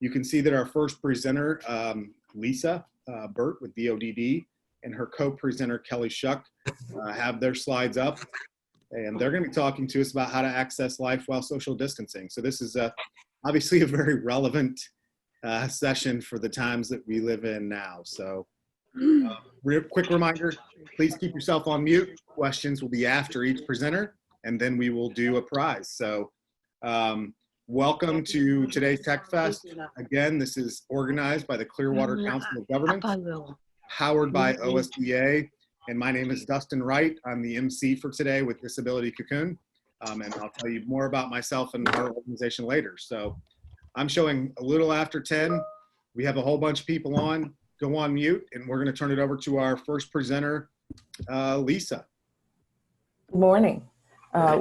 You can see that our first presenter, Lisa Burt with BODD, and her co-presenter, Kelly Shuck, have their slides up. And they're going to be talking to us about how to access life while social distancing. So this is obviously a very relevant session for the times that we live in now. So quick reminder, please keep yourself on mute. Questions will be after each presenter, and then we will do a prize. So welcome to today's Tech Fest. Again, this is organized by the Clearwater Council of Governments, powered by OSBA. And my name is Dustin Wright. I'm the MC for today with Disability Cocoon. And I'll tell you more about myself and our organization later. So I'm showing a little after 10. We have a whole bunch of people on. Go on mute, and we're going to turn it over to our first presenter, Lisa. Good morning.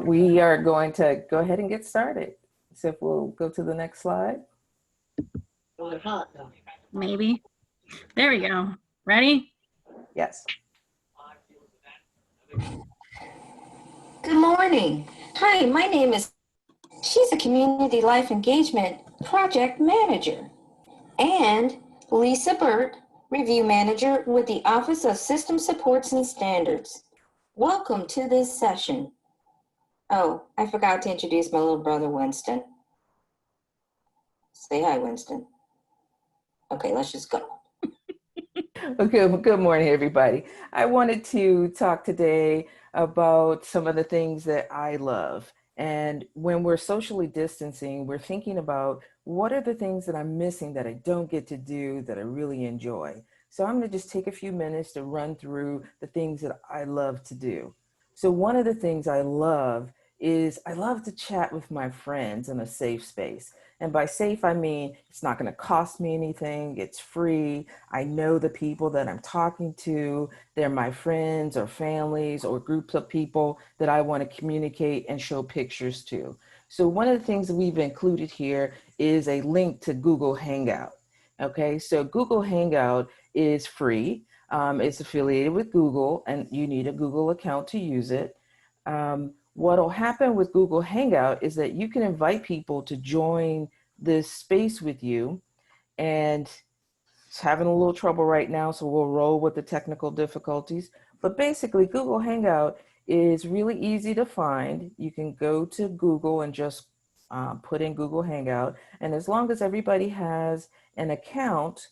We are going to go ahead and get started. So if we'll go to the next slide. Maybe. There we go. Ready? Yes. Good morning. Hi, my name is, she's a Community Life Engagement Project Manager, and Lisa Burt, Review Manager with the Office of System Supports and Standards. Welcome to this session. Oh, I forgot to introduce my little brother, Winston. Say hi, Winston. Okay, let's just go. Okay, well, good morning, everybody. I wanted to talk today about some of the things that I love. And when we're socially distancing, we're thinking about what are the things that I'm missing that I don't get to do that I really enjoy. So I'm going to just take a few minutes to run through the things that I love to do. So one of the things I love is I love to chat with my friends in a safe space. And by safe, I mean, it's not going to cost me anything. It's free. I know the people that I'm talking to. They're my friends or families or groups of people that I want to communicate and show pictures to. So one of the things that we've included here is a link to Google Hangout. Okay, so Google Hangout is free. It's affiliated with Google, and you need a Google account to use it. What'll happen with Google Hangout is that you can invite people to join this space with you, and it's having a little trouble right now, so we'll roll with the technical difficulties. But basically, Google Hangout is really easy to find. You can go to Google and just put in Google Hangout, and as long as everybody has an account,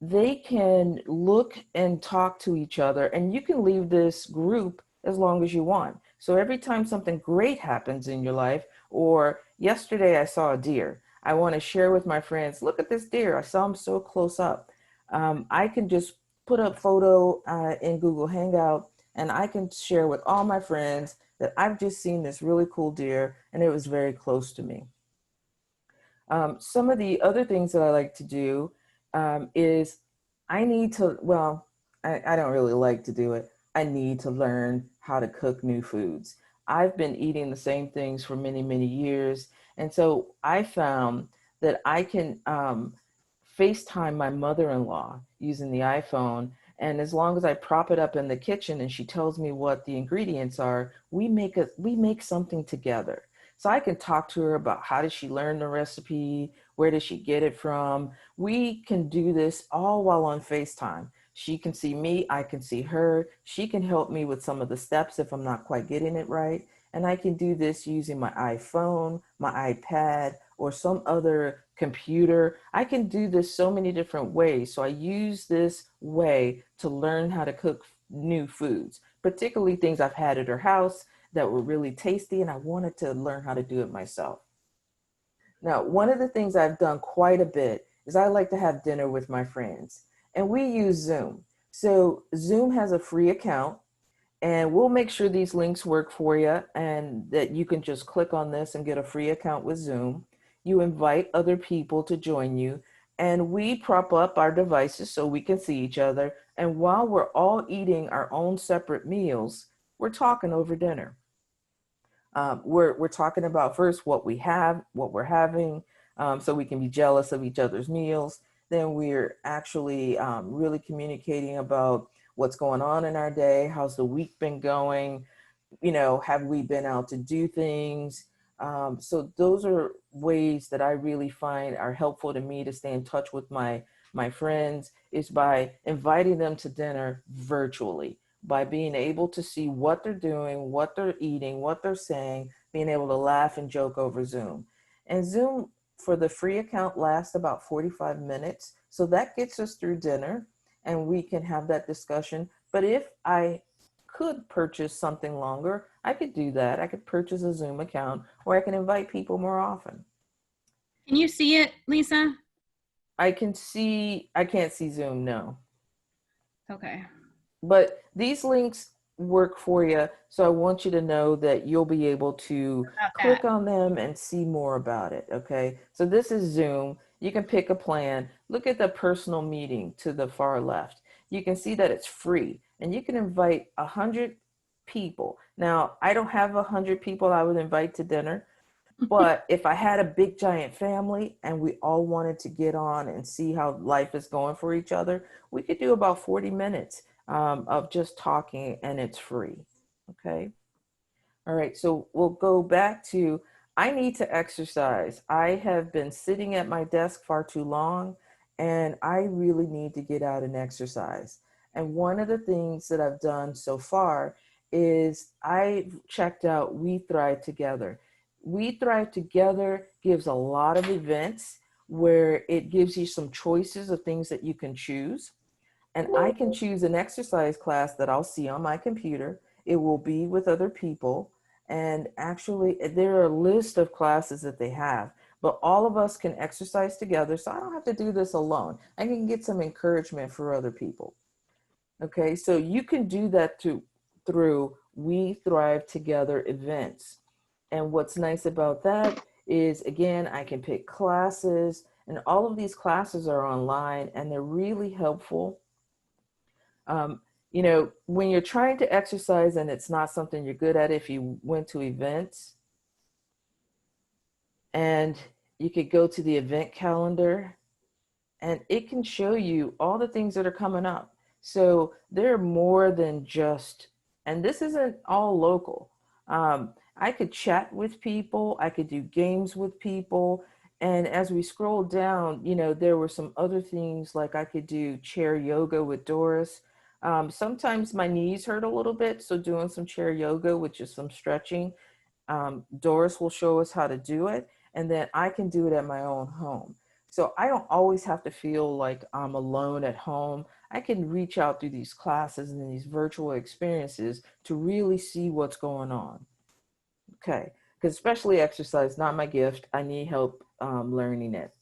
they can look and talk to each other, and you can leave this group as long as you want. So every time something great happens in your life, or yesterday I saw a deer, I want to share with my friends, look at this deer, I saw him so close up. I can just put a photo in Google Hangout, and I can share with all my friends that I've just seen this really cool deer, and it was very close to me. Some of the other things that I like to do is I need to, well, I don't really like to do it. I need to learn how to cook new foods. I've been eating the same things for many, many years. And so I found that I can FaceTime my mother-in-law using the iPhone. And as long as I prop it up in the kitchen and she tells me what the ingredients are, we make something together. So I can talk to her about how did she learn the recipe? Where did she get it from? We can do this all while on FaceTime. She can see me, I can see her. She can help me with some of the steps if I'm not quite getting it right. And I can do this using my iPhone, my iPad, or some other computer. I can do this so many different ways. So I use this way to learn how to cook new foods, particularly things I've had at her house that were really tasty, and I wanted to learn how to do it myself. Now, one of the things I've done quite a bit is I like to have dinner with my friends. And we use Zoom. So Zoom has a free account, and we'll make sure these links work for you and that you can just click on this and get a free account with Zoom. You invite other people to join you, and we prop up our devices so we can see each other. And while we're all eating our own separate meals, we're talking over dinner. We're talking about first what we have, what we're having, so we can be jealous of each other's meals. Then we're actually really communicating about what's going on in our day. How's the week been going? You know, have we been out to do things? So those are ways that I really find are helpful to me to stay in touch with my friends, is by inviting them to dinner virtually, by being able to see what they're doing, what they're eating, what they're saying, being able to laugh and joke over Zoom. And Zoom for the free account lasts about 45 minutes. So that gets us through dinner and we can have that discussion. But if I could purchase something longer, I could do that. I could purchase a Zoom account, or I can invite people more often. Can you see it, Lisa? I can't see Zoom, no. Okay. But these links work for you. So I want you to know that you'll be able to About click that. on them and see more about it. Okay. So this is Zoom. You can pick a plan. Look at the personal meeting to the far left. You can see that it's free and you can invite 100 people. Now, I don't have 100 people I would invite to dinner, but if I had a big giant family and we all wanted to get on and see how life is going for each other, we could do about 40 minutes of just talking, and it's free. Okay. All right. So we'll go back to, I need to exercise. I have been sitting at my desk far too long, and I really need to get out and exercise. And one of the things that I've done so far is I checked out We Thrive Together. We Thrive Together gives a lot of events where it gives you some choices of things that you can choose. And I can choose an exercise class that I'll see on my computer. It will be with other people. And actually, there are a list of classes that they have, but all of us can exercise together. So I don't have to do this alone. I can get some encouragement for other people. Okay, so you can do that through We Thrive Together events. And what's nice about that is, again, I can pick classes, and all of these classes are online and they're really helpful. You know, when you're trying to exercise and it's not something you're good at, if you went to events, and you could go to the event calendar and it can show you all the things that are coming up. So there are more than just, and this isn't all local. I could chat with people, I could do games with people. And as we scroll down, you know, there were some other things like I could do chair yoga with Doris. Sometimes my knees hurt a little bit, so doing some chair yoga, which is some stretching. Doris will show us how to do it, and then I can do it at my own home. So I don't always have to feel like I'm alone at home. I can reach out through these classes and these virtual experiences to really see what's going on. Okay, because especially exercise, not my gift. I need help learning it.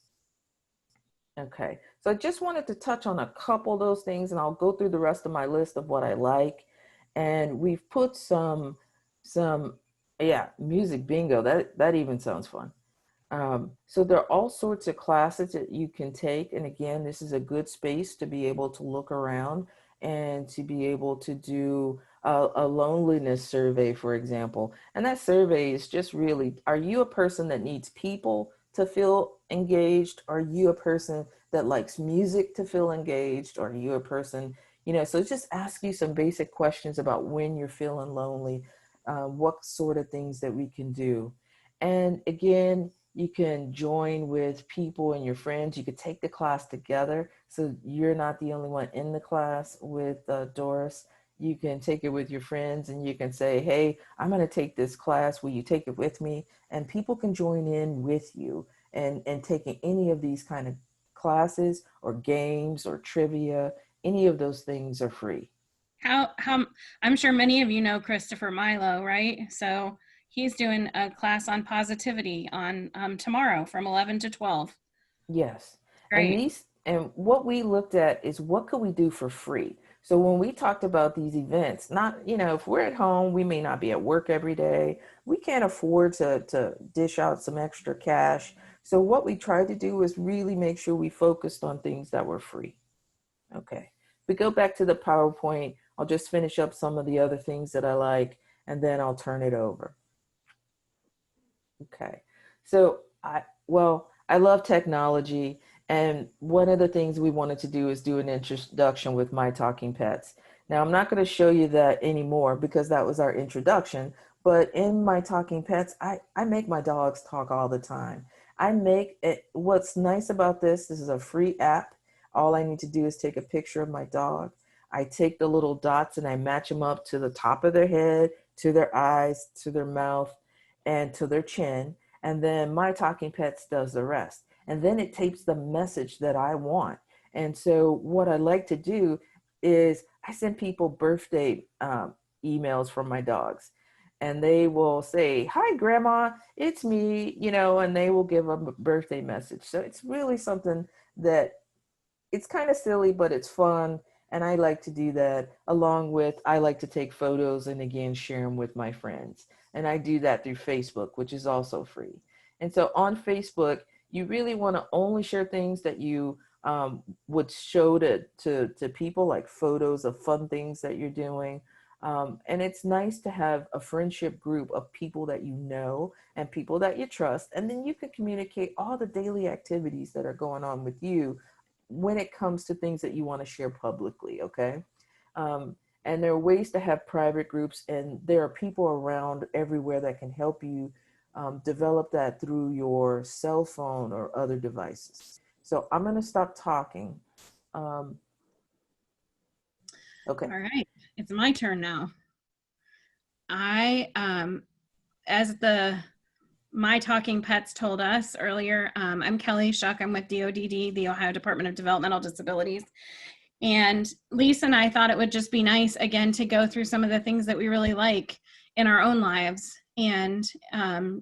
Okay, so I just wanted to touch on a couple of those things, and I'll go through the rest of my list of what I like. And we've put some, yeah, music bingo. That even sounds fun. So there are all sorts of classes that you can take. And again, this is a good space to be able to look around and to be able to do a loneliness survey, for example. And that survey is just really, are you a person that needs people to feel engaged? Are you a person that likes music to feel engaged? Or are you a person, you know, so just ask you some basic questions about when you're feeling lonely, what sort of things that we can do. And again, you can join with people and your friends. You could take the class together, so you're not the only one in the class with Doris. You can take it with your friends and you can say, hey, I'm going to take this class. Will you take it with me? And people can join in with you and taking any of these kind of classes or games or trivia. Any of those things are free. How I'm sure many of you know Christopher Milo, right? So he's doing a class on positivity on tomorrow from 11 to 12. Yes. Great. And what we looked at is what could we do for free? So when we talked about these events, not, you know, if we're at home, we may not be at work every day. We can't afford to dish out some extra cash. So what we tried to do is really make sure we focused on things that were free. Okay. We go back to the PowerPoint. I'll just finish up some of the other things that I like, and then I'll turn it over. Okay. So I love technology. And one of the things we wanted to do is do an introduction with My Talking Pets. Now, I'm not going to show you that anymore because that was our introduction, But in my talking pets, I make my dogs talk all the time. I make it, what's nice about this is a free app. All I need to do is take a picture of my dog. I take the little dots and I match them up to the top of their head, to their eyes, to their mouth, and to their chin. And then my talking pets does the rest. And then it tapes the message that I want. And so what I like to do is I send people birthday emails from my dogs. And they will say, "Hi, Grandma, it's me," and they will give a birthday message. So it's really something that it's kind of silly, but it's fun. And I like to do that along with, I like to take photos and again, share them with my friends. And I do that through Facebook, which is also free. And so on Facebook, you really want to only share things that you would show to people, like photos of fun things that you're doing. And it's nice to have a friendship group of people that you know and people that you trust. And then you can communicate all the daily activities that are going on with you when it comes to things that you want to share publicly, okay? And there are ways to have private groups, and there are people around everywhere that can help you develop that through your cell phone or other devices. So I'm going to stop talking. Okay. All right, it's my turn now. I, as my talking pets told us earlier, I'm Kelly Shuck. I'm with DODD, the Ohio Department of Developmental Disabilities. And Lisa and I thought it would just be nice, again, to go through some of the things that we really like in our own lives and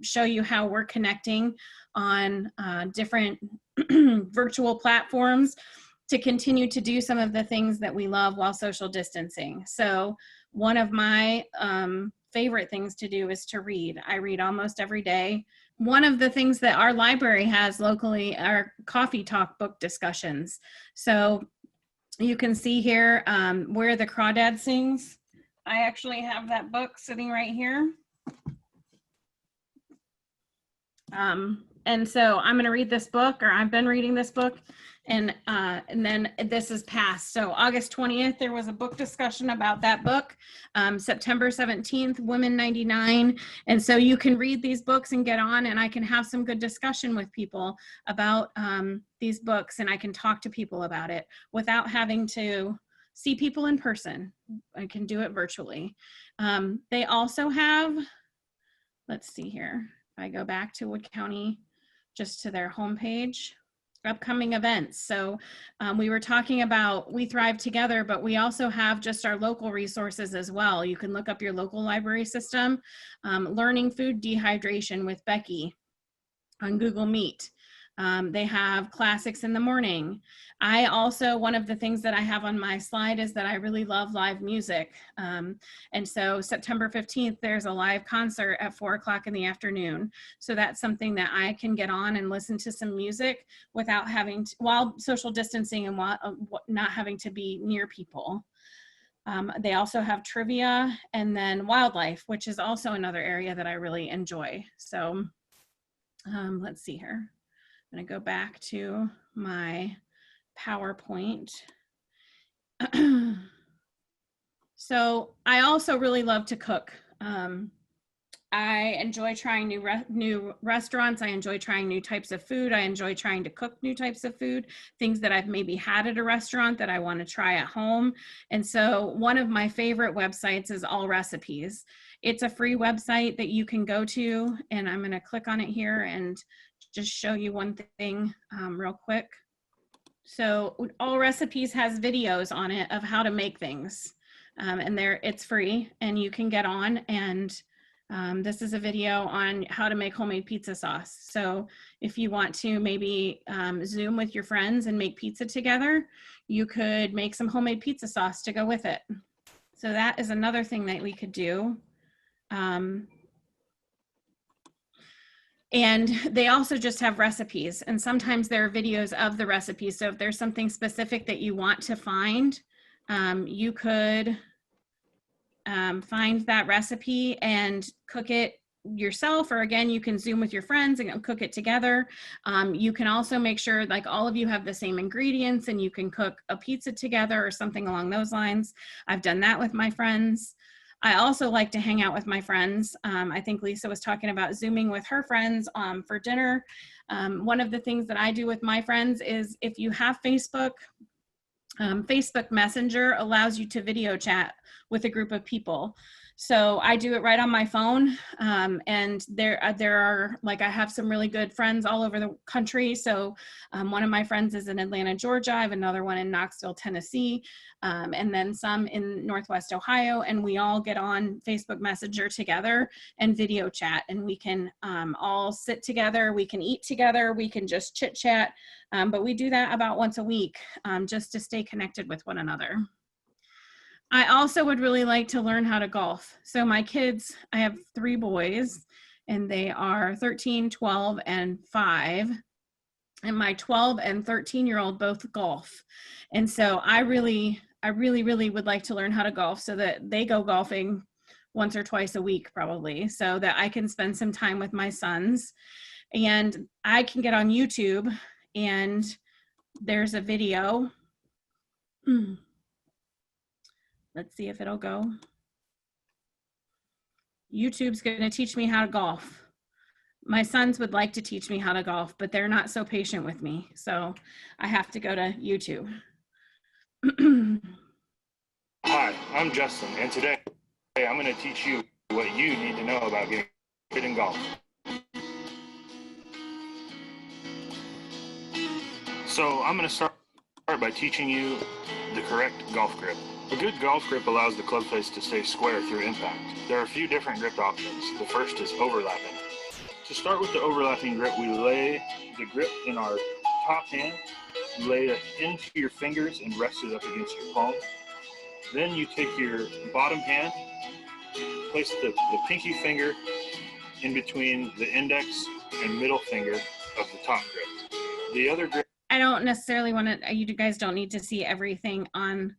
show you how we're connecting on different virtual platforms to continue to do some of the things that we love while social distancing. So one of my favorite things to do is to read. I read almost every day. One of the things that our library has locally are coffee talk book discussions. So you can see here Where the Crawdad Sings. I actually have that book sitting right here. And so I'm going to read this book, or I've been reading this book, and then this is passed. So August 20th, there was a book discussion about that book. September 17th, Women 99. And so you can read these books and get on, and I can have some good discussion with people about these books, and I can talk to people about it without having to see people in person. I can do it virtually. They also have, let's see here. If I go back to Wood County, just to their homepage, upcoming events. So we were talking about We Thrive Together, but we also have just our local resources as well. You can look up your local library system, Learning Food Dehydration with Becky on Google Meet. They have classics in the morning. I also, one of the things that I have on my slide is that I really love live music. And so September 15th, there's a live concert at 4 o'clock in the afternoon. So that's something that I can get on and listen to some music without having to, while social distancing and while not having to be near people. They also have trivia, and then wildlife, which is also another area that I really enjoy. So let's see here. I'm going to go back to my PowerPoint. So I also really love to cook. I enjoy trying new restaurants. I enjoy trying new types of food. I enjoy trying to cook new types of food, things that I've maybe had at a restaurant that I want to try at home. And so one of my favorite websites is All Recipes. It's a free website that you can go to, and I'm going to click on it here and just show you one thing real quick. So All Recipes has videos on it of how to make things, and it's free, and you can get on, and this is a video on how to make homemade pizza sauce. So if you want to maybe Zoom with your friends and make pizza together, you could make some homemade pizza sauce to go with it. So that is another thing that we could do. And they also just have recipes, and sometimes there are videos of the recipes. So if there's something specific that you want to find, you could find that recipe and cook it yourself, or again, you can Zoom with your friends and cook it together. You can also make sure like all of you have the same ingredients and you can cook a pizza together or something along those lines. I've done that with my friends. I also like to hang out with my friends. I think Lisa was talking about Zooming with her friends for dinner. One of the things that I do with my friends is if you have Facebook, Facebook Messenger allows you to video chat with a group of people. So I do it right on my phone. And there are, like, I have some really good friends all over the country. So one of my friends is in Atlanta, Georgia. I have another one in Knoxville, Tennessee, and then some in Northwest Ohio. And we all get on Facebook Messenger together and video chat. And we can all sit together. We can eat together. We can just chit chat. But we do that about once a week just to stay connected with one another. I also would really like to learn how to golf. So my kids, I have 3 boys, and they are 13, 12, and 5. And my 12 and 13-year-old both golf. And so I really would like to learn how to golf so that they go golfing once or twice a week probably, so that I can spend some time with my sons. And I can get on YouTube, and there's a video. Let's see if it'll go. YouTube's going to teach me how to golf. My sons would like to teach me how to golf, but they're not so patient with me. So I have to go to YouTube. Hi, I'm Justin, and today I'm going to teach you what you need to know about getting good in golf. So I'm going to start by teaching you the correct golf grip. A good golf grip allows the club face to stay square through impact. There are a few different grip options. The first is overlapping. To start with the overlapping grip, we lay the grip in our top hand, lay it into your fingers and rest it up against your palm. Then you take your bottom hand, place the pinky finger in between the index and middle finger of the top grip. The other grip. I don't necessarily want to, you guys don't need to see everything on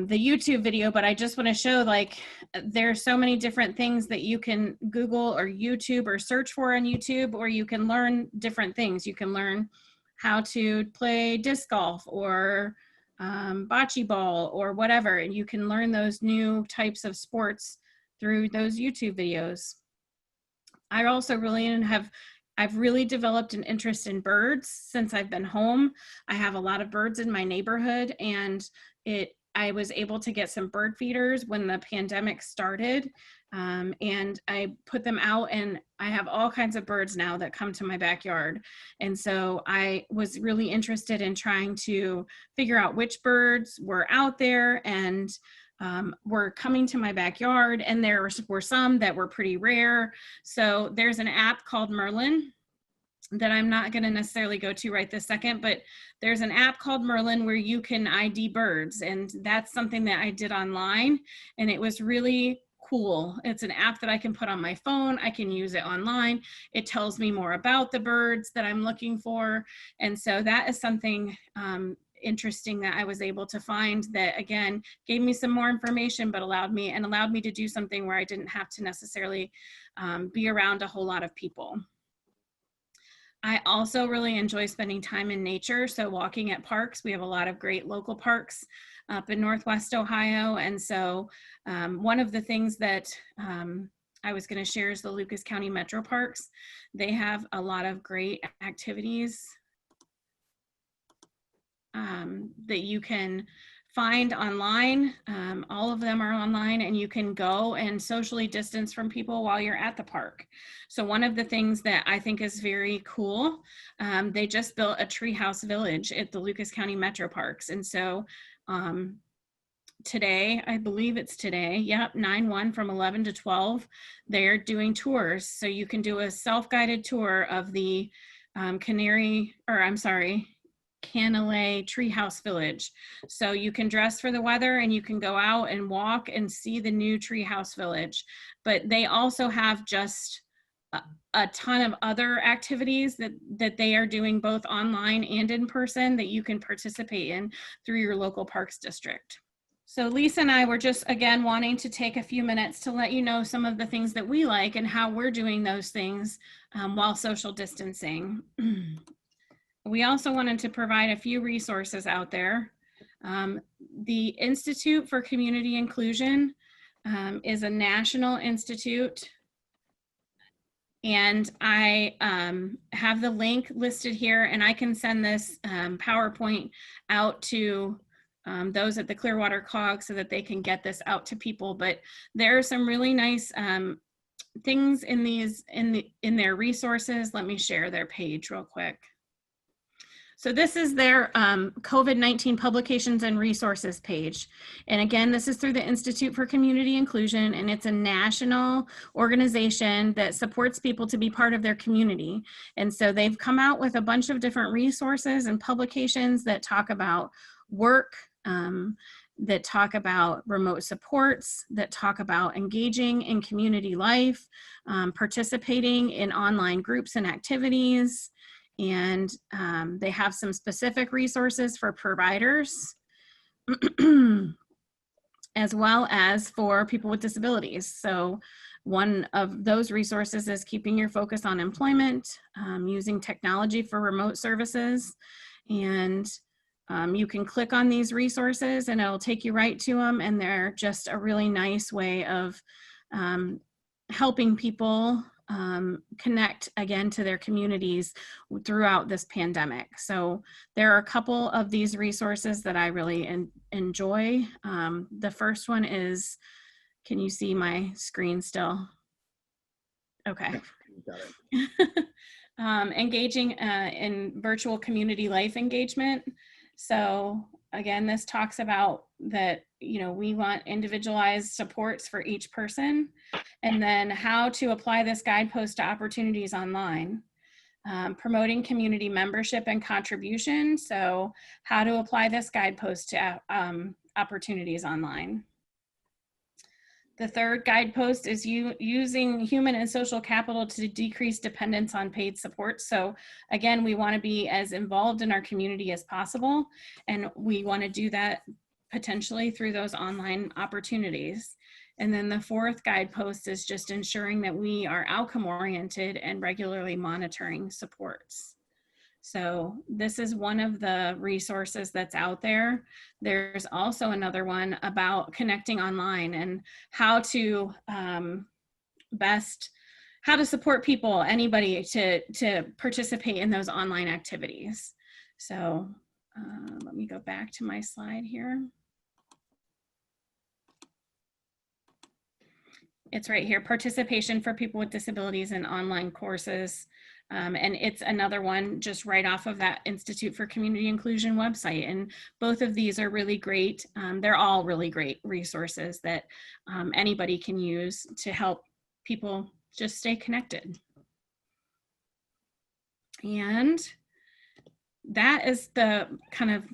the YouTube video, but I just want to show, like, there's so many different things that you can Google or YouTube or search for on YouTube, or you can learn different things. You can learn how to play disc golf or bocce ball or whatever, and you can learn those new types of sports through those YouTube videos. I also I've really developed an interest in birds since I've been home. I have a lot of birds in my neighborhood, and I was able to get some bird feeders when the pandemic started, and I put them out, and I have all kinds of birds now that come to my backyard. And so I was really interested in trying to figure out which birds were out there and were coming to my backyard, and there were some that were pretty rare. So there's an app called Merlin that I'm not going to necessarily go to right this second, but there's an app called Merlin where you can ID birds, and that's something that I did online, and it was really cool. It's an app that I can put on my phone. I can use it online. It tells me more about the birds that I'm looking for, and so that is something interesting that I was able to find that, again, gave me some more information, but allowed me to do something where I didn't have to necessarily be around a whole lot of people. I also really enjoy spending time in nature. So walking at parks, we have a lot of great local parks up in Northwest Ohio. And so one of the things that I was going to share is the Lucas County Metro Parks. They have a lot of great activities that you can find online. All of them are online, and you can go and socially distance from people while you're at the park. So one of the things that I think is very cool, they just built a treehouse village at the Lucas County Metro Parks. And so today, I believe it's today, yep, 9/1 from 11 to 12, they're doing tours. So you can do a self-guided tour of the Canalay Treehouse Village. So you can dress for the weather and you can go out and walk and see the new Treehouse Village. But they also have just a ton of other activities that they are doing both online and in person that you can participate in through your local parks district. So Lisa and I were just, again, wanting to take a few minutes to let you know some of the things that we like and how we're doing those things while social distancing. We also wanted to provide a few resources out there. The Institute for Community Inclusion is a national institute. And I have the link listed here, and I can send this PowerPoint out to those at the Clearwater COG so that they can get this out to people. But there are some really nice things in their resources. Let me share their page real quick. So this is their COVID-19 publications and resources page. And again, this is through the Institute for Community Inclusion, and it's a national organization that supports people to be part of their community. And so they've come out with a bunch of different resources and publications that talk about work, that talk about remote supports, that talk about engaging in community life, participating in online groups and activities. And they have some specific resources for providers, as well as for people with disabilities. So one of those resources is keeping your focus on employment, using technology for remote services. And you can click on these resources and it'll take you right to them. And they're just a really nice way of helping people connect again to their communities throughout this pandemic. So there are a couple of these resources that I really enjoy. The first one is, can you see my screen still? Okay. Got it. Engaging in virtual community life engagement. So again, this talks about that, you know, we want individualized supports for each person, and then how to apply this guidepost to opportunities online. Promoting community membership and contribution. So how to apply this guidepost to opportunities online. The third guidepost is using human and social capital to decrease dependence on paid support. So again, we want to be as involved in our community as possible, and we want to do that potentially through those online opportunities. And then the fourth guidepost is just ensuring that we are outcome oriented and regularly monitoring supports. So this is one of the resources that's out there. There's also another one about connecting online and how to how to support people, anybody to participate in those online activities. So let me go back to my slide here. It's right here, participation for people with disabilities in online courses. And it's another one just right off of that Institute for Community Inclusion website. And both of these are really great. They're all really great resources that anybody can use to help people just stay connected. And that is the kind of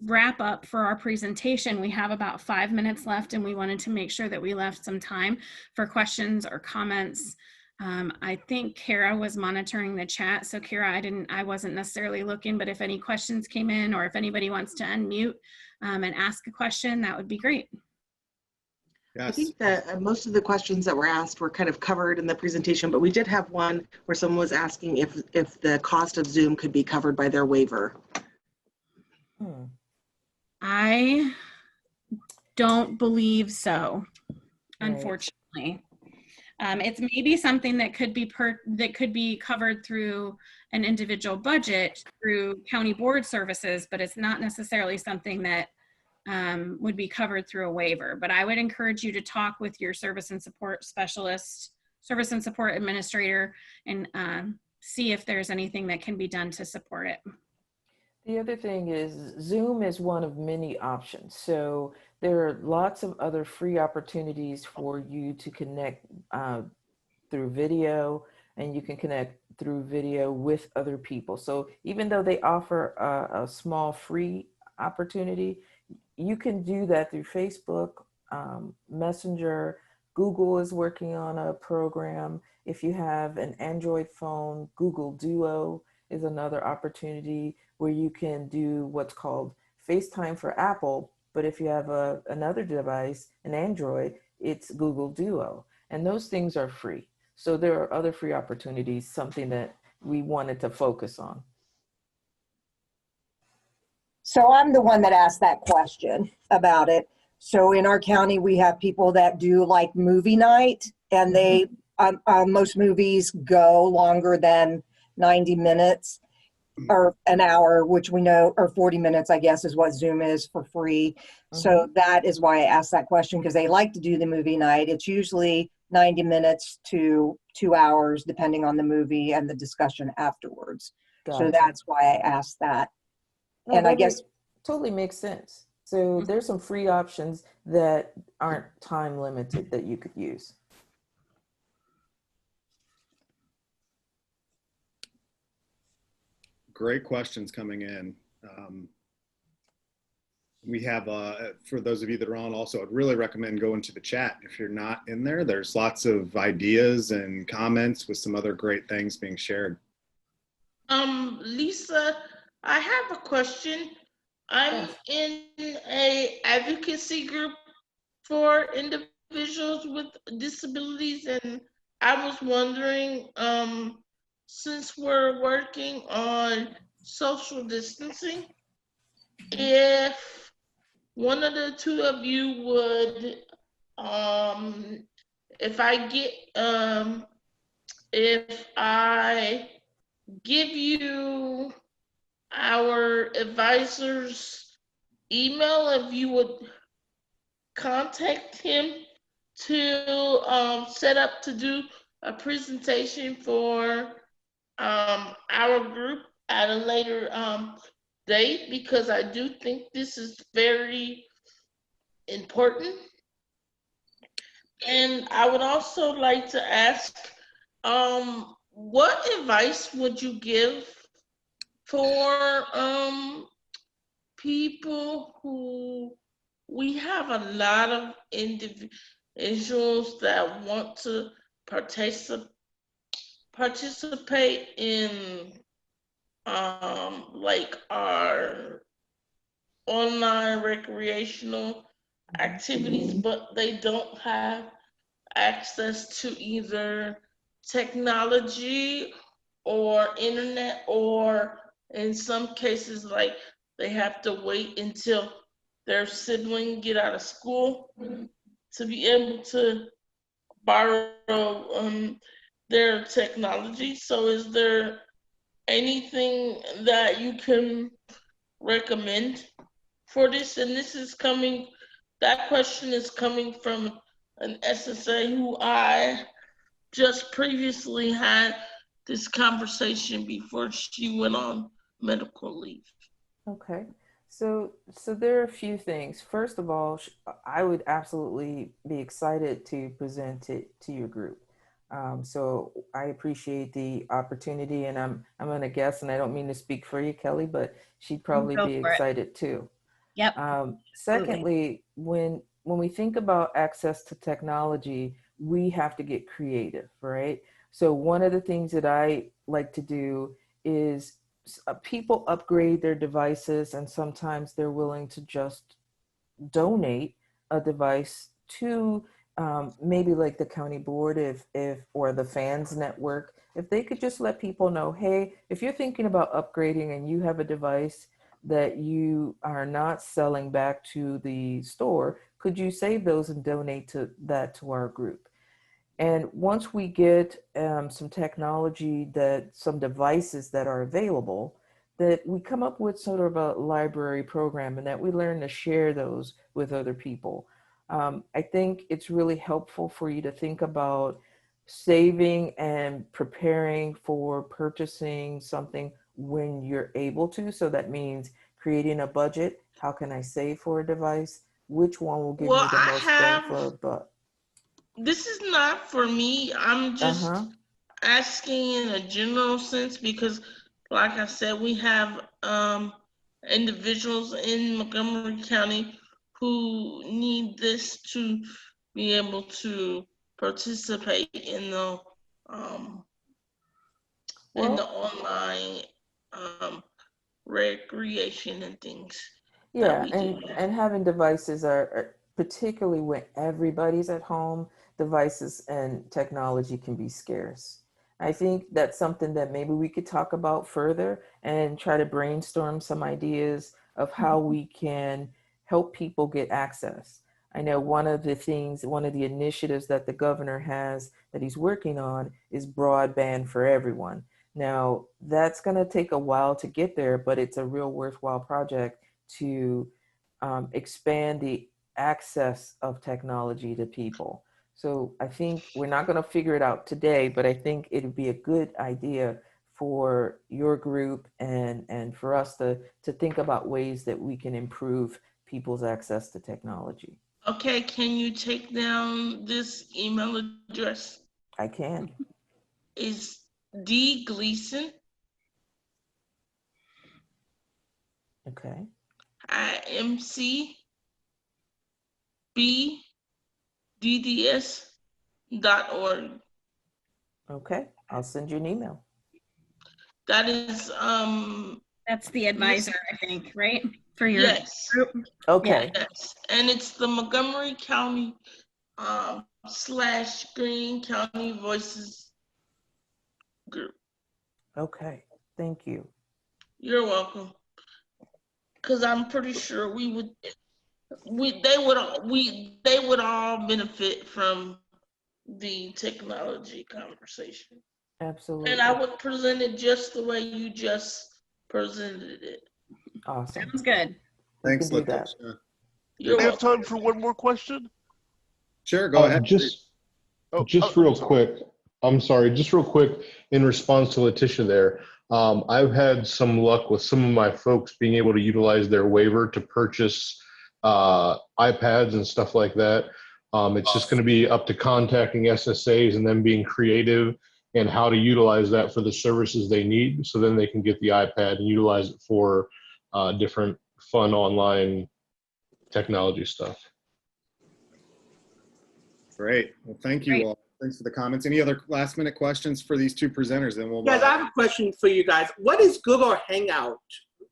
wrap up for our presentation. We have about 5 minutes left, and we wanted to make sure that we left some time for questions or comments. I think Kara was monitoring the chat. So Kara, I wasn't necessarily looking, but if any questions came in, or if anybody wants to unmute and ask a question, that would be great. Yes. I think that most of the questions that were asked were kind of covered in the presentation, but we did have one where someone was asking if the cost of Zoom could be covered by their waiver. I don't believe so, unfortunately. It's maybe something that could be covered through an individual budget through county board services, but it's not necessarily something that would be covered through a waiver. But I would encourage you to talk with your service and support specialist, service and support administrator, and see if there's anything that can be done to support it. The other thing is Zoom is one of many options. So there are lots of other free opportunities for you to connect through video, and you can connect through video with other people. So even though they offer a small free opportunity, you can do that through Facebook, Messenger. Google is working on a program. If you have an Android phone, Google Duo is another opportunity where you can do what's called FaceTime for Apple. But if you have another device, an Android, it's Google Duo. And those things are free. So there are other free opportunities, something that we wanted to focus on. So I'm the one that asked that question about it. So in our county, we have people that do like movie night, and they most movies go longer than 90 minutes or an hour, which we know, or 40 minutes, I guess, is what Zoom is for free. So that is why I asked that question, because they like to do the movie night. It's usually 90 minutes to 2 hours, depending on the movie and the discussion afterwards. So Gotcha. that's why I asked that. No, And I that guess, totally makes sense. So there's some free options that aren't time limited that you could use. Great questions coming in. We have, for those of you that are on also, I'd really recommend going to the chat. If you're not in there, there's lots of ideas and comments with some other great things being shared. Lisa, I have a question. I'm in a advocacy group for individuals with disabilities, and I was wondering, since we're working on social distancing, if one of the two of you would, if I give you our advisor's email, if you would contact him to set up to do a presentation for our group at a later date, because I do think this is very important. And I would also like to ask, what advice would you give for people who, we have a lot of individuals that want to participate in like our online recreational activities, but they don't have access to either technology or internet, or in some cases, like they have to wait until their sibling get out of school to be able to borrow their technology. So is there anything that you can recommend for this? And this is coming, that question is coming from an SSA who I just previously had this conversation before she went on medical leave. Okay. So there are a few things. First of all, I would absolutely be excited to present it to your group. So I appreciate the opportunity, and I'm going to guess, and I don't mean to speak for you, Kelly, but she'd probably be excited too. Yep. Secondly, when we think about access to technology, we have to get creative, right? So one of the things that I like to do is people upgrade their devices, and sometimes they're willing to just donate a device to maybe like the county board, if or the fans network. If they could just let people know, hey, if you're thinking about upgrading and you have a device that you are not selling back to the store, could you save those and donate that to our group? And once we get some technology, some devices that are available, that we come up with sort of a library program, and that we learn to share those with other people. I think it's really helpful for you to think about saving and preparing for purchasing something when you're able to. So that means creating a budget. How can I save for a device? Which one will give me the most bang for a buck? This is not for me. I'm just asking in a general sense, because like I said, we have individuals in Montgomery County who need this to be able to participate in the online recreation and things. Yeah, and having devices are particularly when everybody's at home, devices and technology can be scarce. I think that's something that maybe we could talk about further and try to brainstorm some ideas of how we can help people get access. I know one of the initiatives that the governor has that he's working on is broadband for everyone. Now, that's going to take a while to get there, but it's a real worthwhile project to expand the access of technology to people. So I think we're not going to figure it out today, but I think it'd be a good idea for your group and for us to think about ways that we can improve people's access to technology. Okay, can you take down this email address? I can. Is D Gleason Okay. IMCBDDS.org. Okay. I'll send you an email. That is That's the advisor, I think, right? For your yes. group. Okay. Yes. And it's the Montgomery County / Greene County Voices group. Okay. Thank you. You're welcome. Because I'm pretty sure they would all benefit from the technology conversation. Absolutely. And I would present it just the way you just presented it. Awesome. Sounds good. Thanks, We can do that. Letitia. You're We have welcome. time for one more question? Sure, go ahead. Just Oh, real sorry. quick. I'm sorry. Just real quick in response to Letitia there. I've had some luck with some of my folks being able to utilize their waiver to purchase iPads and stuff like that. It's just going to be up to contacting SSAs and them being creative and how to utilize that for the services they need. So then they can get the iPad and utilize it for different fun online technology stuff. Great. Well, thank you Great. all. Thanks for the comments. Any other last minute questions for these two presenters? Then we'll. Guys, I have a question for you guys. What is Google Hangout?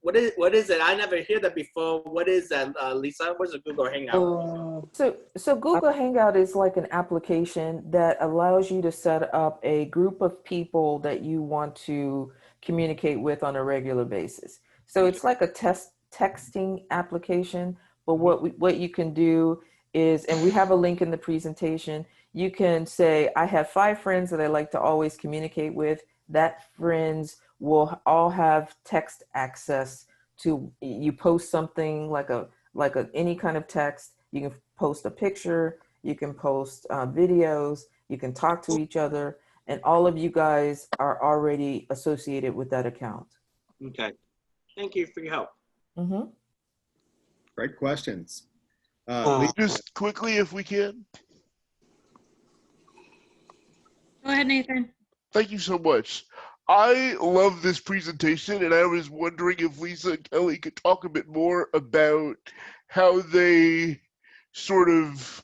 What is it? I never heard that before. What is that, Lisa? What is a Google Hangout? So Google Hangout is like an application that allows you to set up a group of people that you want to communicate with on a regular basis. So it's like a texting application, but what you can do is, and we have a link in the presentation, you can say, I have 5 friends that I like to always communicate with. That friends will all have text access to, you post something like any kind of text, you can post a picture, you can post videos, you can talk to each other, and all of you guys are already associated with that account. Okay. Thank you for your help. Mm-hmm. Great questions. Just quickly, if we can. Go ahead, Nathan. Thank you so much. I love this presentation, and I was wondering if Lisa and Kelly could talk a bit more about how they sort of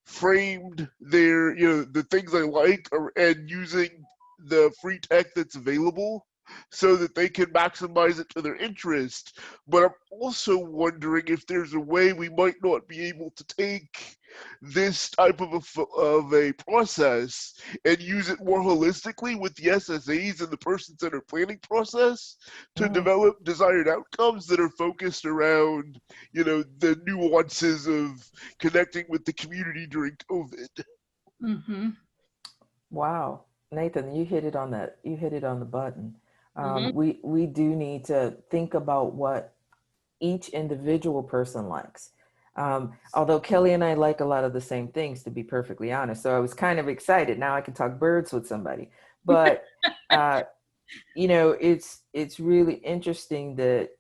framed their, the things they like and using the free tech that's available so that they can maximize it to their interest. But I'm also wondering if there's a way we might not be able to take this type of a process and use it more holistically with the SSAs and the person-centered planning process to develop desired outcomes that are focused around, the nuances of connecting with the community during COVID. Mm-hmm. Wow, Nathan, you hit it on the button. Mhm. We do need to think about what each individual person likes. Although Kelly and I like a lot of the same things, to be perfectly honest. So I was kind of excited. Now I can talk birds with somebody. But, it's really interesting that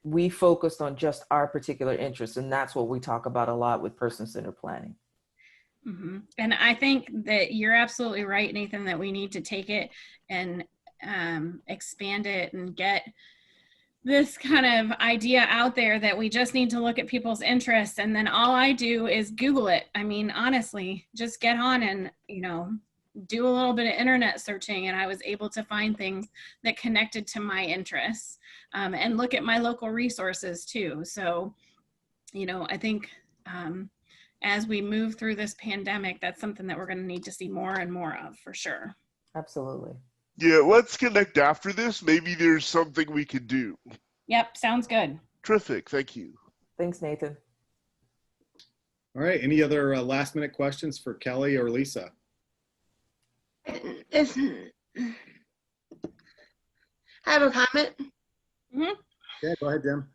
we focused on just our particular interests. And that's what we talk about a lot with person-centered planning. Mm-hmm. And I think that you're absolutely right, Nathan, that we need to take it and expand it and get this kind of idea out there that we just need to look at people's interests. And then all I do is Google it. I mean, honestly, just get on and, do a little bit of internet searching, and I was able to find things that connected to my interests, and look at my local resources too. So, I think as we move through this pandemic, that's something that we're going to need to see more and more of, for sure. Absolutely. Yeah, let's connect after this. Maybe there's something we could do. Yep, sounds good. Terrific, thank you. Thanks, Nathan. All right, any other last minute questions for Kelly or Lisa? It's, I have a comment. Yeah, go ahead, Jim.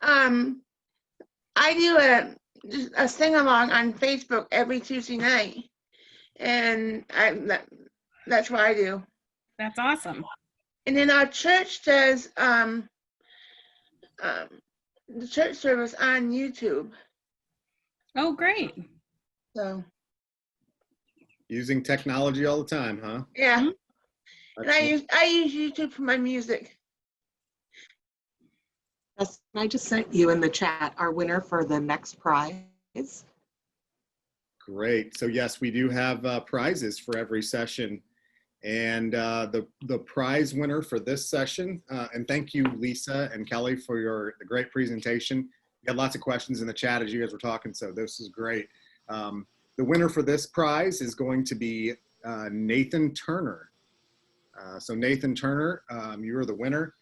I do a sing along on Facebook every Tuesday night, and that's what I do. That's awesome. And then our church does the church service on YouTube. Oh, great. So Using technology all the time, huh? yeah, and Excellent. I use YouTube for my music. Yes, I just sent you in the chat our winner for the next prize. Great. So yes, we do have prizes for every session. And the prize winner for this session, and thank you, Lisa and Kelly, for the great presentation. We got lots of questions in the chat as you guys were talking, so this is great. The winner for this prize is going to be Nathan Turner. So Nathan Turner, you are the winner.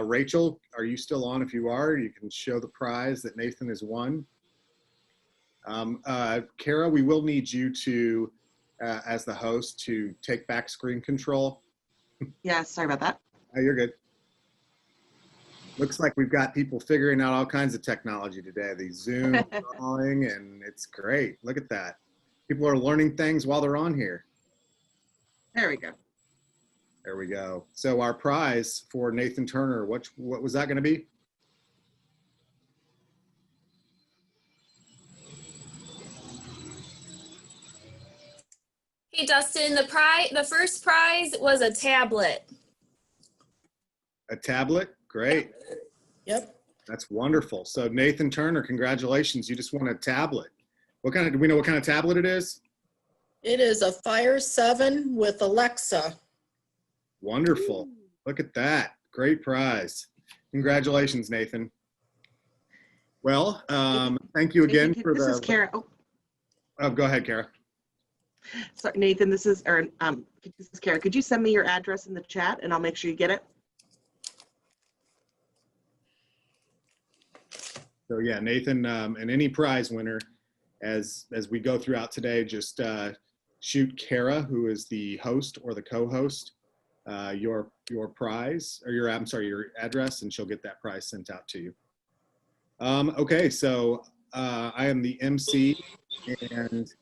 Rachel, are you still on? If you are, you can show the prize that Nathan has won. Kara, we will need you to, as the host, to take back screen control. Yeah, sorry about that. Oh, you're good. Looks like we've got people figuring out all kinds of technology today. The Zoom calling, and it's great. Look at that. People are learning things while they're on here. There we go. There we go. So our prize for Nathan Turner, what was that going to be? Hey, Dustin, the first prize was a tablet. A tablet? Great. Yep. That's wonderful. So Nathan Turner, congratulations. You just won a tablet. Do we know what kind of tablet it is? It is a Fire 7 with Alexa. Wonderful. Look at that. Great prize. Congratulations, Nathan. Well, thank you again for this the. This is Kara. Oh, go ahead, Kara. Sorry, Nathan, this is Kara. Could you send me your address in the chat and I'll make sure you get it? So yeah, Nathan, and any prize winner, as we go throughout today, just shoot Kara, who is the host or the co-host, your prize or your address, and she'll get that prize sent out to you. Okay, so I am the MC, and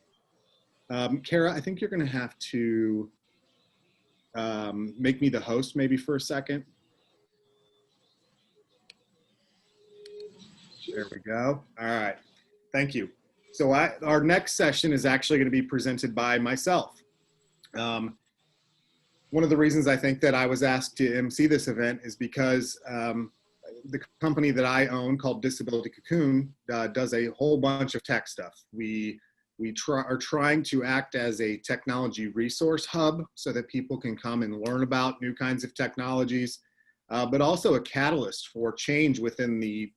Kara, I think you're going to have to make me the host maybe for a second. There we go. All right. Thank you. So our next session is actually going to be presented by myself. One of the reasons I think that I was asked to MC this event is because the company that I own, called Disability Cocoon, does a whole bunch of tech stuff. We are trying to act as a technology resource hub so that people can come and learn about new kinds of technologies, but also a catalyst for change within the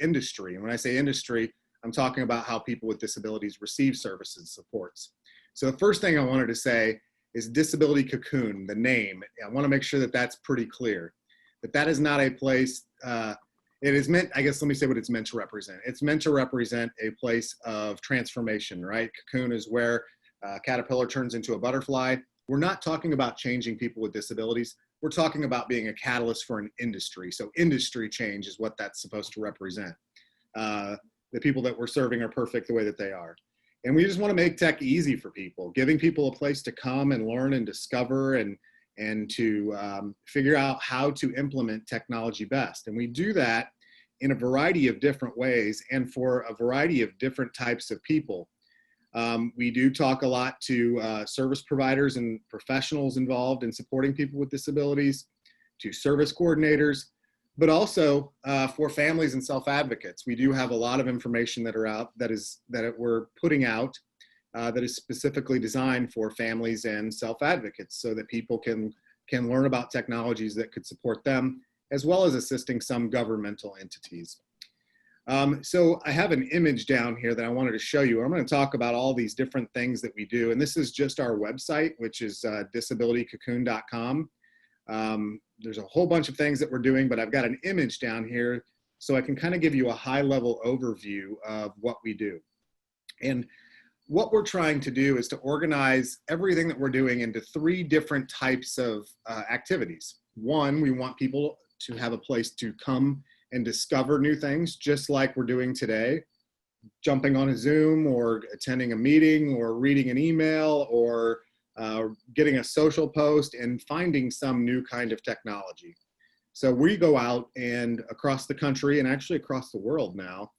industry. And when I say industry, I'm talking about how people with disabilities receive services and supports. So the first thing I wanted to say is Disability Cocoon, the name. I want to make sure that that's pretty clear. That is not a place, it is meant, I guess, let me say what it's meant to represent. It's meant to represent a place of transformation, right? Cocoon is where a caterpillar turns into a butterfly. We're not talking about changing people with disabilities. We're talking about being a catalyst for an industry. So industry change is what that's supposed to represent. The people that we're serving are perfect the way that they are. And we just want to make tech easy for people, giving people a place to come and learn and discover and to figure out how to implement technology best. And we do that in a variety of different ways and for a variety of different types of people. We do talk a lot to service providers and professionals involved in supporting people with disabilities, to service coordinators, but also for families and self-advocates. We do have a lot of information that are out that we're putting out that is specifically designed for families and self-advocates so that people can learn about technologies that could support them, as well as assisting some governmental entities. So I have an image down here that I wanted to show you. I'm going to talk about all these different things that we do. And this is just our website, which is disabilitycocoon.com. There's a whole bunch of things that we're doing, but I've got an image down here so I can kind of give you a high-level overview of what we do. And what we're trying to do is to organize everything that we're doing into 3 different types of activities. One, we want people to have a place to come and discover new things, just like we're doing today, jumping on a Zoom or attending a meeting or reading an email or getting a social post and finding some new kind of technology. So we go out and across the country and actually across the world now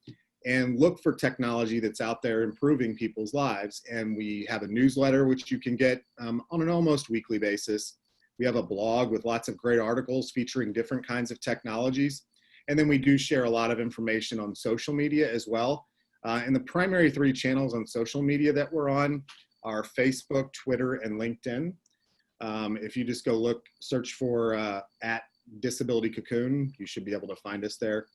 and look for technology that's out there improving people's lives. And we have a newsletter, which you can get on an almost weekly basis. We have a blog with lots of great articles featuring different kinds of technologies. And then we do share a lot of information on social media as well. And the primary 3 channels on social media that we're on are Facebook, Twitter, and LinkedIn. If you just go search for at Disability Cocoon, you should be able to find us there.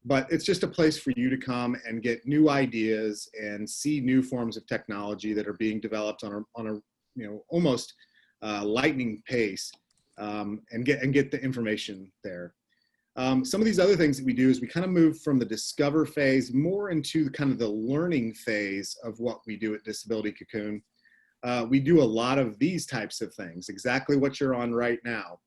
But it's just a place for you to come and get new ideas and see new forms of technology that are being developed on a almost lightning pace, and get the information there. Some of these other things that we do is we kind of move from the discover phase more into kind of the learning phase of what we do at Disability Cocoon. We do a lot of these types of things, exactly what you're on right now.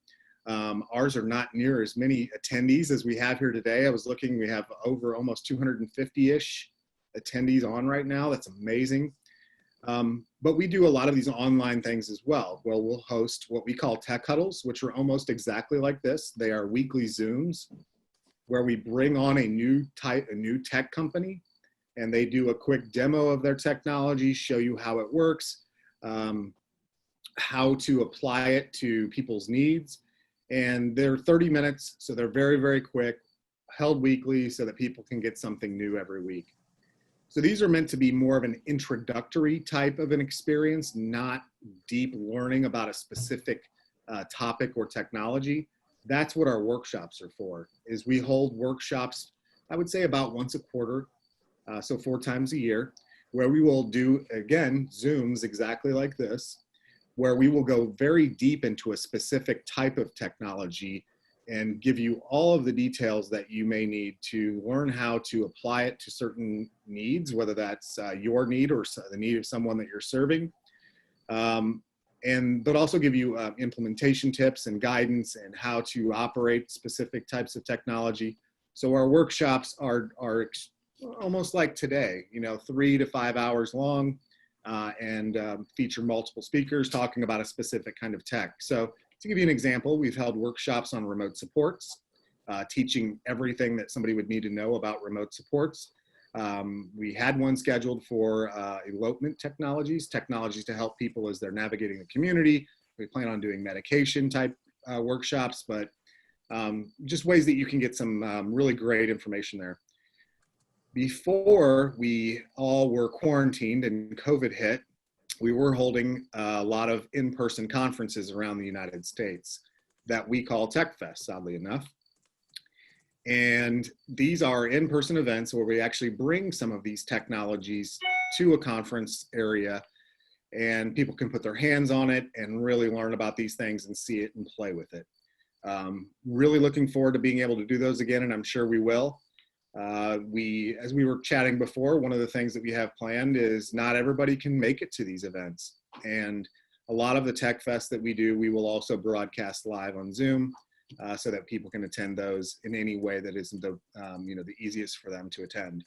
Ours are not near as many attendees as we have here today. I was looking, we have over almost 250-ish attendees on right now. That's amazing. But we do a lot of these online things as well. Well, we'll host what we call tech huddles, which are almost exactly like this. They are weekly Zooms where we bring on a new tech company, and they do a quick demo of their technology, show you how it works, how to apply it to people's needs. And they're 30 minutes, so they're very, very quick, held weekly so that people can get something new every week. So these are meant to be more of an introductory type of an experience, not deep learning about a specific topic or technology. That's what our workshops are for, is we hold workshops, I would say about once a quarter, so 4 times a year, where we will do, again, Zooms exactly like this, where we will go very deep into a specific type of technology and give you all of the details that you may need to learn how to apply it to certain needs, whether that's your need or the need of someone that you're serving. But also give you implementation tips and guidance and how to operate specific types of technology. So our workshops are almost like today, 3 to 5 hours long, and feature multiple speakers talking about a specific kind of tech. So to give you an example, we've held workshops on remote supports, teaching everything that somebody would need to know about remote supports. We had one scheduled for elopement technologies to help people as they're navigating the community. We plan on doing medication type workshops, but just ways that you can get some really great information there. Before we all were quarantined and COVID hit, we were holding a lot of in-person conferences around the United States that we call Tech Fest, oddly enough. And these are in-person events where we actually bring some of these technologies to a conference area, and people can put their hands on it and really learn about these things and see it and play with it. Really looking forward to being able to do those again, and I'm sure we will. As we were chatting before, one of the things that we have planned is not everybody can make it to these events. And a lot of the Tech Fest that we do, we will also broadcast live on Zoom so that people can attend those in any way that isn't the easiest for them to attend.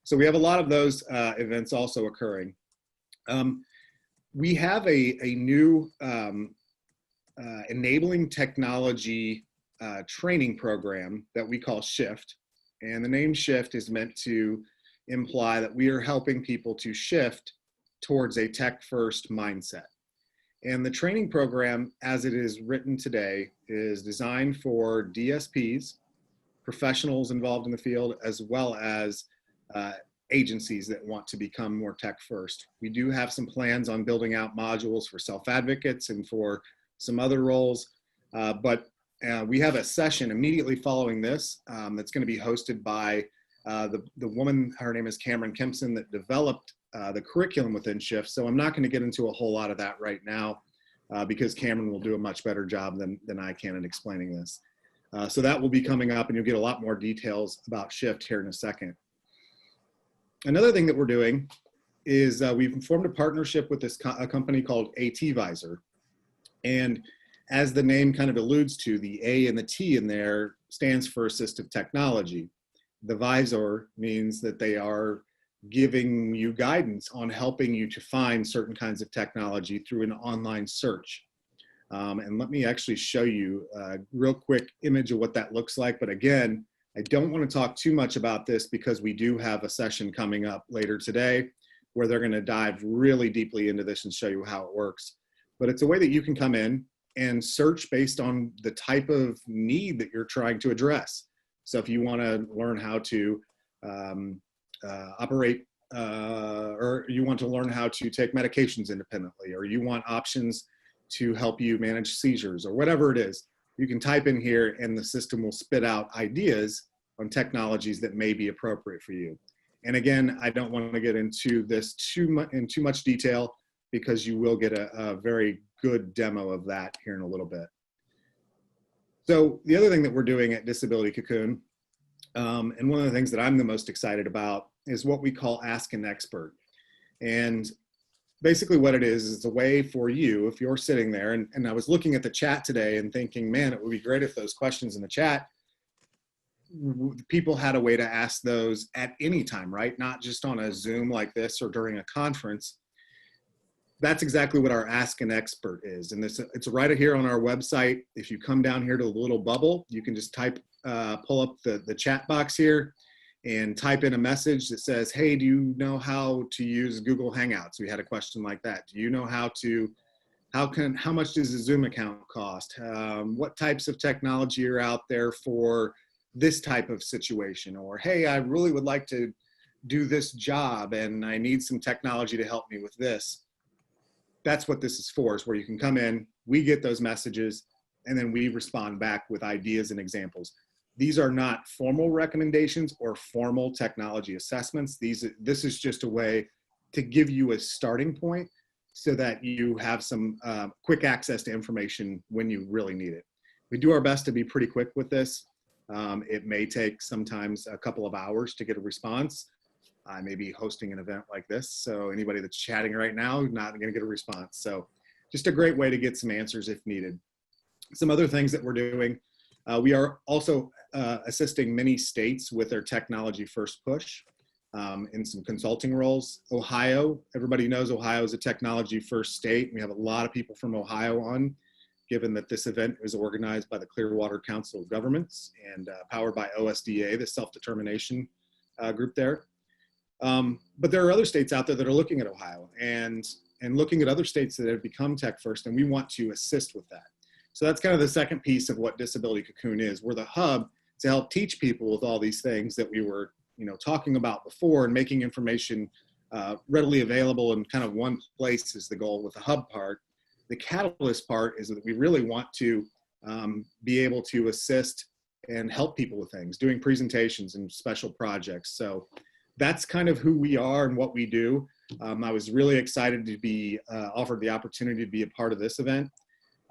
So we have a lot of those events also occurring. We have a new enabling technology training program that we call Shift. And the name Shift is meant to imply that we are helping people to shift towards a tech-first mindset. And the training program, as it is written today, is designed for DSPs, professionals involved in the field, as well as agencies that want to become more tech-first. We do have some plans on building out modules for self-advocates and for some other roles, but we have a session immediately following this that's going to be hosted by the woman, her name is Cameron Kempson, that developed the curriculum within Shift. So I'm not going to get into a whole lot of that right now because Cameron will do a much better job than I can in explaining this. So that will be coming up, and you'll get a lot more details about Shift here in a second. Another thing that we're doing is we've formed a partnership with a company called ATvisor. And as the name kind of alludes to, the A and the T in there stands for assistive technology. The visor means that they are giving you guidance on helping you to find certain kinds of technology through an online search. And let me actually show you a real quick image of what that looks like. But again, I don't want to talk too much about this because we do have a session coming up later today where they're going to dive really deeply into this and show you how it works. But it's a way that you can come in and search based on the type of need that you're trying to address. So if you want to learn how to operate, or you want to learn how to take medications independently, or you want options to help you manage seizures, or whatever it is, you can type in here and the system will spit out ideas on technologies that may be appropriate for you. And again, I don't want to get into this in too much detail because you will get a very good demo of that here in a little bit. So the other thing that we're doing at Disability Cocoon, and one of the things that I'm the most excited about, is what we call Ask an Expert. And basically what it is it's a way for you, if you're sitting there, and I was looking at the chat today and thinking, man, it would be great if those questions in the chat, people had a way to ask those at any time, right? Not just on a Zoom like this or during a conference. That's exactly what our Ask an Expert is. And it's right here on our website. If you come down here to the little bubble, you can just pull up the chat box here and type in a message that says, hey, do you know how to use Google Hangouts? We had a question like that. Do you know how much does a Zoom account cost? What types of technology are out there for this type of situation? Or, hey, I really would like to do this job and I need some technology to help me with this. That's what this is for, is where you can come in, we get those messages, and then we respond back with ideas and examples. These are not formal recommendations or formal technology assessments. This is just a way to give you a starting point so that you have some quick access to information when you really need it. We do our best to be pretty quick with this. It may take sometimes a couple of hours to get a response. I may be hosting an event like this, so anybody that's chatting right now is not going to get a response. So just a great way to get some answers if needed. Some other things that we're doing, we are also assisting many states with their technology first push in some consulting roles. Ohio, everybody knows Ohio is a technology first state. We have a lot of people from Ohio on, given that this event is organized by the Clearwater Council of Governments and powered by OSDA, the self-determination group there. But there are other states out there that are looking at Ohio and looking at other states that have become tech first, and we want to assist with that. So that's kind of the second piece of what Disability Cocoon is. We're the hub to help teach people with all these things that we were talking about before, and making information readily available in kind of one place is the goal with the hub part. The catalyst part is that we really want to be able to assist and help people with things, doing presentations and special projects. So that's kind of who we are and what we do. I was really excited to be offered the opportunity to be a part of this event,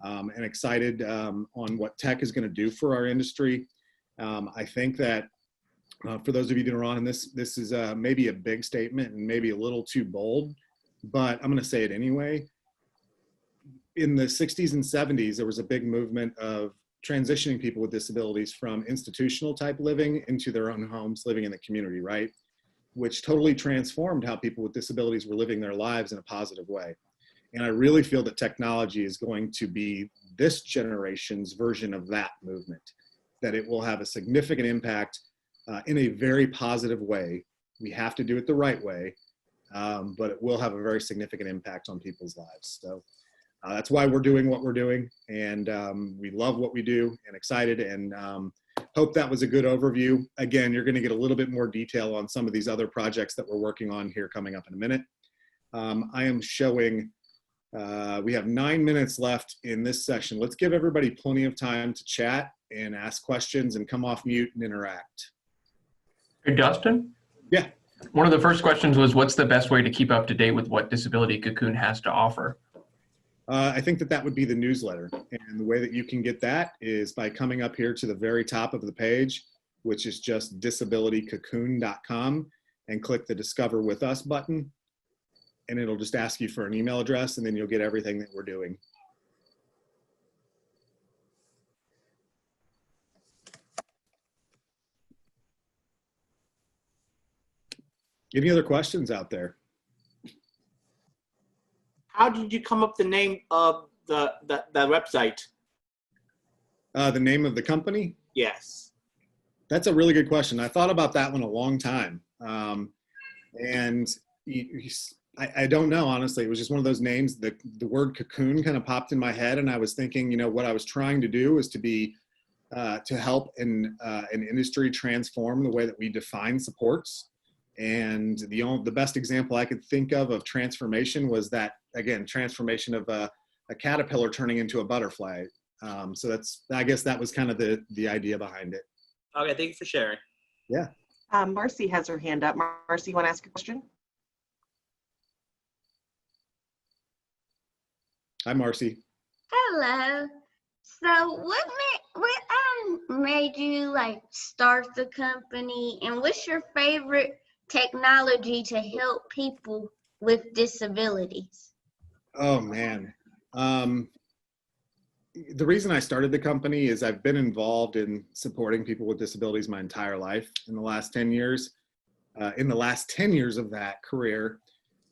and excited on what tech is going to do for our industry. I think that for those of you that are on, and this is maybe a big statement and maybe a little too bold, but I'm going to say it anyway. In the 60s and 70s, there was a big movement of transitioning people with disabilities from institutional type living into their own homes, living in the community, right? Which totally transformed how people with disabilities were living their lives in a positive way. And I really feel that technology is going to be this generation's version of that movement, that it will have a significant impact in a very positive way. We have to do it the right way, but it will have a very significant impact on people's lives. So that's why we're doing what we're doing, and we love what we do and excited, and hope that was a good overview. Again, you're going to get a little bit more detail on some of these other projects that we're working on here coming up in a minute. I am showing, we have 9 minutes left in this session. Let's give everybody plenty of time to chat and ask questions and come off mute and interact. Hey, Dustin? Yeah. One of the first questions was, what's the best way to keep up to date with what Disability Cocoon has to offer? I think that would be the newsletter. And the way that you can get that is by coming up here to the very top of the page, which is just disabilitycocoon.com, and click the Discover With Us button. and it'll just ask you for an email address, and then you'll get everything that we're doing. Any other questions out there? How did you come up the name of the website? The name of the company? Yes. That's a really good question. I thought about that one a long time. And I don't know, honestly. It was just one of those names. The word cocoon kind of popped in my head, and I was thinking, you know, what I was trying to do is to help an industry transform the way that we define supports. And the best example I could think of transformation was that, again, transformation of a caterpillar turning into a butterfly. So I guess that was kind of the idea behind it. Okay, thank you for sharing. Yeah. Marcy has her hand up. Marcy, you want to ask a question? Hi, Marcy. Hello. So what made you like start the company, and what's your favorite technology to help people with disabilities? Oh man. The reason I started the company is I've been involved in supporting people with disabilities my entire life. In the last 10 years, of that career,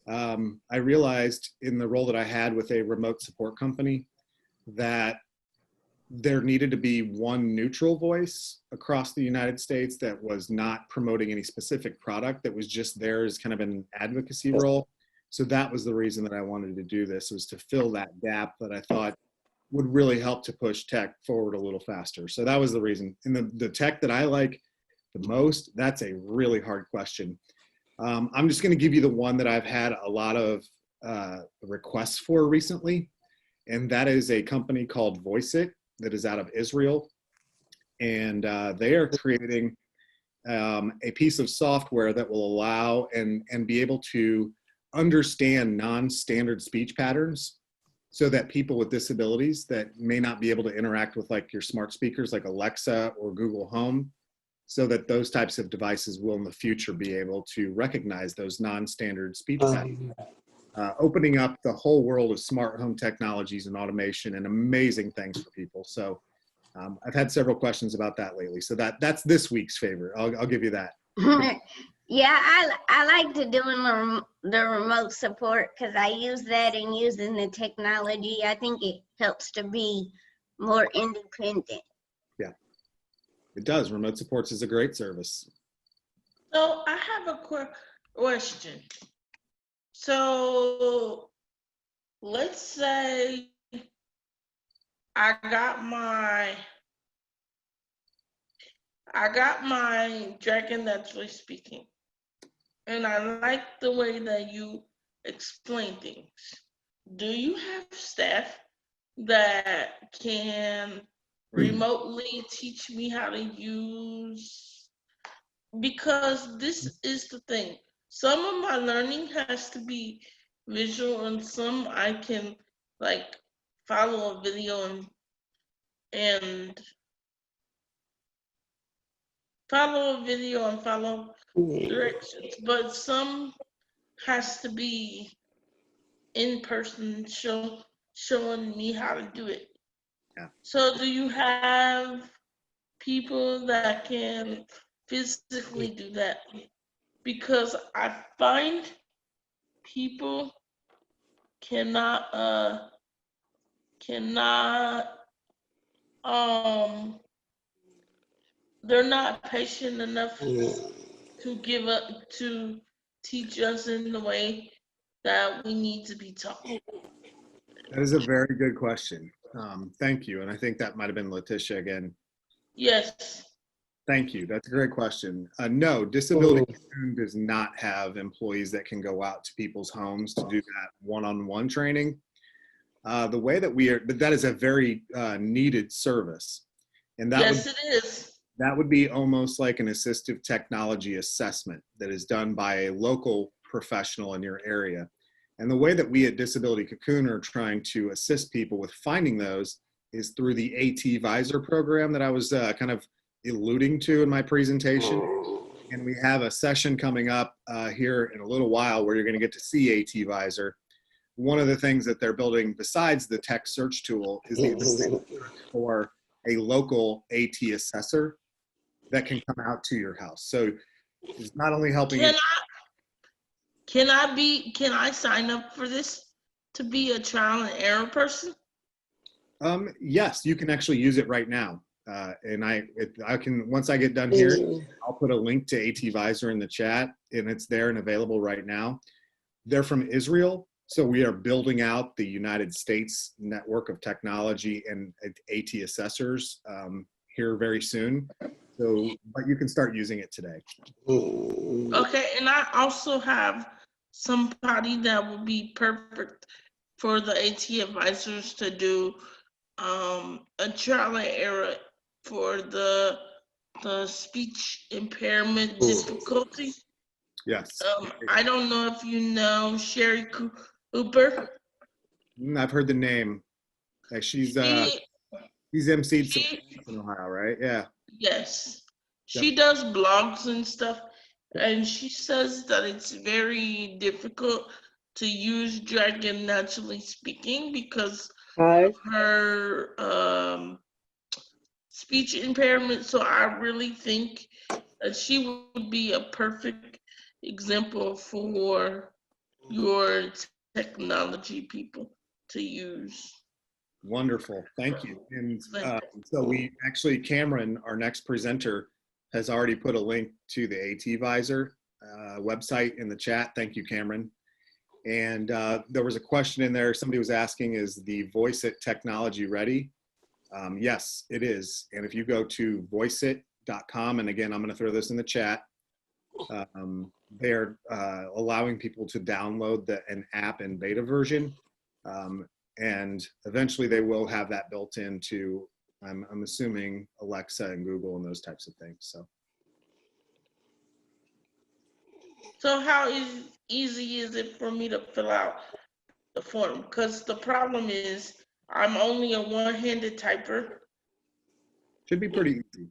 I realized in the role that I had with a remote support company that there needed to be one neutral voice across the United States that was not promoting any specific product, that was just there as kind of an advocacy role. So that was the reason that I wanted to do this, was to fill that gap that I thought would really help to push tech forward a little faster. So that was the reason. And the tech that I like the most, that's a really hard question. I'm just going to give you the one that I've had a lot of requests for recently, and that is a company called VoiceIt that is out of Israel. And they are creating a piece of software that will allow and be able to understand non-standard speech patterns, so that people with disabilities that may not be able to interact with like your smart speakers like Alexa or Google Home, so that those types of devices will in the future be able to recognize those non-standard speech patterns, opening up the whole world of smart home technologies and automation and amazing things for people. So I've had several questions about that lately. So that's this week's favorite. I'll give you that. Yeah, I like to doing the remote support because I use that in using the technology. I think it helps to be more independent. Yeah, it does. Remote supports is a great service. So I have a quick question. So let's say I got my Dragon Naturally Speaking, and I like the way that you explain things. Do you have staff that can remotely teach me how to use? Because this is the thing. Some of my learning has to be visual, and some I can like follow a video and follow directions, but some has to be in person, showing me how to do it. Yeah. So do you have people that can physically do that? Because I find people cannot they're not patient enough to give up to teach us in the way that we need to be taught. That is a very good question. Thank you. And I think that might have been Letitia again. Yes. Thank you. That's a great question. No, Disability Cocoon does not have employees that can go out to people's homes to do that one-on-one training. The way that but that is a very needed service. And that yes, it is. That would be almost like an assistive technology assessment that is done by a local professional in your area. And the way that we at Disability Cocoon are trying to assist people with finding those is through the AT Visor program that I was kind of alluding to in my presentation. And we have a session coming up here in a little while where you're going to get to see AT Visor. One of the things that they're building besides the text search tool is the ability to search for a local AT assessor that can come out to your house. So it's not only helping you. Can I sign up for this to be a trial and error person? Yes, you can actually use it right now. And I can, once I get done here, I'll put a link to AT Visor in the chat, and it's there and available right now. They're from Israel, so we are building out the United States network of technology and AT assessors here very soon. So, but you can start using it today. Okay, and I also have somebody that will be perfect for the AT advisors to do a trial and error for the speech impairment difficulty. Yes. I don't know if you know Sherry Cooper. I've heard the name. She's emceed some in Ohio, right? Yeah. Yes. She does blogs and stuff, and she says that it's very difficult to use Dragon Naturally Speaking because of her speech impairment. So I really think that she would be a perfect example for your technology people to use. Wonderful, thank you. And so we actually, Cameron, our next presenter, has already put a link to the AT Visor website in the chat. Thank you, Cameron. And there was a question in there. Somebody was asking, is the VoiceIt technology ready? Yes, it is. And if you go to voiceit.com, and again, I'm going to throw this in the chat, they're allowing people to download an app in beta version. And eventually they will have that built into, I'm assuming, Alexa and Google and those types of things. So how easy is it for me to fill out the form? Because the problem is I'm only a one-handed typer. Should be pretty easy.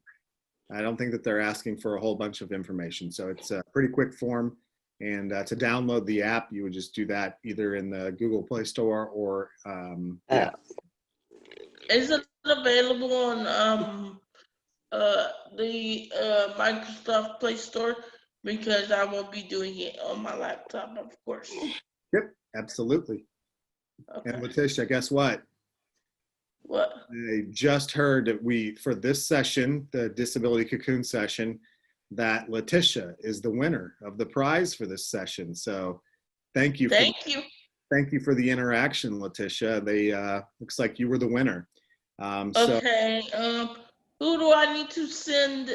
I don't think that they're asking for a whole bunch of information. So it's a pretty quick form. And to download the app, you would just do that either in the Google Play Store or yeah. Is it available on the Microsoft Play Store? Because I won't be doing it on my laptop, of course. Yep, absolutely. Okay. And Letitia, guess what? What? I just heard that for this session, the Disability Cocoon session, that Letitia is the winner of the prize for this session. So thank you. Thank you for the interaction, Letitia. They looks like you were the winner. Okay. Who do I need to send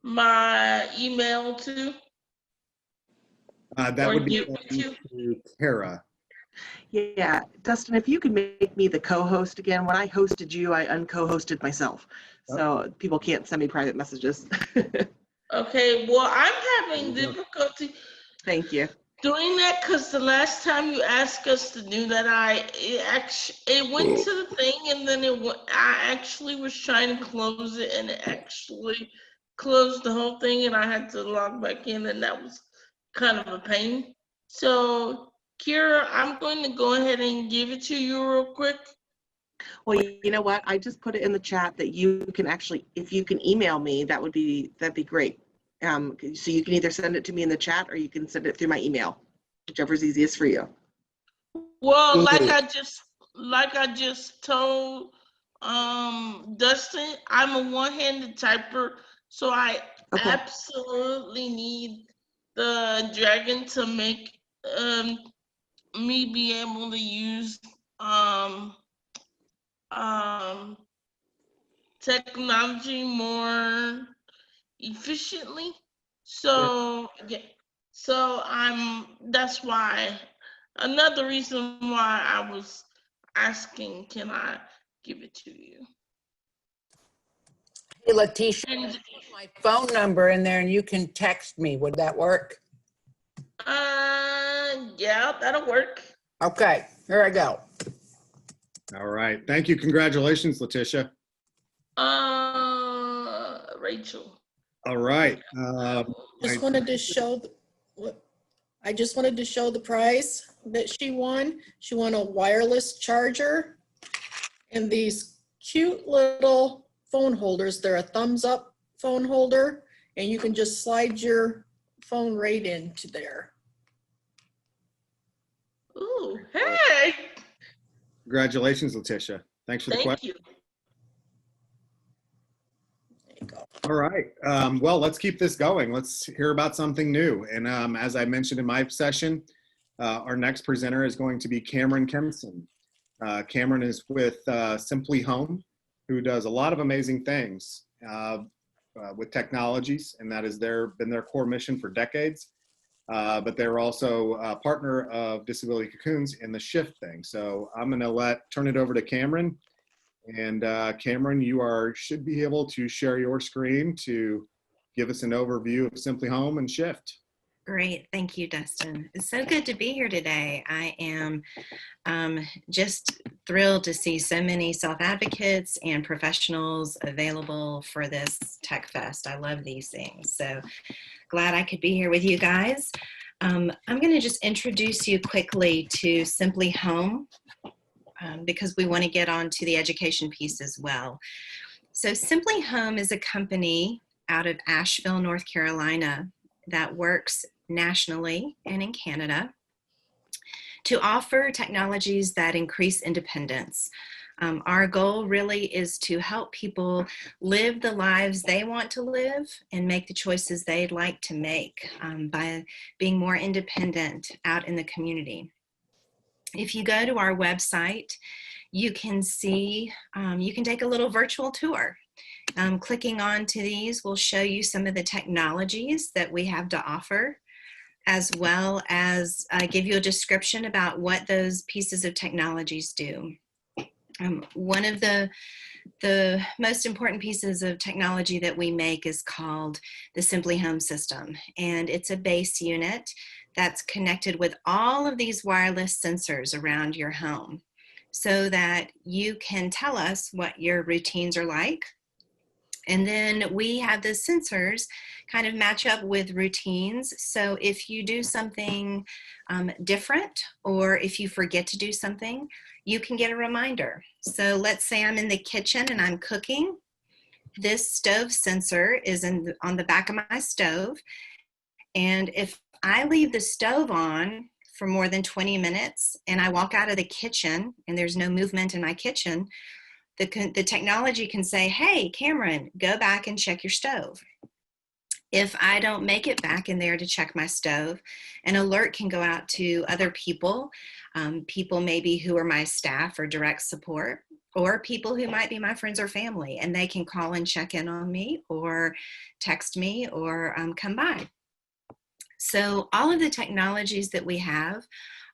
my email to? That would be to Tara. Yeah, Dustin, if you could make me the co-host again. When I hosted you, I unco-hosted myself. So people can't send me private messages. Okay, well, I'm having difficulty. Thank you. Doing that because the last time you asked us to do that, it went to the thing and then I actually was trying to close it and it actually closed the whole thing and I had to log back in and that was kind of a pain. So Kira, I'm going to go ahead and give it to you real quick. Well, you know what? I just put it in the chat that you can actually, if you can email me, that'd be great. So you can either send it to me in the chat or you can send it through my email, whichever's easiest for you. Well, like I just told Dustin, I'm a one-handed typer, so I absolutely need the Dragon to make me be able to use technology more efficiently. So yeah, so that's why another reason why I was asking, can I give it to you? Hey, Letitia, put my phone number in there and you can text me. Would that work? Yeah, that'll work. Okay, here I go. All right. Thank you. Congratulations, Letitia. Rachel. All right. Just wanted to show I just wanted to show the prize that she won. She won a wireless charger and these cute little phone holders. They're a thumbs up phone holder, and you can just slide your phone right into there. Ooh, hey, Congratulations, Letitia. Thanks for the thank question. you. There you go. All right. Well, let's keep this going. Let's hear about something new. And as I mentioned in my session, our next presenter is going to be Cameron Kempson. Cameron is with Simply Home, who does a lot of amazing things with technologies, and that has been their core mission for decades. But they're also a partner of Disability Cocoons in the Shift thing. So I'm going to turn it over to Cameron. And Cameron, you should be able to share your screen to give us an overview of Simply Home and Shift. Great. Thank you, Dustin. It's so good to be here today. I am just thrilled to see so many self-advocates and professionals available for this Tech Fest. I love these things. So glad I could be here with you guys. I'm going to just introduce you quickly to Simply Home because we want to get on to the education piece as well. So Simply Home is a company out of Asheville, North Carolina that works nationally and in Canada to offer technologies that increase independence. Our goal really is to help people live the lives they want to live and make the choices they'd like to make by being more independent out in the community. If you go to our website, you can see, you can take a little virtual tour. Clicking on to these will show you some of the technologies that we have to offer, as well as give you a description about what those pieces of technologies do. One of the most important pieces of technology that we make is called the Simply Home system, and it's a base unit that's connected with all of these wireless sensors around your home so that you can tell us what your routines are like. And then we have the sensors kind of match up with routines. So if you do something different, or if you forget to do something, you can get a reminder. So let's say I'm in the kitchen and I'm cooking. This stove sensor is on the back of my stove. And if I leave the stove on for more than 20 minutes and I walk out of the kitchen and there's no movement in my kitchen, the technology can say, hey, Cameron, go back and check your stove. If I don't make it back in there to check my stove, an alert can go out to other people, people maybe who are my staff or direct support, or people who might be my friends or family, and they can call and check in on me or text me or come by. So all of the technologies that we have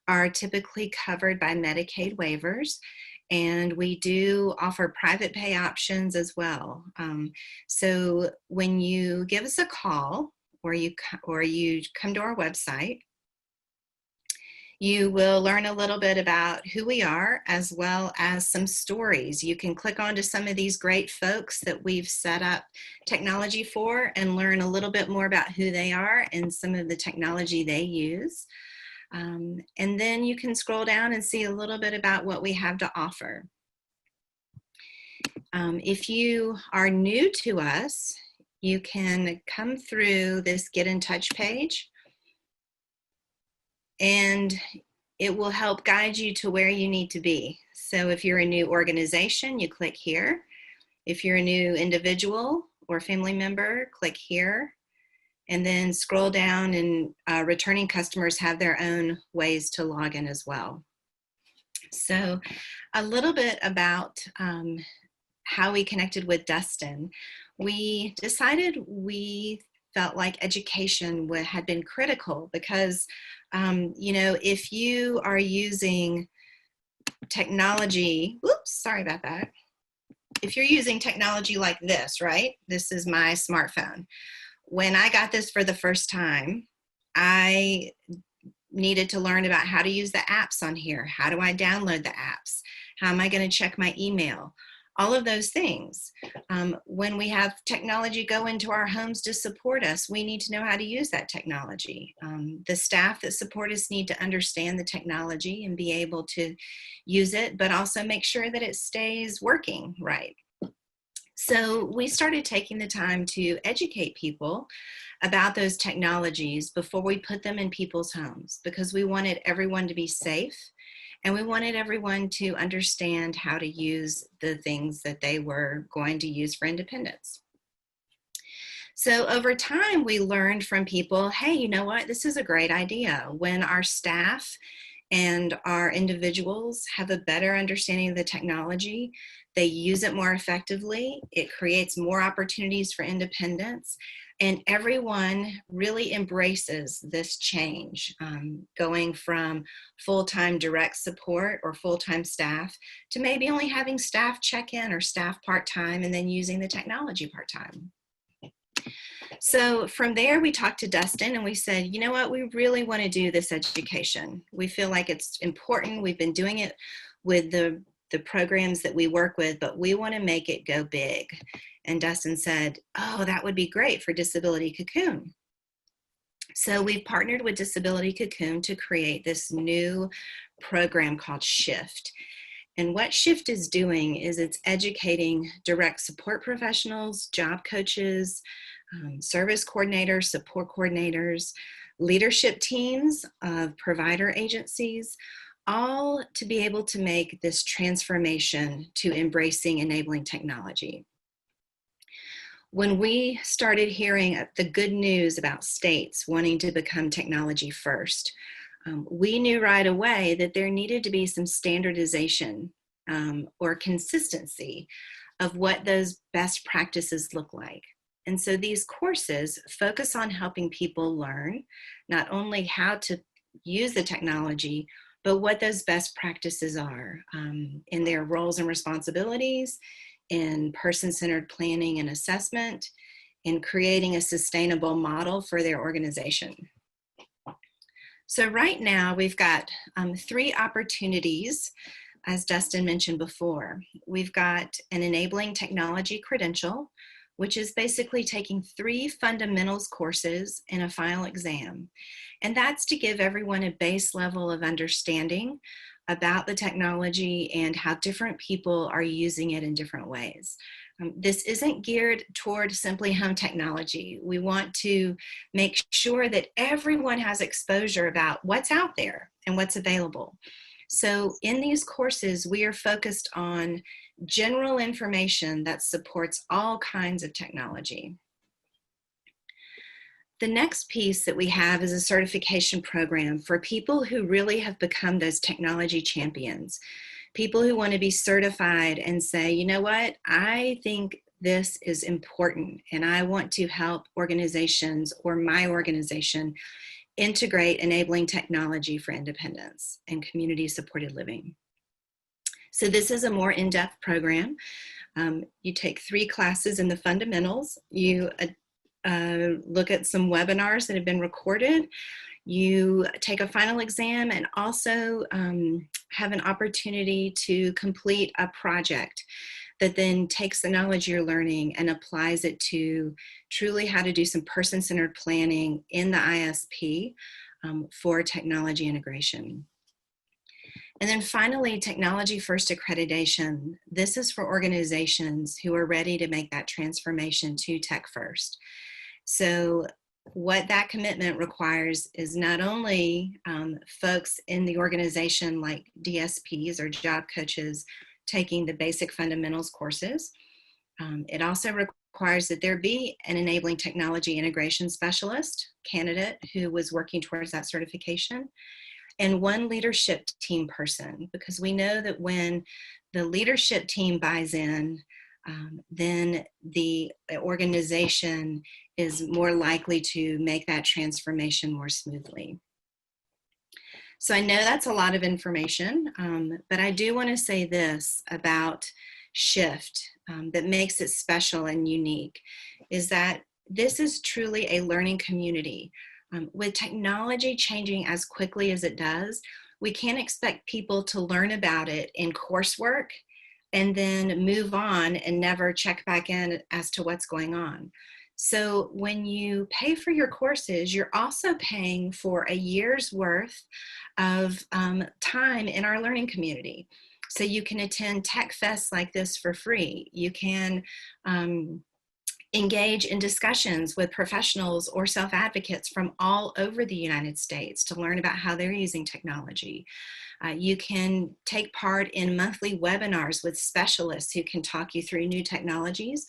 are typically covered by Medicaid waivers, and we do offer private pay options as well. So when you give us a call or you come to our website, you will learn a little bit about who we are, as well as some stories. You can click onto some of these great folks that we've set up technology for and learn a little bit more about who they are and some of the technology they use. And then you can scroll down and see a little bit about what we have to offer. If you are new to us, you can come through this Get in Touch page, and it will help guide you to where you need to be. So if you're a new organization, you click here. If you're a new individual or family member, click here. And then scroll down, and returning customers have their own ways to log in as well. So a little bit about how we connected with Dustin. We decided we felt like education had been critical because, you know, if you are using technology, oops, sorry about that. If you're using technology like this, right? This is my smartphone. When I got this for the first time, I needed to learn about how to use the apps on here. How do I download the apps? How am I going to check my email? all of those things. When we have technology go into our homes to support us, we need to know how to use that technology. The staff that support us need to understand the technology and be able to use it, but also make sure that it stays working right. So we started taking the time to educate people about those technologies before we put them in people's homes, because we wanted everyone to be safe and we wanted everyone to understand how to use the things that they were going to use for independence. So over time, we learned from people, hey, you know what, this is a great idea. When our staff and our individuals have a better understanding of the technology, they use it more effectively, it creates more opportunities for independence, and everyone really embraces this change, going from full-time direct support or full-time staff to maybe only having staff check in or staff part-time and then using the technology part-time. So from there, we talked to Dustin and we said, you know what, we really want to do this education. We feel like it's important. We've been doing it with the programs that we work with, but we want to make it go big. And Dustin said, oh, that would be great for Disability Cocoon. So we've partnered with Disability Cocoon to create this new program called Shift. And what Shift is doing is it's educating direct support professionals, job coaches, service coordinators, support coordinators, leadership teams of provider agencies, all to be able to make this transformation to embracing enabling technology. When we started hearing the good news about states wanting to become technology first, we knew right away that there needed to be some standardization or consistency of what those best practices look like. And so these courses focus on helping people learn not only how to use the technology, but what those best practices are in their roles and responsibilities, in person-centered planning and assessment, in creating a sustainable model for their organization. So right now we've got 3 opportunities, as Dustin mentioned before. We've got an enabling technology credential, which is basically taking 3 fundamentals courses in a final exam. And that's to give everyone a base level of understanding about the technology and how different people are using it in different ways. This isn't geared toward simply home technology. We want to make sure that everyone has exposure about what's out there and what's available. So in these courses, we are focused on general information that supports all kinds of technology. The next piece that we have is a certification program for people who really have become those technology champions, people who want to be certified and say, you know what, I think this is important and I want to help organizations or my organization integrate enabling technology for independence and community supported living. So this is a more in-depth program. You take 3 classes in the fundamentals. You look at some webinars that have been recorded. You take a final exam and also have an opportunity to complete a project that then takes the knowledge you're learning and applies it to truly how to do some person-centered planning in the ISP for technology integration. And then finally, Technology First Accreditation. This is for organizations who are ready to make that transformation to Tech First. So what that commitment requires is not only folks in the organization like DSPs or job coaches taking the basic fundamentals courses, it also requires that there be an enabling technology integration specialist candidate who was working towards that certification, and 1 leadership team person, because we know that when the leadership team buys in, then the organization is more likely to make that transformation more smoothly. So I know that's a lot of information, but I do want to say this about Shift that makes it special and unique, is that this is truly a learning community. With technology changing as quickly as it does, we can't expect people to learn about it in coursework and then move on and never check back in as to what's going on. So when you pay for your courses, you're also paying for a year's worth of time in our learning community. So you can attend tech fests like this for free. You can engage in discussions with professionals or self-advocates from all over the United States to learn about how they're using technology. You can take part in monthly webinars with specialists who can talk you through new technologies,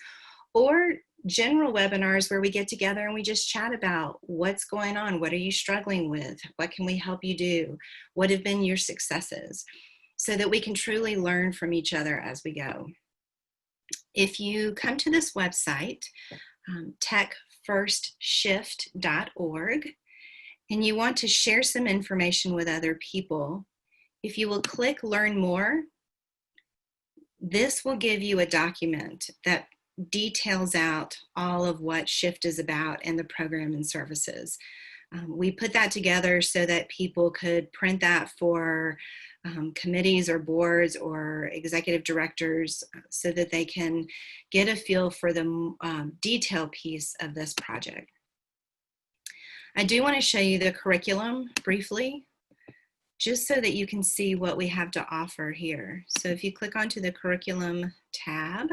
or general webinars where we get together and we just chat about what's going on, what are you struggling with, what can we help you do, what have been your successes, so that we can truly learn from each other as we go. If you come to this website, techfirstshift.org, and you want to share some information with other people, if you will click Learn More, this will give you a document that details out all of what SHIFT is about and the program and services. We put that together so that people could print that for committees or boards or executive directors so that they can get a feel for the detail piece of this project. I do want to show you the curriculum briefly, just so that you can see what we have to offer here. So if you click onto the curriculum tab,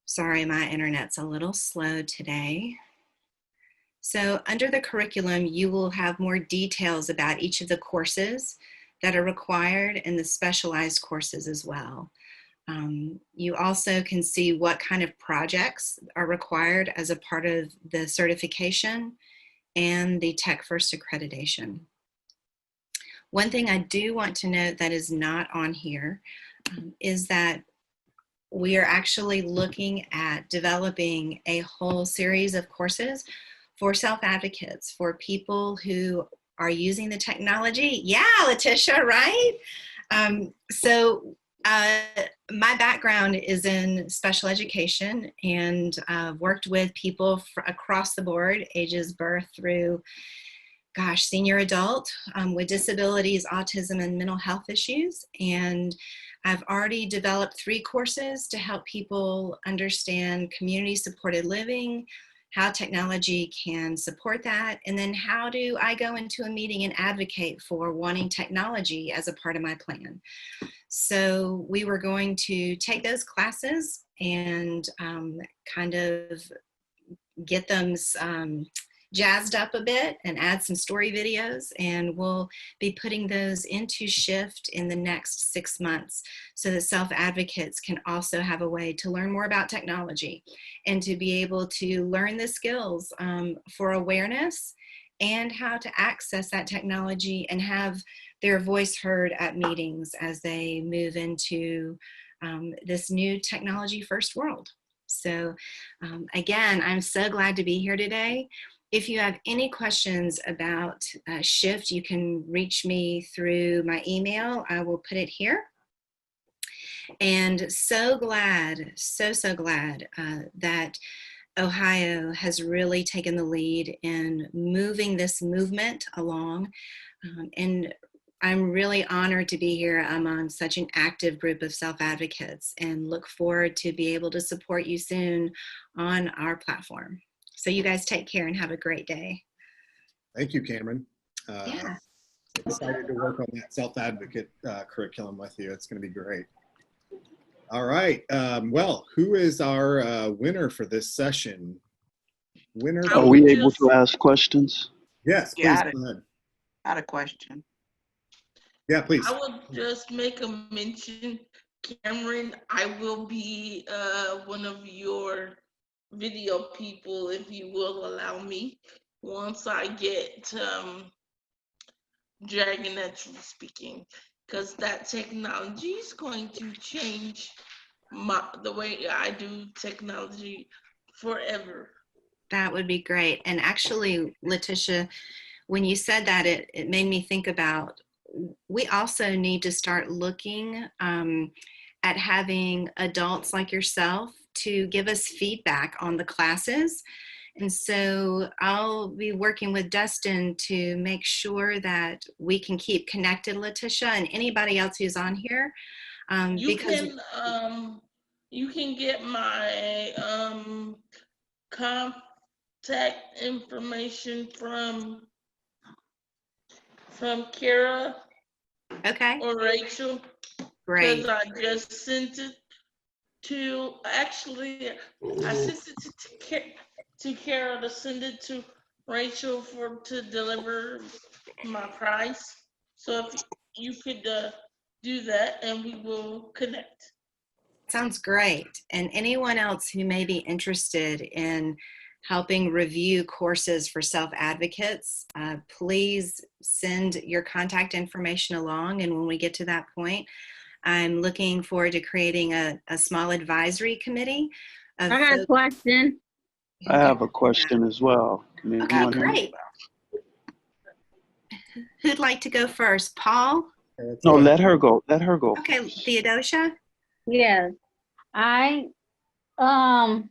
sorry, my internet's a little slow today. So under the curriculum, you will have more details about each of the courses that are required and the specialized courses as well. You also can see what kind of projects are required as a part of the certification and the Tech First accreditation. One thing I do want to note that is not on here is that we are actually looking at developing a whole series of courses for self-advocates, for people who are using the technology. Yeah, Letitia, right? My background is in special education, and worked with people across the board, ages birth through, gosh, senior adult, with disabilities, autism, and mental health issues. And I've already developed 3 courses to help people understand community-supported living, how technology can support that, and then how do I go into a meeting and advocate for wanting technology as a part of my plan. So we were going to take those classes and kind of get them jazzed up a bit and add some story videos, and we'll be putting those into Shift in the next 6 months so that self-advocates can also have a way to learn more about technology and to be able to learn the skills for awareness and how to access that technology and have their voice heard at meetings as they move into this new technology first world. So again, I'm so glad to be here today. If you have any questions about Shift, you can reach me through my email. I will put it here. And so glad, so glad that Ohio has really taken the lead in moving this movement along. And I'm really honored to be here among such an active group of self-advocates, and look forward to be able to support you soon on our platform. So you guys take care and have a great day. Thank you, Cameron. Yeah. Excited to work on that self-advocate curriculum with you. It's going to be great. All right. Well, who is our winner for this session? Winner. Are we able to ask questions? Yes, please. Yeah, Go ahead. I had a question. Yeah, please. I would just make a mention, Cameron, I will be one of your video people, if you will allow me, once I get Dragon Naturally Speaking, because that technology is going to change the way I do technology forever. That would be great. And actually, Letitia, when you said that, it made me think about, we also need to start looking at having adults like yourself to give us feedback on the classes. And so I'll be working with Dustin to make sure that we can keep connected, Letitia, and anybody else who's on here. Because You can get my contact information from Kara or Rachel. Great. Because I just sent it to, actually, I sent it to Kara to send it to Rachel to deliver my price. So if you could do that, and we will connect. Sounds great. And anyone else who may be interested in helping review courses for self-advocates, please send your contact information along. And when we get to that point, I'm looking forward to creating a small advisory committee. I got a question. I have a question as well. Can Okay, anyone hear me? great. Who'd like to go first? Paul? No, let her go. Let her go. Okay, Theodosia? Yes, I I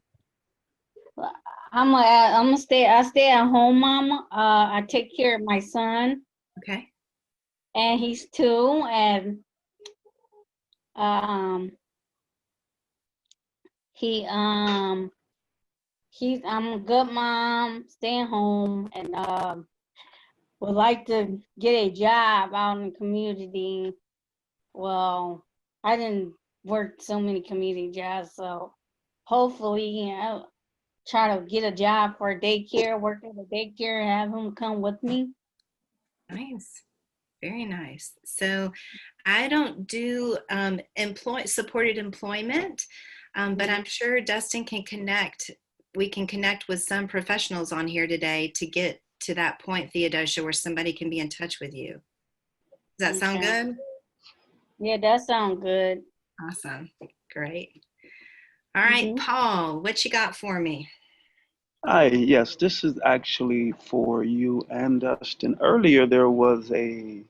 stay at home mama. I take care of my son. Okay. And he's 2, and I'm a good mom, staying home, and would like to get a job out in the community. Well, I didn't work so many community jobs, so hopefully, try to get a job for a daycare, work at a daycare, and have him come with me. Nice. Very nice. So I don't do supported employment, but I'm sure Dustin can connect. We can connect with some professionals on here today to get to that point, Theodosia, where somebody can be in touch with you. Does that sound Okay. good? Yeah, that sounds good. Awesome. Great. All right, Paul, what you got for me? Hi, yes, this is actually for you and Dustin. Earlier, there was I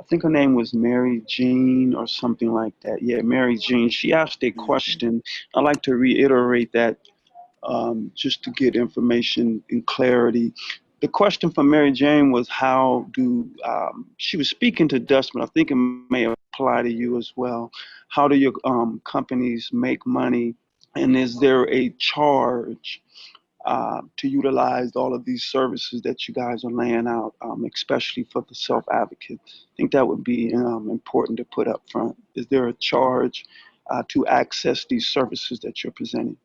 think her name was Mary Jean or something like that. Yeah, Mary Jean. She asked a question. I'd like to reiterate that just to get information and clarity. The question from Mary Jane was she was speaking to Dustin, I think it may apply to you as well. How do your companies make money? And is there a charge to utilize all of these services that you guys are laying out, especially for the self-advocate? I think that would be important to put up front. Is there a charge to access these services that you're presenting?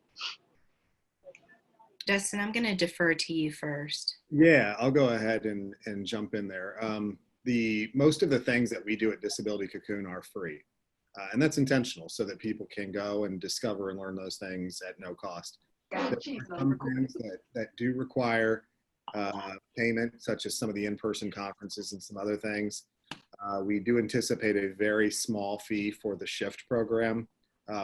Dustin, I'm going to defer to you first. Yeah, I'll go ahead and jump in there. Most of the things that we do at Disability Cocoon are free. And that's intentional so that people can go and discover and learn those things at no cost. There are some things that do require payment, such as some of the in-person conferences and some other things. We do anticipate a very small fee for the SHIFT program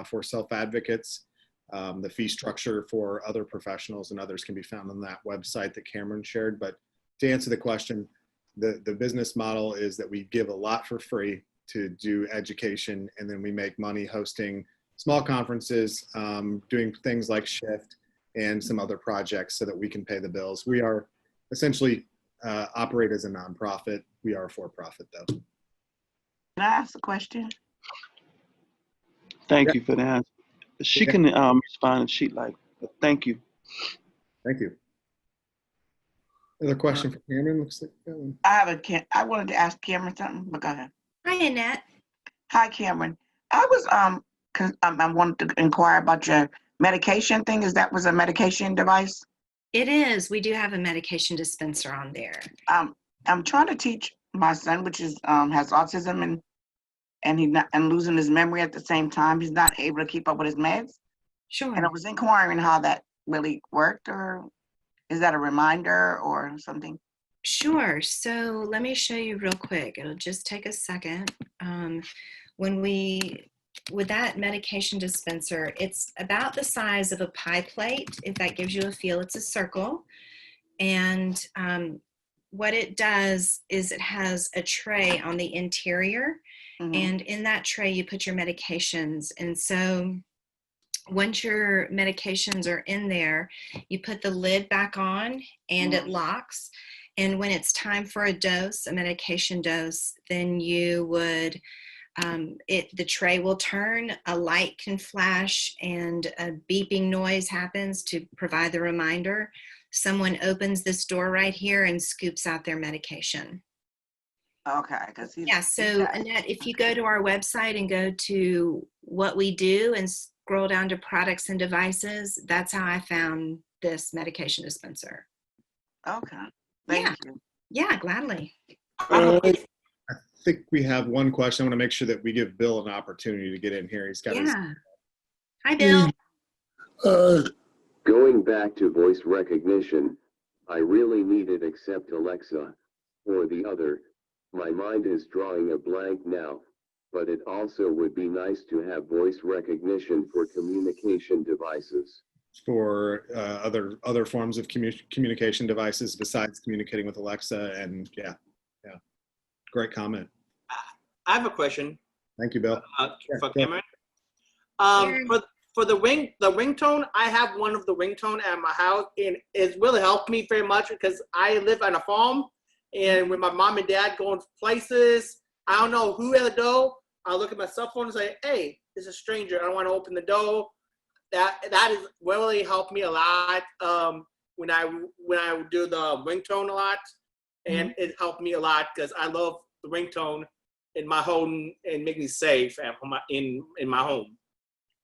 for self-advocates. The fee structure for other professionals and others can be found on that website that Cameron shared. But to answer the question, the business model is that we give a lot for free to do education, and then we make money hosting small conferences, doing things like SHIFT and some other projects so that we can pay the bills. We are essentially operate as a nonprofit. We are a for-profit though. Can I ask a question? Thank you for the answer. She can respond if she'd like. But thank you. Thank you. Another question for Cameron? Looks like I wanted to ask Cameron something, but go ahead. Hi, Annette. Hi, Cameron. I was I wanted to inquire about your medication thing. Was a medication device? It is. We do have a medication dispenser on there. I'm trying to teach my son, which is has autism and losing his memory at the same time. He's not able to keep up with his meds. Sure. And I was inquiring how that really worked, or is that a reminder or something? Sure. So let me show you real quick. It'll just take a second. With that medication dispenser, it's about the size of a pie plate. If that gives you a feel, it's a circle. And what it does is it has a tray on the interior. And in that tray, you put your medications. And so once your medications are in there, you put the lid back on and it locks. And when it's time for a medication dose, then you would the tray will turn, a light can flash, and a beeping noise happens to provide the reminder. Someone opens this door right here and scoops out their medication. Okay, because Yeah, so Annette, if you go to our website and go to what we do and scroll down to products and devices, that's how I found this medication dispenser. Okay, thank you. Yeah, gladly. I think we have one question. I want to make sure that we give Bill an opportunity to get in here. He's got his. Hi, Bill. Going back to voice recognition, I really need it except Alexa, or the other. My mind is drawing a blank now, but it also would be nice to have voice recognition for communication devices. For other forms of communication devices besides communicating with Alexa, and yeah, great comment. I have a question. Thank you, Bill. For Cameron. For the ringtone, I have one of the ringtone at my house, and it's really helped me very much because I live on a farm, and when my mom and dad go places, I don't know who at the door. I look at my cell phone and say, "Hey, this is a stranger. I don't want to open the door." That is really helped me a lot when I do the ringtone a lot, and it helped me a lot because I love the ringtone in my home and make me safe in my home.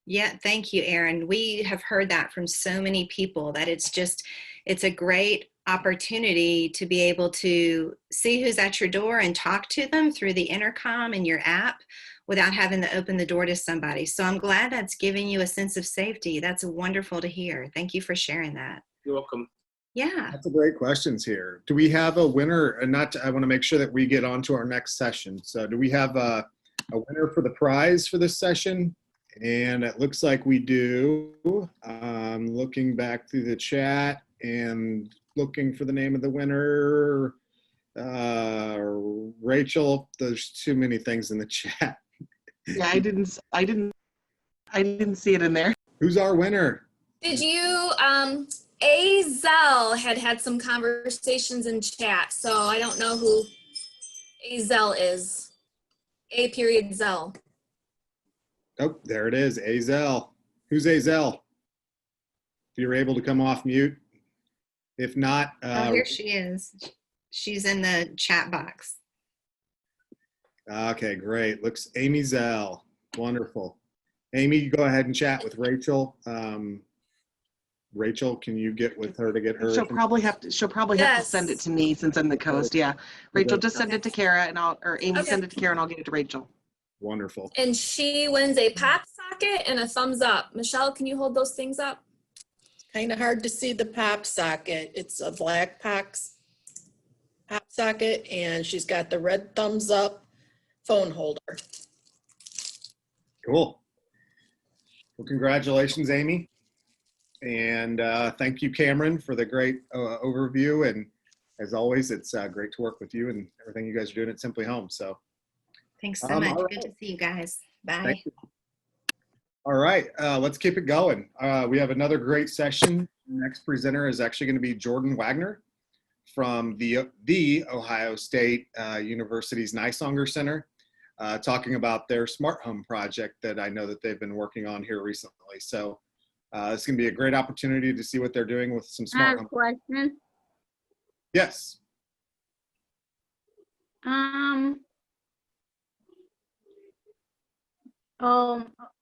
Yeah, thank you, Aaron. We have heard that from so many people that it's a great opportunity to be able to see who's at your door and talk to them through the intercom in your app without having to open the door to somebody. So I'm glad that's giving you a sense of safety. That's wonderful to hear. Thank you for sharing that. You're welcome. Yeah. That's a great questions here. Do we have a winner? And I want to make sure that we get on to our next session. So do we have a winner for the prize for this session? And it looks like we do. Looking back through the chat and looking for the name of the winner. Rachel, there's too many things in the chat. Yeah, I didn't see it in there. Who's our winner? Did you, Azel had some conversations in chat, so I don't know who Azel is. A.Zell. Oh, there it is, Azel. Who's Azel? If you're able to come off mute. If not, here she is. She's in the chat box. Okay, great. Looks Amy Zell. Wonderful. Amy, you go ahead and chat with Rachel. Rachel, can you get with her to get her? She'll probably have to send it to me since I'm the co-host. Yeah. Rachel, just send it to Kara and Amy send it to Kara and I'll get it to Rachel. Wonderful. And she wins a pop socket and a thumbs up. Michelle, can you hold those things up? Kind of hard to see the pop socket. It's a black pop socket, and she's got the red thumbs up phone holder. Cool. Well, congratulations, Amy. And thank you, Cameron, for the great overview. And as always, it's great to work with you and everything you guys are doing at Simply Home. So thanks so much. Right. Good to see you guys. Bye. All right, let's keep it going. We have another great session. Next presenter is actually going to be Jordan Wagner from the Ohio State University's Nysonger Center, talking about their smart home project that I know that they've been working on here recently. So it's going to be a great opportunity to see what they're doing with some smart home. Question. Yes.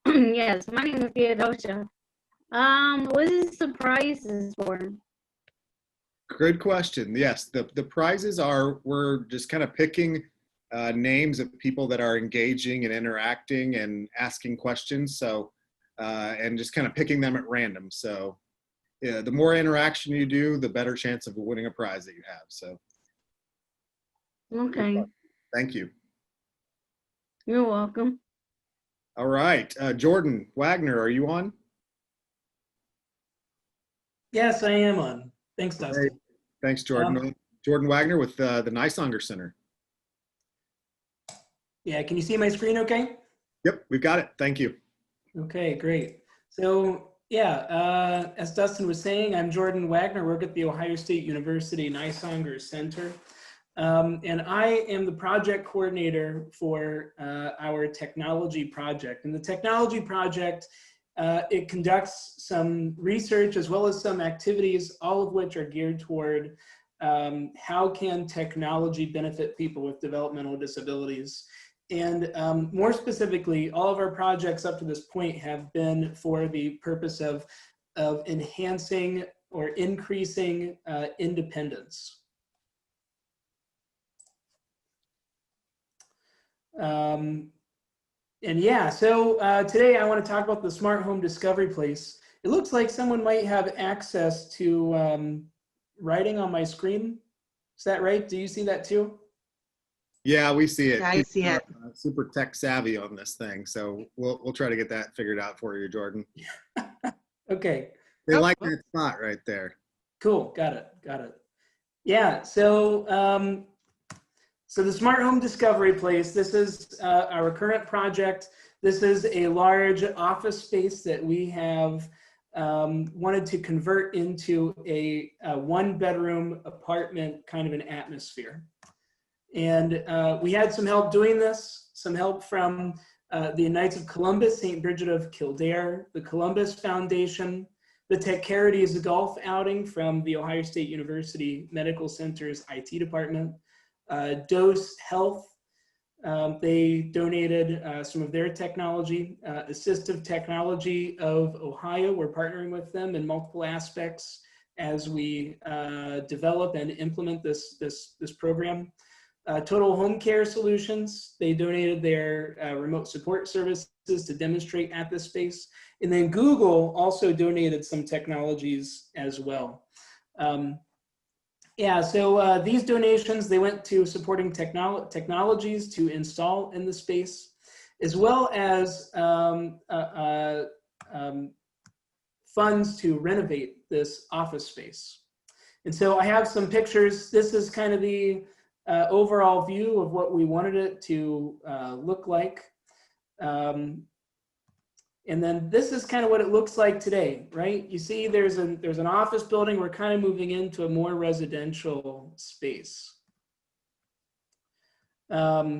Yes, my name is Theodosia. What is the prizes for? Good question. Yes, the prizes are, we're just kind of picking names of people that are engaging and interacting and asking questions. So, and just kind of picking them at random. So yeah, the more interaction you do, the better chance of winning a prize that you have. So. Okay. Thank you. You're welcome. All right, Jordan Wagner, are you on? Yes, I am on. Thanks, Dustin. Great. Thanks, Jordan. Jordan Wagner with the Nysonger Center. Yeah, can you see my screen okay? Yep, we've got it. Thank you. Okay, great. So yeah, as Dustin was saying, I'm Jordan Wagner, work at the Ohio State University Nysonger Center. And I am the project coordinator for our technology project. And the technology project, it conducts some research as well as some activities, all of which are geared toward how can technology benefit people with developmental disabilities. And more specifically, all of our projects up to this point have been for the purpose of enhancing or increasing independence. And yeah, so today I want to talk about the Smart Home Discovery Place. It looks like someone might have access to writing on my screen. Is that right? Do you see that too? Yeah, we see it. Yeah, I see People it. are, super tech savvy on this thing, so we'll try to get that figured out for you, Jordan. Okay. They like that spot right there. Cool. Got it. Got it. Yeah. So so the Smart Home Discovery Place, this is our current project. This is a large office space that we have wanted to convert into a one-bedroom apartment kind of an atmosphere. And we had some help doing this, some help from the Knights of Columbus, St. Bridget of Kildare, the Columbus Foundation, the Techarities Golf Outing from the Ohio State University Medical Center's IT department, Dose Health, they donated some of their technology. Assistive Technology of Ohio, we're partnering with them in multiple aspects as we develop and implement this program. Total Home Care Solutions, they donated their remote support services to demonstrate at this space. And then Google also donated some technologies as well. Yeah, so these donations, they went to supporting technologies to install in the space, as well as funds to renovate this office space. And so I have some pictures. This is kind of the overall view of what we wanted it to look like. And then this is kind of what it looks like today, right? You see there's an office building. We're kind of moving into a more residential space. Yeah,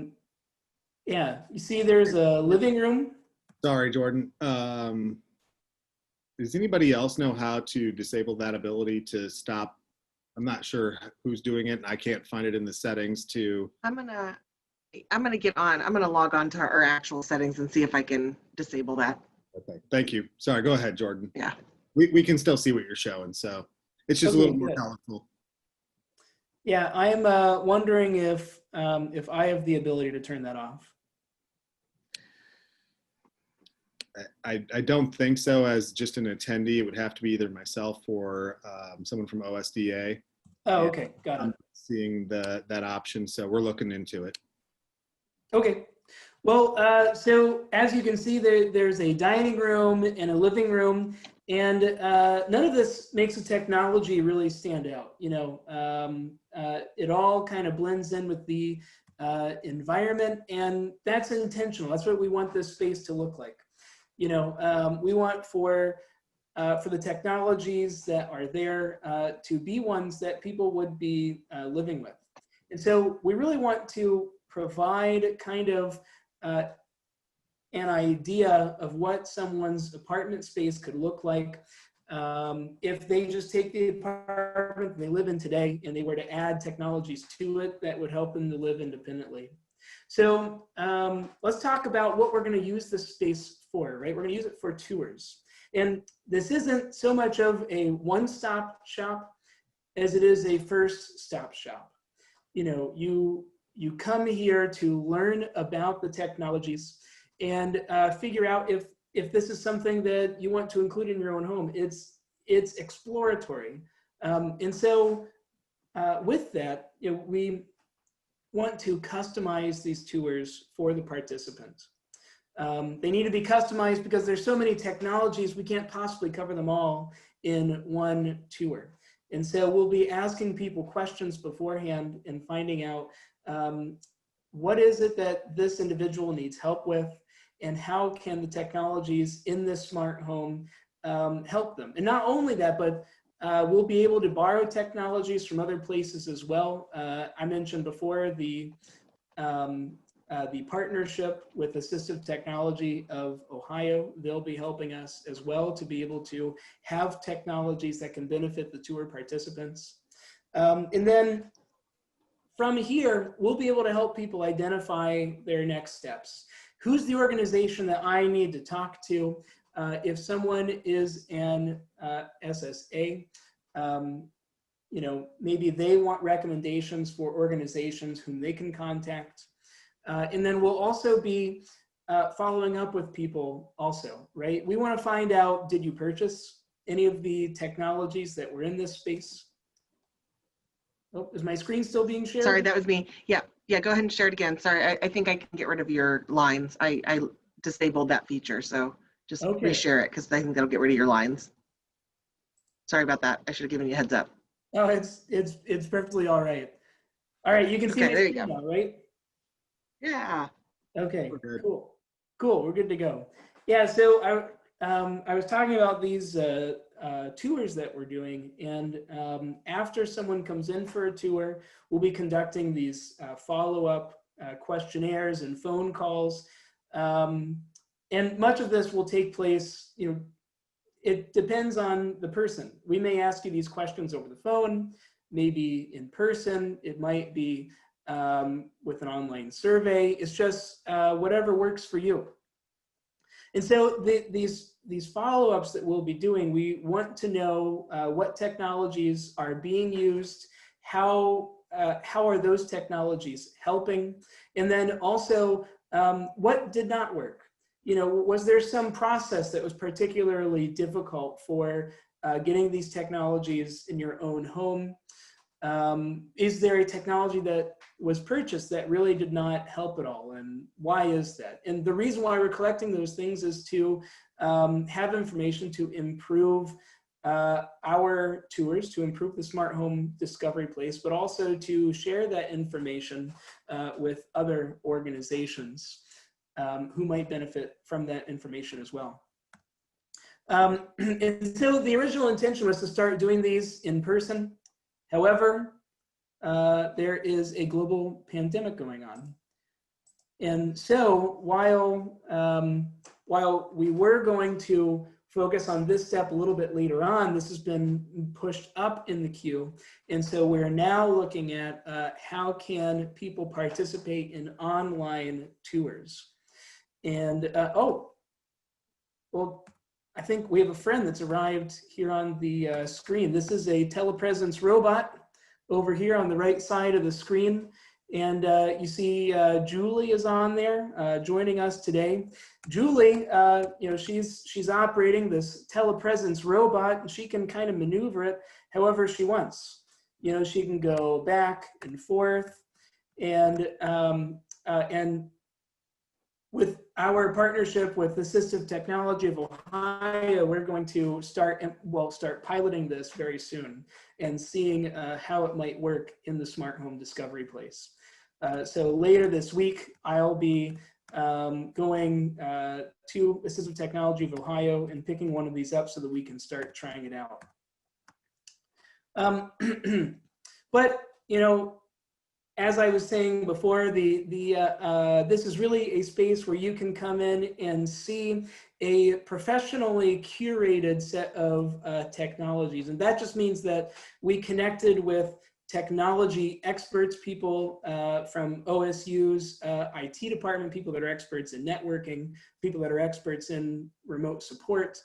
you see there's a living room. Sorry, Jordan. Does anybody else know how to disable that ability to stop? I'm not sure who's doing it, and I can't find it in the settings to. I'm gonna get on. I'm gonna log on to our actual settings and see if I can disable that. Okay, thank you. Sorry, go ahead, Jordan. Yeah. We can still see what you're showing, so it's just a little more colorful. Yeah, I'm wondering if I have the ability to turn that off. I don't think so. As just an attendee, it would have to be either myself or someone from OSDA. Oh, okay, got it. I'm seeing that option, so we're looking into it. Okay. Well, so as you can see, there's a dining room and a living room, and none of this makes the technology really stand out. You know, it all kind of blends in with the environment, and that's intentional. That's what we want this space to look like. You know, we want for the technologies that are there to be ones that people would be living with. And so we really want to provide kind of an idea of what someone's apartment space could look like if they just take the apartment they live in today and they were to add technologies to it that would help them to live independently. So let's talk about what we're going to use this space for, right? We're going to use it for tours. And this isn't so much of a one-stop shop as it is a first-stop shop. You know, you come here to learn about the technologies and figure out if this is something that you want to include in your own home. It's exploratory. And so with that, you know, we want to customize these tours for the participants. They need to be customized because there's so many technologies, we can't possibly cover them all in one tour. And so we'll be asking people questions beforehand and finding out what is it that this individual needs help with, and how can the technologies in this smart home help them. And not only that, but We'll be able to borrow technologies from other places as well. I mentioned before the partnership with Assistive Technology of Ohio. They'll be helping us as well to be able to have technologies that can benefit the tour participants. And then from here, we'll be able to help people identify their next steps. Who's the organization that I need to talk to? If someone is an SSA, you know, maybe they want recommendations for organizations whom they can contact. And then we'll also be following up with people also, right? We want to find out, did you purchase any of the technologies that were in this space? Oh, is my screen still being shared? Sorry, that was me. Yeah, go ahead and share it again. Sorry, I think I can get rid of your lines. I disabled that feature, so just reshare it because I think that'll get rid of your lines. Sorry about that. I should have given you a heads up. Oh, it's perfectly all right. All right, you can see my there you screen go. now, right? Yeah. Okay, cool, we're good to go. Yeah, so I was talking about these tours that we're doing, and after someone comes in for a tour, we'll be conducting these follow-up questionnaires and phone calls, and much of this will take place, you know, it depends on the person. We may ask you these questions over the phone, maybe in person, it might be with an online survey. It's just whatever works for you. And so these follow-ups that we'll be doing, we want to know what technologies are being used, how are those technologies helping, and then also what did not work. You know, was there some process that was particularly difficult for getting these technologies in your own home? Is there a technology that was purchased that really did not help at all, and why is that? And the reason why we're collecting those things is to have information to improve our tours, to improve the smart home discovery place, but also to share that information with other organizations who might benefit from that information as well. And so the original intention was to start doing these in person. However, there is a global pandemic going on. And so while we were going to focus on this step a little bit later on, this has been pushed up in the queue. And so we're now looking at how can people participate in online tours. And oh, well, I think we have a friend that's arrived here on the screen. This is a telepresence robot over here on the right side of the screen. And you see Julie is on there joining us today. Julie, you know, she's operating this telepresence robot, and she can kind of maneuver it however she wants. You know, she can go back and forth, and with our partnership with Assistive Technology of Ohio, we're going to start piloting this very soon and seeing how it might work in the smart home discovery place. So later this week, I'll be going to Assistive Technology of Ohio and picking one of these up so that we can start trying it out. But, you know, as I was saying before, this is really a space where you can come in and see a professionally curated set of technologies. And that just means that we connected with technology experts, people from OSU's IT department, people that are experts in networking, people that are experts in remote support,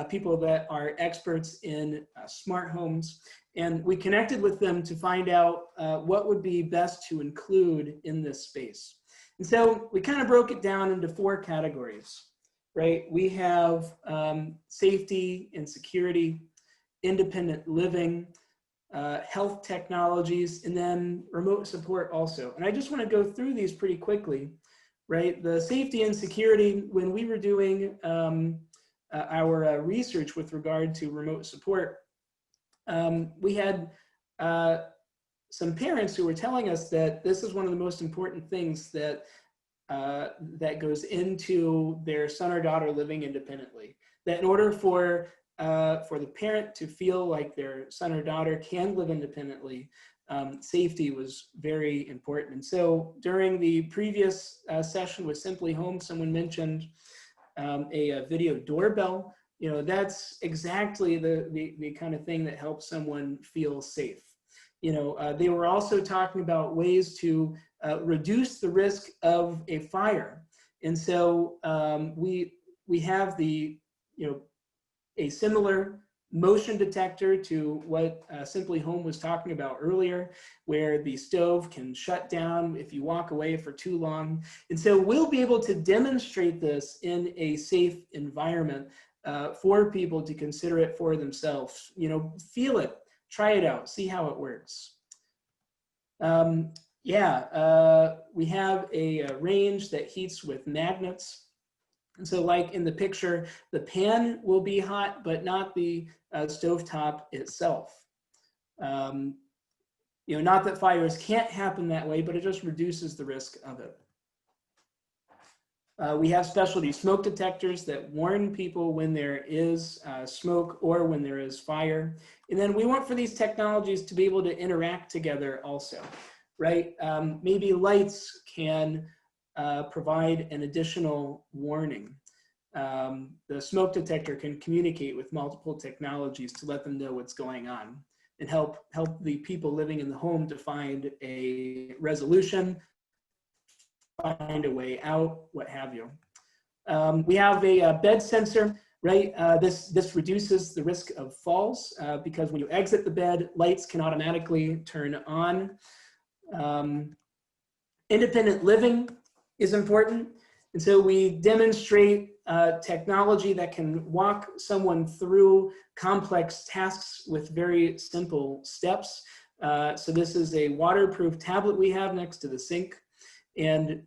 people that are experts in smart homes. And we connected with them to find out what would be best to include in this space. And so we kind of broke it down into 4 categories, right? We have safety and security, independent living, health technologies, and then remote support also. And I just want to go through these pretty quickly, right? The safety and security, when we were doing our research with regard to remote support, we had some parents who were telling us that this is one of the most important things that that goes into their son or daughter living independently. That in order for for the parent to feel like their son or daughter can live independently, safety was very important. And so during the previous session with Simply Home, someone mentioned a video doorbell. You know, that's exactly the kind of thing that helps someone feel safe. You know, they were also talking about ways to reduce the risk of a fire. And so we have the, you know, a similar motion detector to what Simply Home was talking about earlier, where the stove can shut down if you walk away for too long. And so we'll be able to demonstrate this in a safe environment for people to consider it for themselves. You know, feel it, try it out, see how it works. We have a range that heats with magnets. And so like in the picture, the pan will be hot, but not the stovetop itself. You know, not that fires can't happen that way, but it just reduces the risk of it. We have specialty smoke detectors that warn people when there is smoke or when there is fire. And then we want for these technologies to be able to interact together also, right? Maybe lights can provide an additional warning. The smoke detector can communicate with multiple technologies to let them know what's going on and help the people living in the home to find a resolution, find a way out, what have you. We have a bed sensor, right? This reduces the risk of falls because when you exit the bed, lights can automatically turn on. Independent living is important. And so we demonstrate technology that can walk someone through complex tasks with very simple steps. So this is a waterproof tablet we have next to the sink. And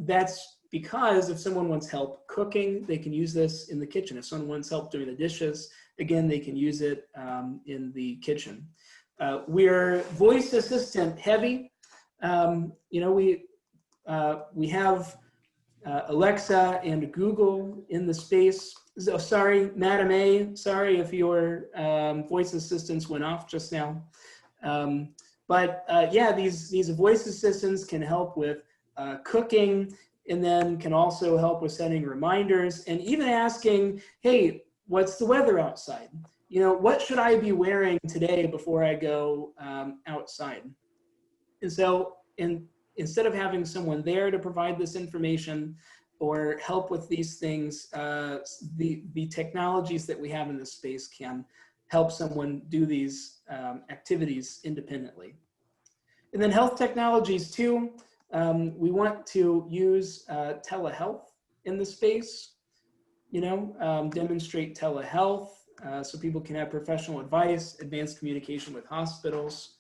that's because if someone wants help cooking, they can use this in the kitchen. If someone wants help doing the dishes, again, they can use it in the kitchen. We're voice assistant heavy. You know, we have Alexa and Google in the space. So, sorry, Madam A, sorry if your voice assistants went off just now. Yeah, these voice assistants can help with cooking, and then can also help with sending reminders and even asking, hey, what's the weather outside? You know, what should I be wearing today before I go outside? And so instead of having someone there to provide this information or help with these things, the technologies that we have in this space can help someone do these activities independently. And then health technologies too. We want to use telehealth in the space, you know, demonstrate telehealth so people can have professional advice, advanced communication with hospitals.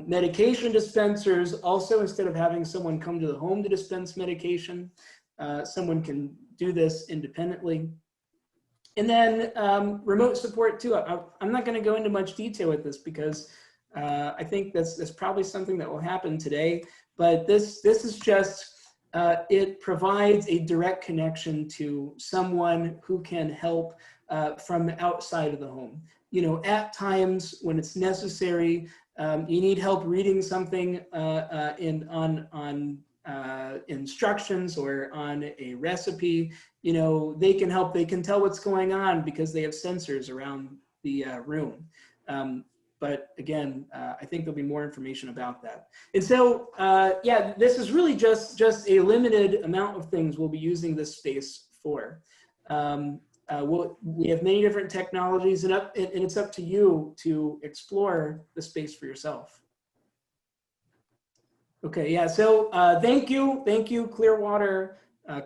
Medication dispensers also, instead of having someone come to the home to dispense medication, someone can do this independently. And then remote support too. I'm not going to go into much detail with this because I think that's probably something that will happen today. But this is just, it provides a direct connection to someone who can help from outside of the home. You know, at times when it's necessary, you need help reading something on instructions or on a recipe, you know, they can help, they can tell what's going on because they have sensors around the room. But again, I think there'll be more information about that. And so, yeah, this is really just a limited amount of things we'll be using this space for. We have many different technologies, and it's up to you to explore the space for yourself. Okay, yeah, so thank you, Clearwater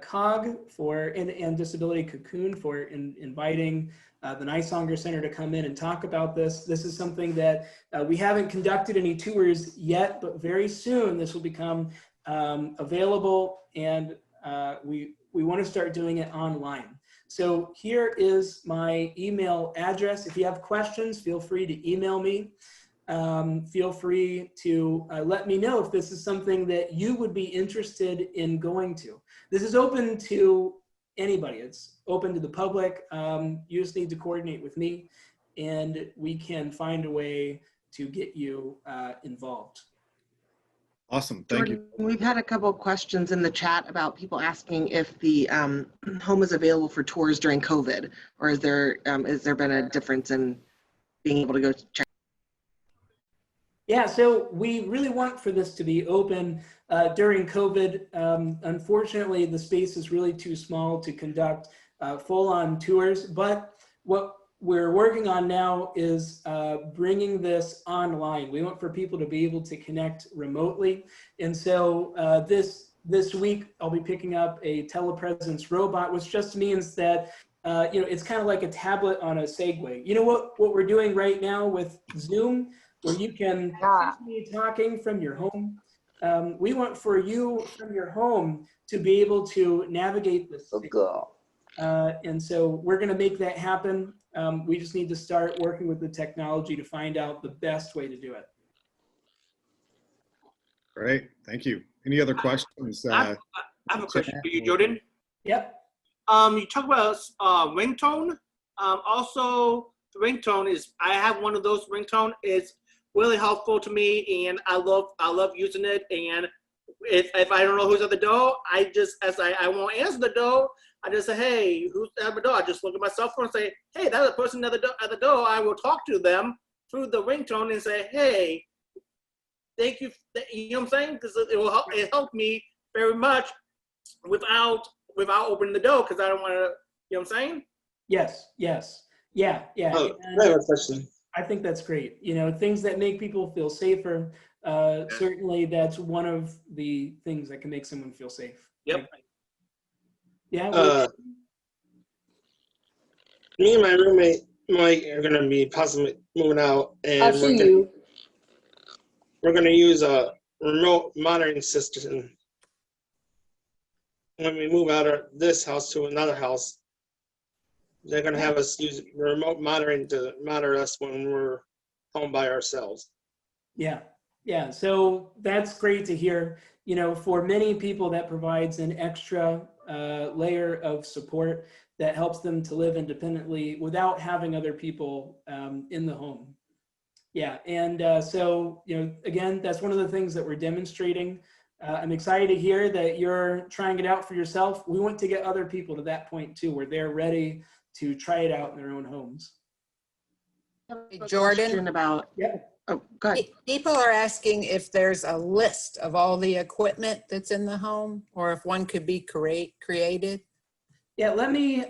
COG and Disability Cocoon for inviting the Nysonger Center to come in and talk about this. This is something that we haven't conducted any tours yet, but very soon this will become available, and we want to start doing it online. So here is my email address. If you have questions, feel free to email me. Feel free to let me know if this is something that you would be interested in going to. This is open to anybody. It's open to the public. You just need to coordinate with me, and we can find a way to get you involved. Awesome, thank you. Jordan, we've had a couple of questions in the chat about people asking if the home is available for tours during COVID, or is there been a difference in being able to go check? Yeah, so we really want for this to be open during COVID. Unfortunately, the space is really too small to conduct full-on tours, but what we're working on now is bringing this online. We want for people to be able to connect remotely. And so this week, I'll be picking up a telepresence robot, which just means that it's kind of like a tablet on a Segway. You know what we're doing right now with Zoom, where you can be talking from your home. We want for you from your home to be able to navigate this. And so we're going to make that happen. We just need to start working with the technology to find out the best way to do it. Great, thank you. Any other questions? I have a question for you, Jordan. Yep. You talk about ringtone. Also, the ringtone is, I have one of those ringtone. It's really helpful to me, and I love using it. And if I don't know who's at the door, I won't answer the door. I just say, hey, who's at the door? I just look at my cell phone and say, hey, that's a person at the door. I will talk to them through the ringtone and say, hey, thank you. You know what I'm saying? Because it helped me very much without opening the door, because I don't want to, you know what I'm saying? Yes. Yeah. Oh, I have a question. I think that's great. Things that make people feel safer. Certainly that's one of the things that can make someone feel safe. Yep. Yeah. Me and my roommate Mike are going to be possibly moving out, and we're going to use a remote monitoring system when we move out of this house to another house. They're going to have us use remote monitoring to monitor us when we're home by ourselves. Yeah. So that's great to hear. For many people, that provides an extra layer of support that helps them to live independently without having other people in the home. Yeah, and so, again, that's one of the things that we're demonstrating. I'm excited to hear that you're trying it out for yourself. We want to get other people to that point too, where they're ready to try it out in their own homes. Jordan, Oh, go ahead. People are asking if there's a list of all the equipment that's in the home, or if one could be created. Yeah, let me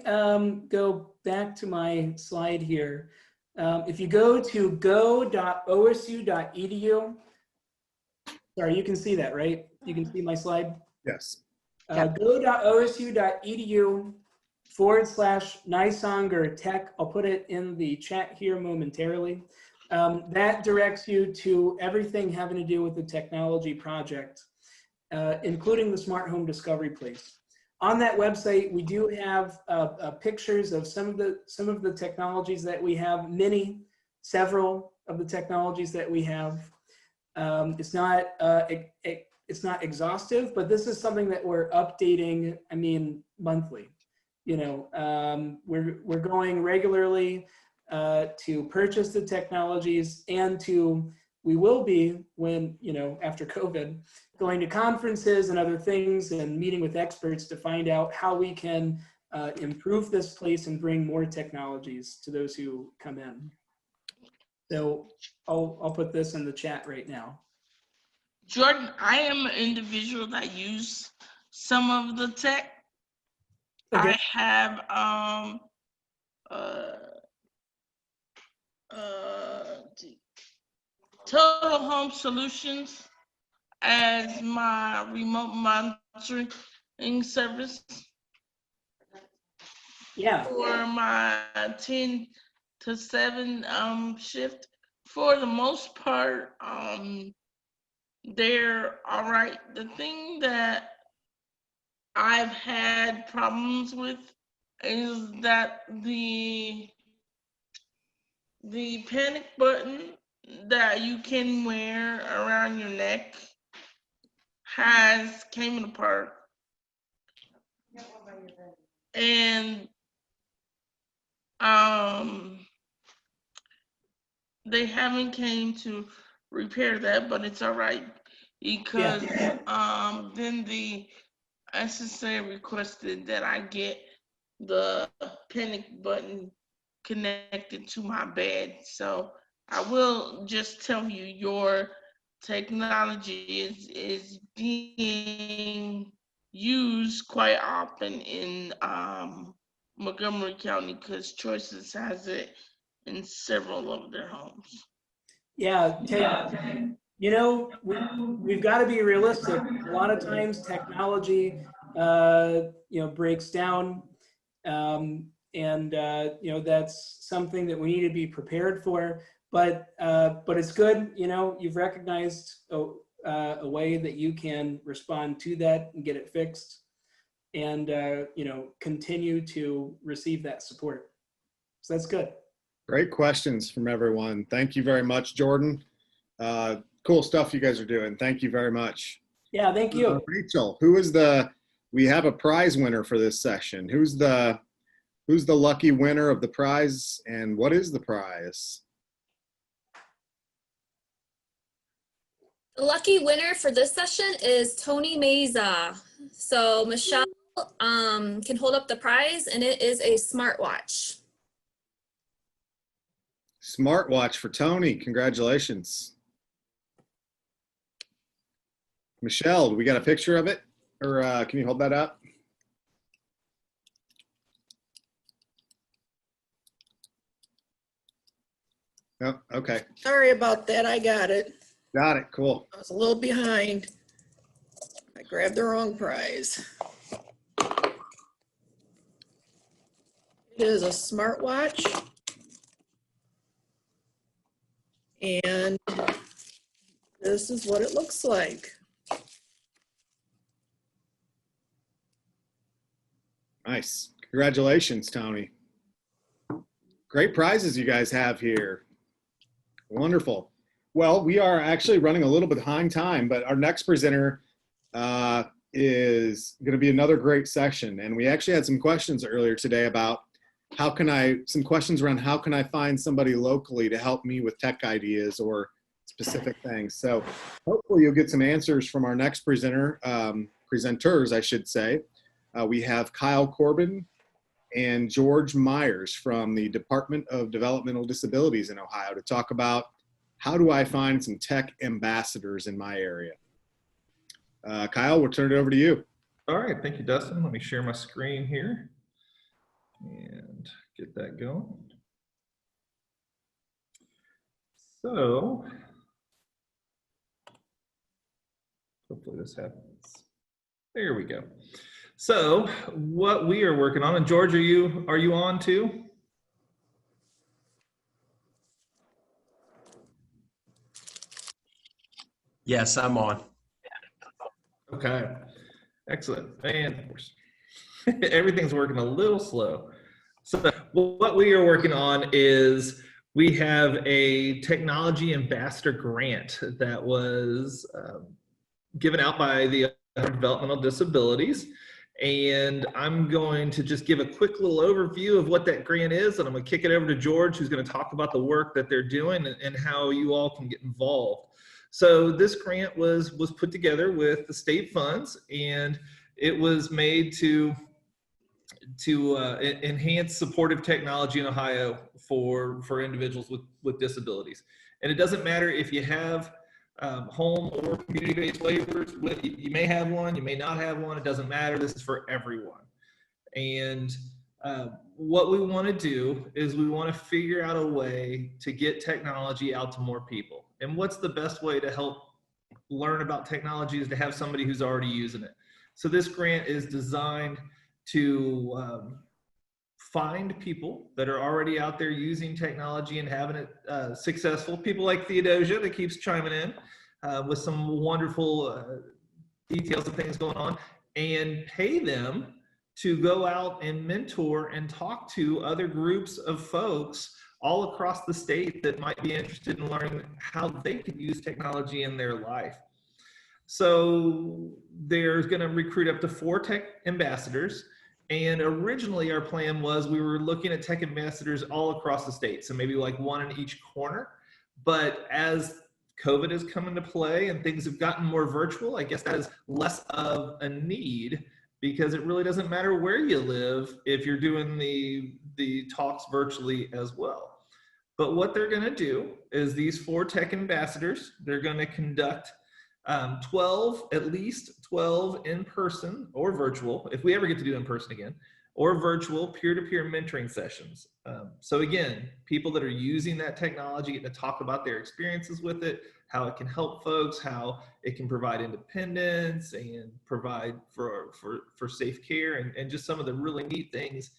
go back to my slide here. If you go to go.osu.edu, sorry, you can see that, right? You can see my slide? Yes. Go.osu.edu/NISONG or tech. I'll put it in the chat here momentarily. That directs you to everything having to do with the technology project, including the Smart Home Discovery Place. On that website, we do have pictures of some of the technologies that we have, several of the technologies that we have. It's not exhaustive, but this is something that we're updating, monthly. We're going regularly to purchase the technologies, and we will be, when, after COVID, going to conferences and other things and meeting with experts to find out how we can improve this place and bring more technologies to those who come in. So I'll put this in the chat right now. Jordan, I am an individual that use some of the tech. Okay. I have Total Home Solutions as my remote monitoring service. Yeah. For my 10 to 7 shift. For the most part, they're all right. The thing that I've had problems with is that the panic button that you can wear around your neck came apart. and they haven't came to repair that, but it's all right because then the SSA requested that I get the panic button connected to my bed. So I will just tell you, your technology is being used quite often in Montgomery County because Choices has it in several of their homes. Yeah, you know, we've got to be realistic. A lot of times technology, you know, breaks down, and you know, that's something that we need to be prepared for. But it's good, you know, you've recognized a way that you can respond to that and get it fixed, and you know, continue to receive that support. So that's good. Great questions from everyone. Thank you very much, Jordan. Cool stuff you guys are doing. Thank you very much. Yeah, thank you. Rachel, we have a prize winner for this session. Who's the lucky winner of the prize, and what is the prize? The lucky winner for this session is Tony Meza. So Michelle can hold up the prize, and it is a smartwatch. Smartwatch for Tony. Congratulations. Michelle, do we got a picture of it? Or can you hold that up? Oh, okay. Sorry about that. I got it. Got it. Cool. I was a little behind. I grabbed the wrong prize. It is a smartwatch. And this is what it looks like. Nice. Congratulations, Tony. Great prizes you guys have here. Wonderful. Well, we are actually running a little bit behind time, but our next presenter is going to be another great session. And we actually had some questions earlier today about some questions around how can I find somebody locally to help me with tech ideas or specific things. So hopefully you'll get some answers from our next presenters, I should say. We have Kyle Corbin and George Myers from the Department of Developmental Disabilities in Ohio to talk about how do I find some tech ambassadors in my area. Kyle, we'll turn it over to you. All right, thank you, Dustin. Let me share my screen here and get that going. So, hopefully this happens. There we go. So, what we are working on, and George, are you on too? Yes, I'm on. Okay, excellent. And of course, everything's working a little slow. So what we are working on is we have a technology ambassador grant that was given out by the Developmental Disabilities. And I'm going to just give a quick little overview of what that grant is. And I'm going to kick it over to George, who's going to talk about the work that they're doing and how you all can get involved. So this grant was put together with the state funds, and it was made to enhance supportive technology in Ohio for individuals with disabilities. And it doesn't matter if you have home or community-based waivers. You may have one, you may not have one, it doesn't matter. This is for everyone. And what we want to do is we want to figure out a way to get technology out to more people. And what's the best way to help learn about technology is to have somebody who's already using it. So this grant is designed to find people that are already out there using technology and having it successful. People like Theodosia that keeps chiming in with some wonderful details and things going on, and pay them to go out and mentor and talk to other groups of folks all across the state that might be interested in learning how they could use technology in their life. So they're going to recruit up to 4 tech ambassadors, And originally our plan was we were looking at tech ambassadors all across the state, so maybe like one in each corner. But as COVID has come into play and things have gotten more virtual, I guess that is less of a need, because it really doesn't matter where you live if you're doing the talks virtually as well. But what they're going to do is these 4 tech ambassadors, they're going to conduct 12, at least 12 in person or virtual, if we ever get to do in person again, or virtual peer-to-peer mentoring sessions. So again, people that are using that technology get to talk about their experiences with it, how it can help folks, how it can provide independence and provide for safe care, and just some of the really neat things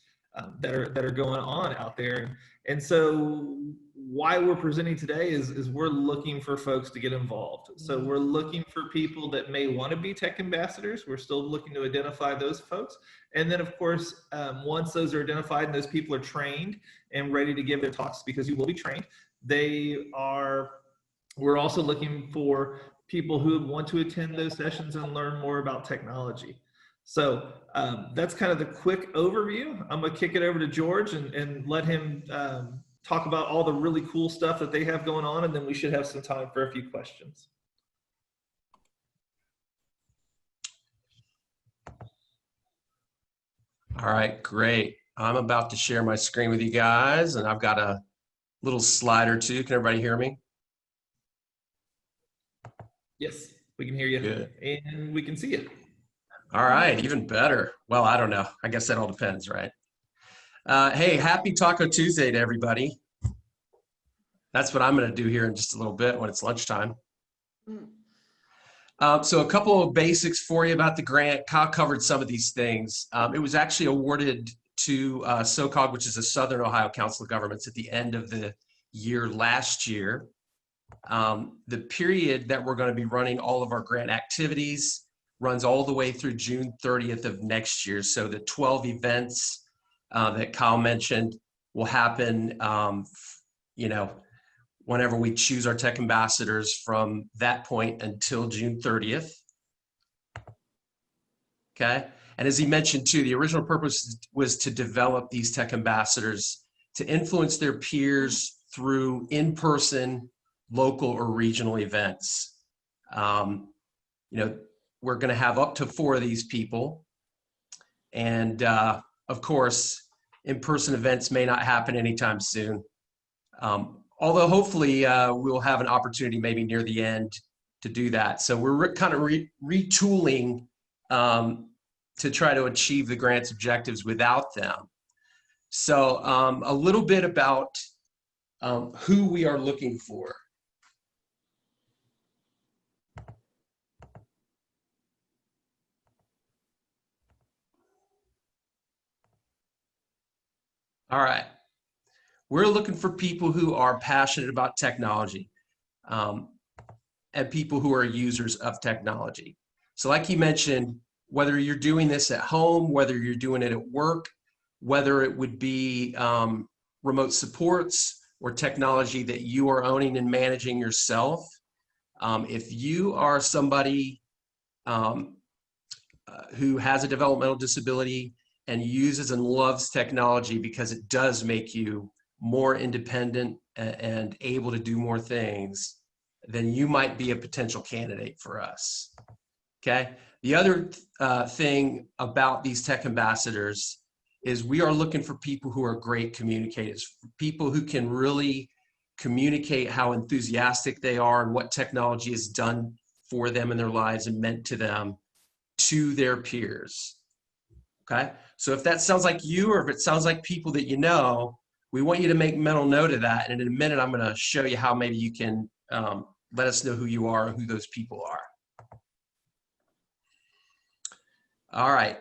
that are going on out there. And so why we're presenting today is we're looking for folks to get involved. So we're looking for people that may want to be tech ambassadors. We're still looking to identify those folks. And then of course, once those are identified and those people are trained and ready to give their talks, because you will be trained, we're also looking for people who want to attend those sessions and learn more about technology. So that's kind of the quick overview. I'm gonna kick it over to George and let him talk about all the really cool stuff that they have going on, and then we should have some time for a few questions. All right, great. I'm about to share my screen with you guys, and I've got a little slide or two. Can everybody hear me? Yes, we can hear you. Good. And we can see you. All right, even better. Well, I don't know. I guess that all depends, right? Hey, happy Taco Tuesday to everybody. That's what I'm going to do here in just a little bit when it's lunchtime. So a couple of basics for you about the grant. Kyle covered some of these things. It was actually awarded to SOCOG, which is the Southern Ohio Council of Governments, at the end of the year last year. The period that we're going to be running all of our grant activities runs all the way through June 30th of next year. So the 12 events that Kyle mentioned will happen, whenever we choose our tech ambassadors from that point until June 30th. Okay. And as he mentioned too, the original purpose was to develop these tech ambassadors to influence their peers through in-person, local or regional events. We're going to have up to 4 of these people. And of course, in-person events may not happen anytime soon. Although hopefully we'll have an opportunity maybe near the end to do that. So we're kind of retooling to try to achieve the grant's objectives without them. So a little bit about who we are looking for. All right. We're looking for people who are passionate about technology and people who are users of technology. So like he mentioned, whether you're doing this at home, whether you're doing it at work, whether it would be remote supports or technology that you are owning and managing yourself, if you are somebody who has a developmental disability and uses and loves technology because it does make you more independent and able to do more things, then you might be a potential candidate for us. Okay. The other thing about these tech ambassadors is we are looking for people who are great communicators, people who can really communicate how enthusiastic they are and what technology has done for them in their lives and meant to them to their peers. Okay. So if that sounds like you, or if it sounds like people that you know, we want you to make mental note of that. And in a minute, I'm going to show you how maybe you can let us know who you are and who those people are. All right.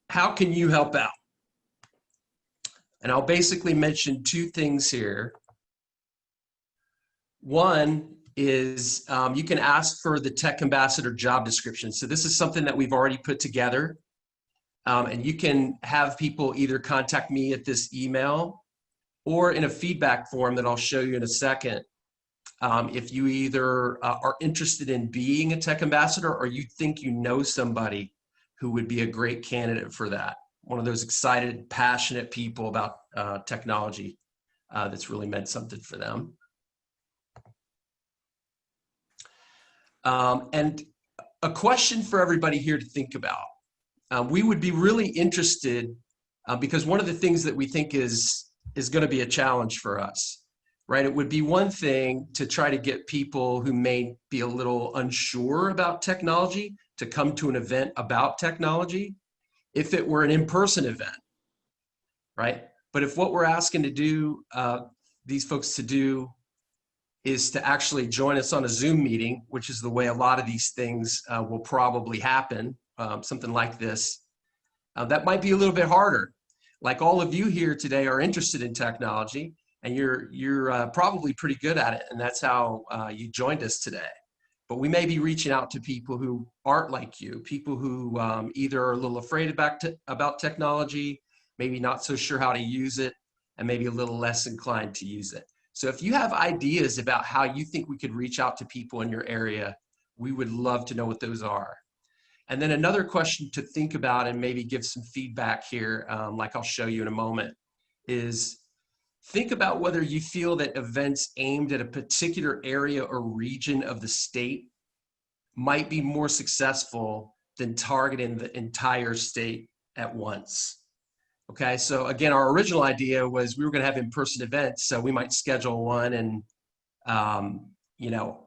How can you help out? And I'll basically mention 2 things here. One is you can ask for the tech ambassador job description. So this is something that we've already put together. And you can have people either contact me at this email or in a feedback form that I'll show you in a second. if you either are interested in being a tech ambassador or you think you know somebody who would be a great candidate for that. One of those excited, passionate people about technology that's really meant something for them. And a question for everybody here to think about. We would be really interested because one of the things that we think is going to be a challenge for us, right? It would be one thing to try to get people who may be a little unsure about technology to come to an event about technology if it were an in-person event, right? But if what we're asking to do, these folks to do, is to actually join us on a Zoom meeting, which is the way a lot of these things will probably happen, something like this, that might be a little bit harder. Like all of you here today are interested in technology, and you're probably pretty good at it, and that's how you joined us today. But we may be reaching out to people who aren't like you, people who either are a little afraid about technology, maybe not so sure how to use it, and maybe a little less inclined to use it. So if you have ideas about how you think we could reach out to people in your area, we would love to know what those are. And then another question to think about and maybe give some feedback here, like I'll show you in a moment, is think about whether you feel that events aimed at a particular area or region of the state might be more successful than targeting the entire state at once. Okay, so again, our original idea was we were going to have in-person events, so we might schedule one in, you know,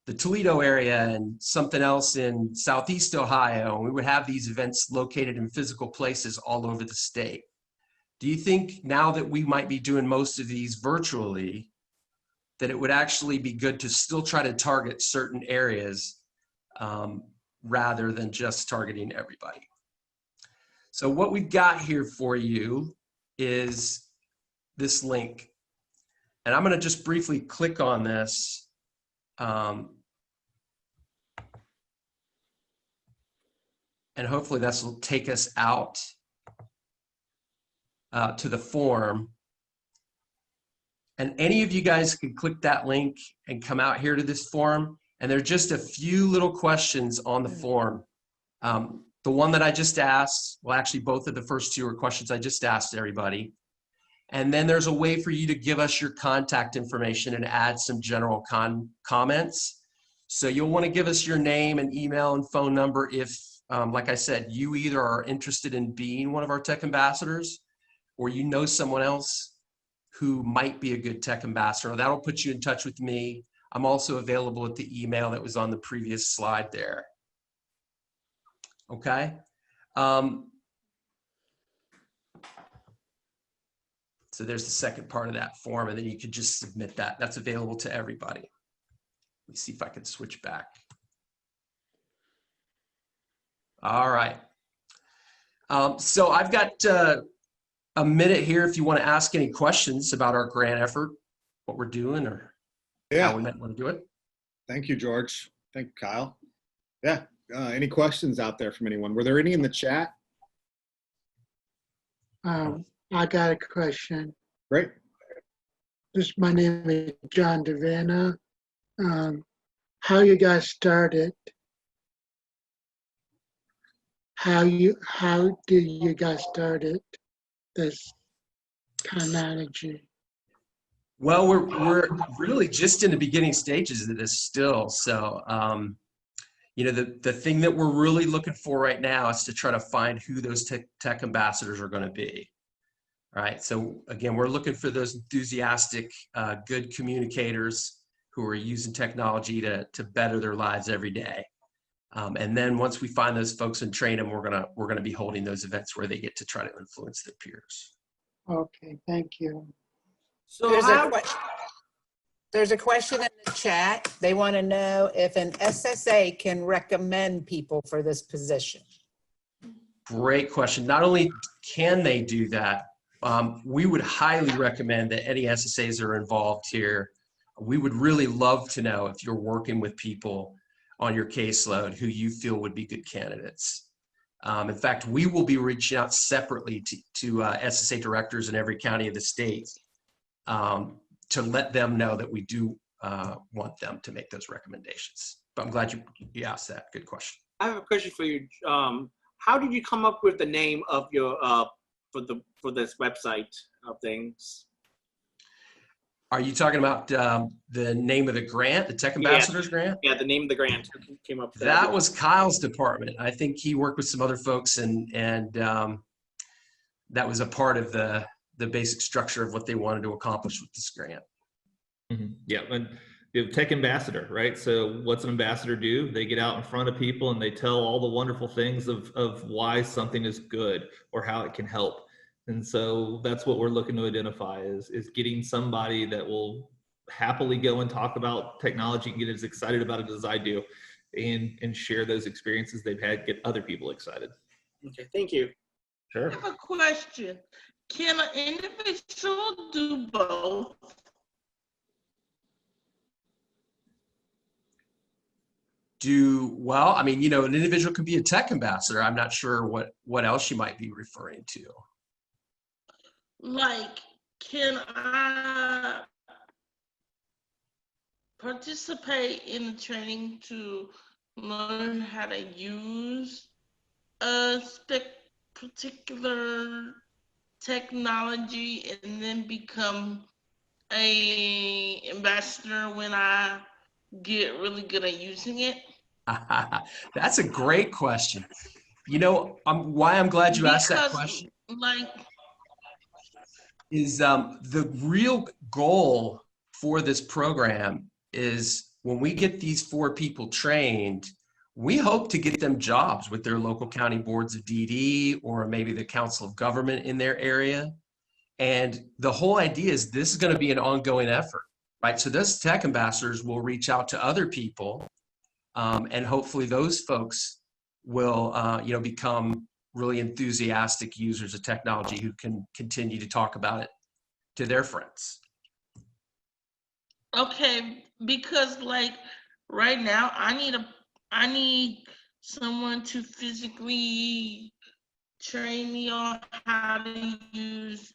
the Toledo area and something else in Southeast Ohio, and we would have these events located in physical places all over the state. Do you think now that we might be doing most of these virtually, that it would actually be good to still try to target certain areas rather than just targeting everybody? So what we've got here for you is this link. And I'm going to just briefly click on this. And hopefully this will take us out to the form. And any of you guys can click that link and come out here to this form. And there are just a few little questions on the form. The one that I just asked, well, actually both of the first two are questions I just asked everybody. And then there's a way for you to give us your contact information and add some general comments. So you'll want to give us your name and email and phone number if, like I said, you either are interested in being one of our tech ambassadors or you know someone else who might be a good tech ambassador. That'll put you in touch with me. I'm also available at the email that was on the previous slide there. Okay. So there's the second part of that form, and then you could just submit that. That's available to everybody. Let me see if I can switch back. All right. So I've got a minute here if you want to ask any questions about our grant effort, what we're doing, or how we might want to do it. Thank you, George. Thank you, Kyle. Yeah. Any questions out there from anyone? Were there any in the chat? I got a question. Great. My name is John Devana. How you guys started? How did you guys started this technology? Well, we're really just in the beginning stages of this still. So, you know, the thing that we're really looking for right now is to try to find who those tech ambassadors are going to be. All right. So again, we're looking for those enthusiastic, good communicators who are using technology to better their lives every day. And then once we find those folks and train them, we're gonna be holding those events where they get to try to influence their peers. Okay, thank you. So there's a question in the chat. They want to know if an SSA can recommend people for this position. Great question. Not only can they do that, we would highly recommend that any SSAs are involved here. We would really love to know if you're working with people on your caseload who you feel would be good candidates. In fact, we will be reaching out separately to SSA directors in every county of the state to let them know that we do want them to make those recommendations. But I'm glad you asked that. Good question. I have a question for you. How did you come up with the name of your for this website of things? Are you talking about the name of the grant, the Tech Ambassadors grant? Yeah, the name of the grant. Who came up with That was Kyle's department. I think he worked with some other folks, and that was a part of the basic structure of what they wanted to accomplish with this grant. Mm-hmm. Yeah, and Tech Ambassador, right? So what's an ambassador do? They get out in front of people and they tell all the wonderful things of why something is good or how it can help. And so that's what we're looking to identify is getting somebody that will happily go and talk about technology and get as excited about it as I do, and share those experiences they've had, get other people excited. Okay, thank you. Sure. I have a question. Can an individual do both? Well, I mean, an individual could be a tech ambassador. I'm not sure what else you might be referring to. Like, can I participate in the training to learn how to use a particular technology and then become a ambassador when I get really good at using it? That's a great question. Why I'm glad you asked that question is the real goal for this program is when we get these 4 people trained, we hope to get them jobs with their local county boards of DD or maybe the council of government in their area. And the whole idea is this is going to be an ongoing effort, right? So those tech ambassadors will reach out to other people, and hopefully those folks will, become really enthusiastic users of technology who can continue to talk about it to their friends. Okay, because like right now I need someone to physically train me on how to use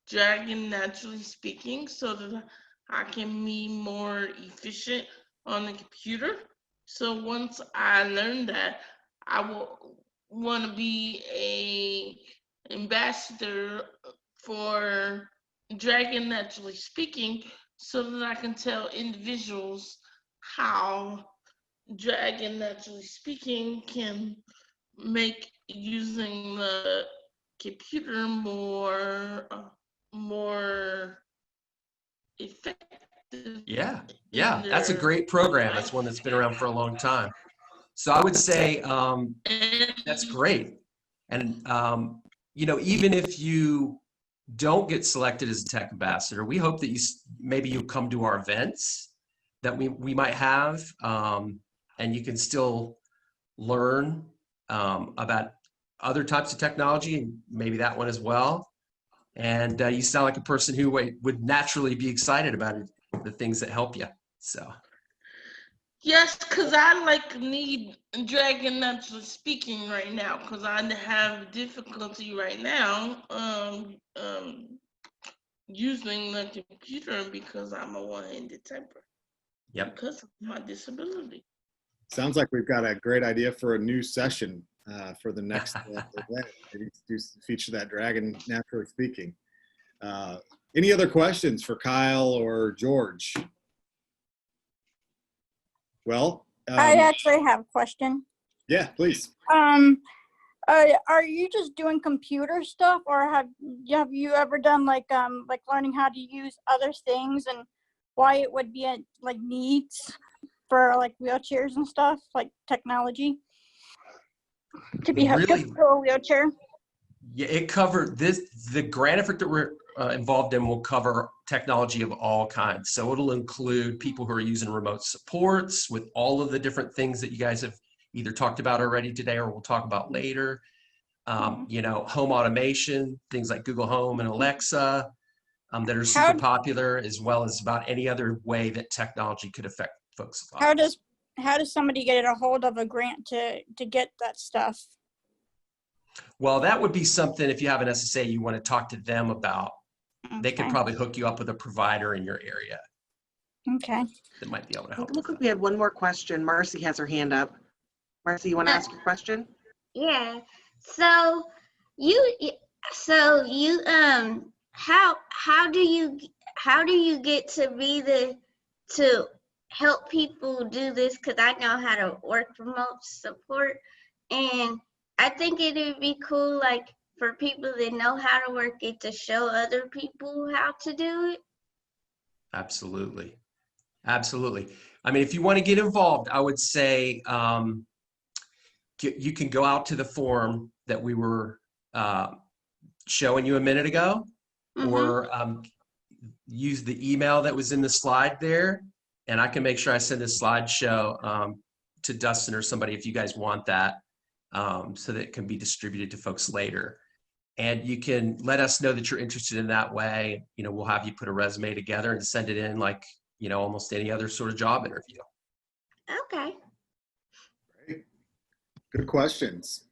Dragon Naturally Speaking so that I can be more efficient on the computer. So once I learn that, I will want to be a ambassador for Dragon Naturally Speaking so that I can tell individuals how Dragon Naturally Speaking can make using the computer more effective. Yeah, that's a great program. That's one that's been around for a long time. So I would say that's great. And, even if you don't get selected as a tech ambassador, we hope that you'll come to our events that we might have, and you can still learn about other types of technology, and maybe that one as well. And you sound like a person who would naturally be excited about it, the things that help you. So. Yes, because I need Dragon Naturally Speaking right now because I have difficulty right now using the computer because I'm a one-handed typer. Yep. Because of my disability. Sounds like we've got a great idea for a new session for the next event. Maybe to feature that Dragon Naturally Speaking. Any other questions for Kyle or George? Well, I actually have a question. Yeah, please. Are you just doing computer stuff, or have you ever done like learning how to use other things and why it would be needs for like wheelchairs and stuff, like technology to be hooked up to a wheelchair? Yeah, it covered this. The grant effort that we're involved in will cover technology of all kinds. So it'll include people who are using remote supports with all of the different things that you guys have either talked about already today or we'll talk about later. Home automation, things like Google Home and Alexa that are super popular, as well as about any other way that technology could affect folks' lives. How does somebody get a hold of a grant to get that stuff? Well, that would be something if you have an SSA you want to talk to them about. Okay. They could probably hook you up with a provider in your area. Okay. that might be able to It help. looked like we had one more question. Marcy has her hand up. Marcy, you want to ask your question? Yeah. So how do you get to be to help people do this? Because I know how to work remote support, and I think it would be cool, like for people that know how to work it, to show other people how to do it. Absolutely. Absolutely. I mean, if you want to get involved, I would say you can go out to the form that we were showing you a minute ago, or use the email that was in the slide there, and I can make sure I send a slideshow to Dustin or somebody if you guys want that, so that it can be distributed to folks later. And you can let us know that you're interested in that way. You know, we'll have you put a resume together and send it in like, you know, almost any other sort of job interview. Okay. Great. Good questions.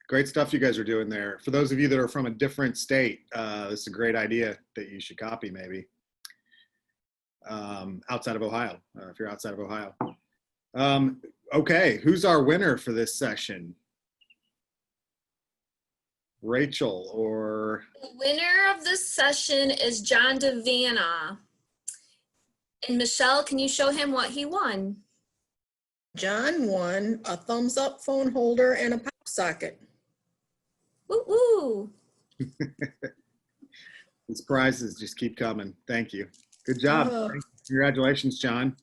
Great stuff you guys are doing there. For those of you that are from a different state, this is a great idea that you should copy maybe. Outside of Ohio, if you're outside of Ohio. Okay, who's our winner for this session? Rachel or? The winner of this session is John Devanna. And Michelle, can you show him what he won? John won a thumbs up phone holder and a pop socket. Woo woo. These prizes just keep coming. Thank you. Good job. Congratulations, John.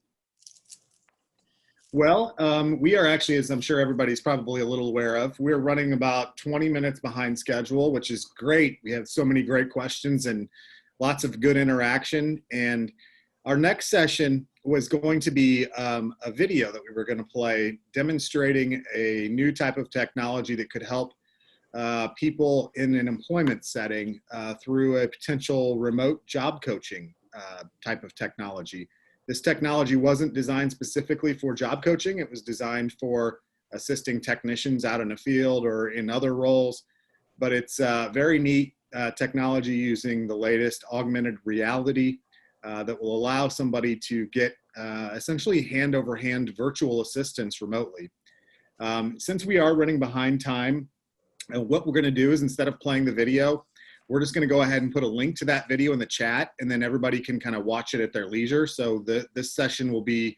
Well, we are actually, as I'm sure everybody's probably a little aware of, we're running about 20 minutes behind schedule, which is great. We have so many great questions and lots of good interaction. And our next session was going to be a video that we were going to play demonstrating a new type of technology that could help people in an employment setting through a potential remote job coaching type of technology. This technology wasn't designed specifically for job coaching. It was designed for assisting technicians out in the field or in other roles, but it's very neat technology using the latest augmented reality that will allow somebody to get essentially hand-over-hand virtual assistance remotely. Since we are running behind time, what we're going to do is, instead of playing the video, we're just going to go ahead and put a link to that video in the chat, and then everybody can kind of watch it at their leisure. So this session will be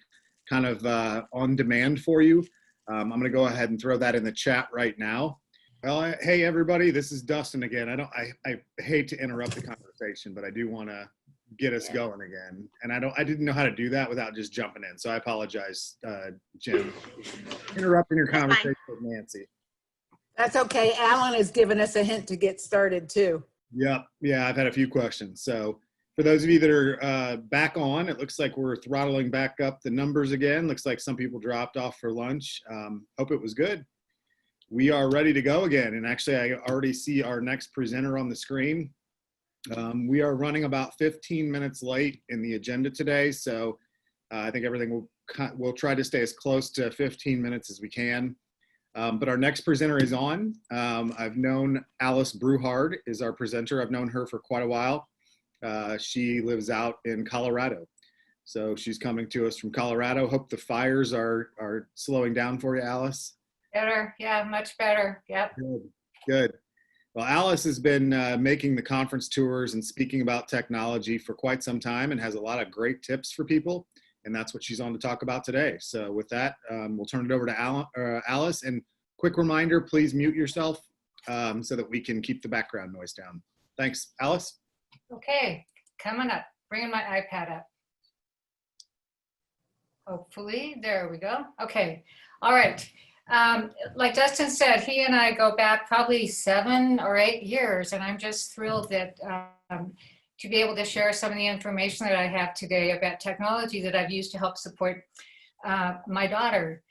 kind of on demand for you. I'm going to go ahead and throw that in the chat right now. Well, hey everybody, this is Dustin again. I hate to interrupt the conversation, but I do want to get us going again. And I didn't know how to do that without just jumping in. So I apologize, Jim, interrupting your conversation with Nancy. That's okay. Alan has given us a hint to get started too. Yep. Yeah, I've had a few questions. So for those of you that are back on, it looks like we're throttling back up the numbers again. Looks like some people dropped off for lunch. Hope it was good. We are ready to go again. And actually, I already see our next presenter on the screen. We are running about 15 minutes late in the agenda today. So I think everything we'll try to stay as close to 15 minutes as we can. But our next presenter is on. I've known Alice Bruhard is our presenter. I've known her for quite a while. She lives out in Colorado. So she's coming to us from Colorado. Hope the fires are slowing down for you, Alice. Better, yeah, much better, yep. Good, good. Well, Alice has been making the conference tours and speaking about technology for quite some time and has a lot of great tips for people. And that's what she's on to talk about today. So with that, we'll turn it over to Alice. And quick reminder, please mute yourself so that we can keep the background noise down. Thanks, Alice. Okay, coming up, bringing my iPad up. Hopefully, there we go. Okay, all right. Like Dustin said, he and I go back probably 7 or 8 years, and I'm just thrilled that to be able to share some of the information that I have today about technology that I've used to help support my daughter.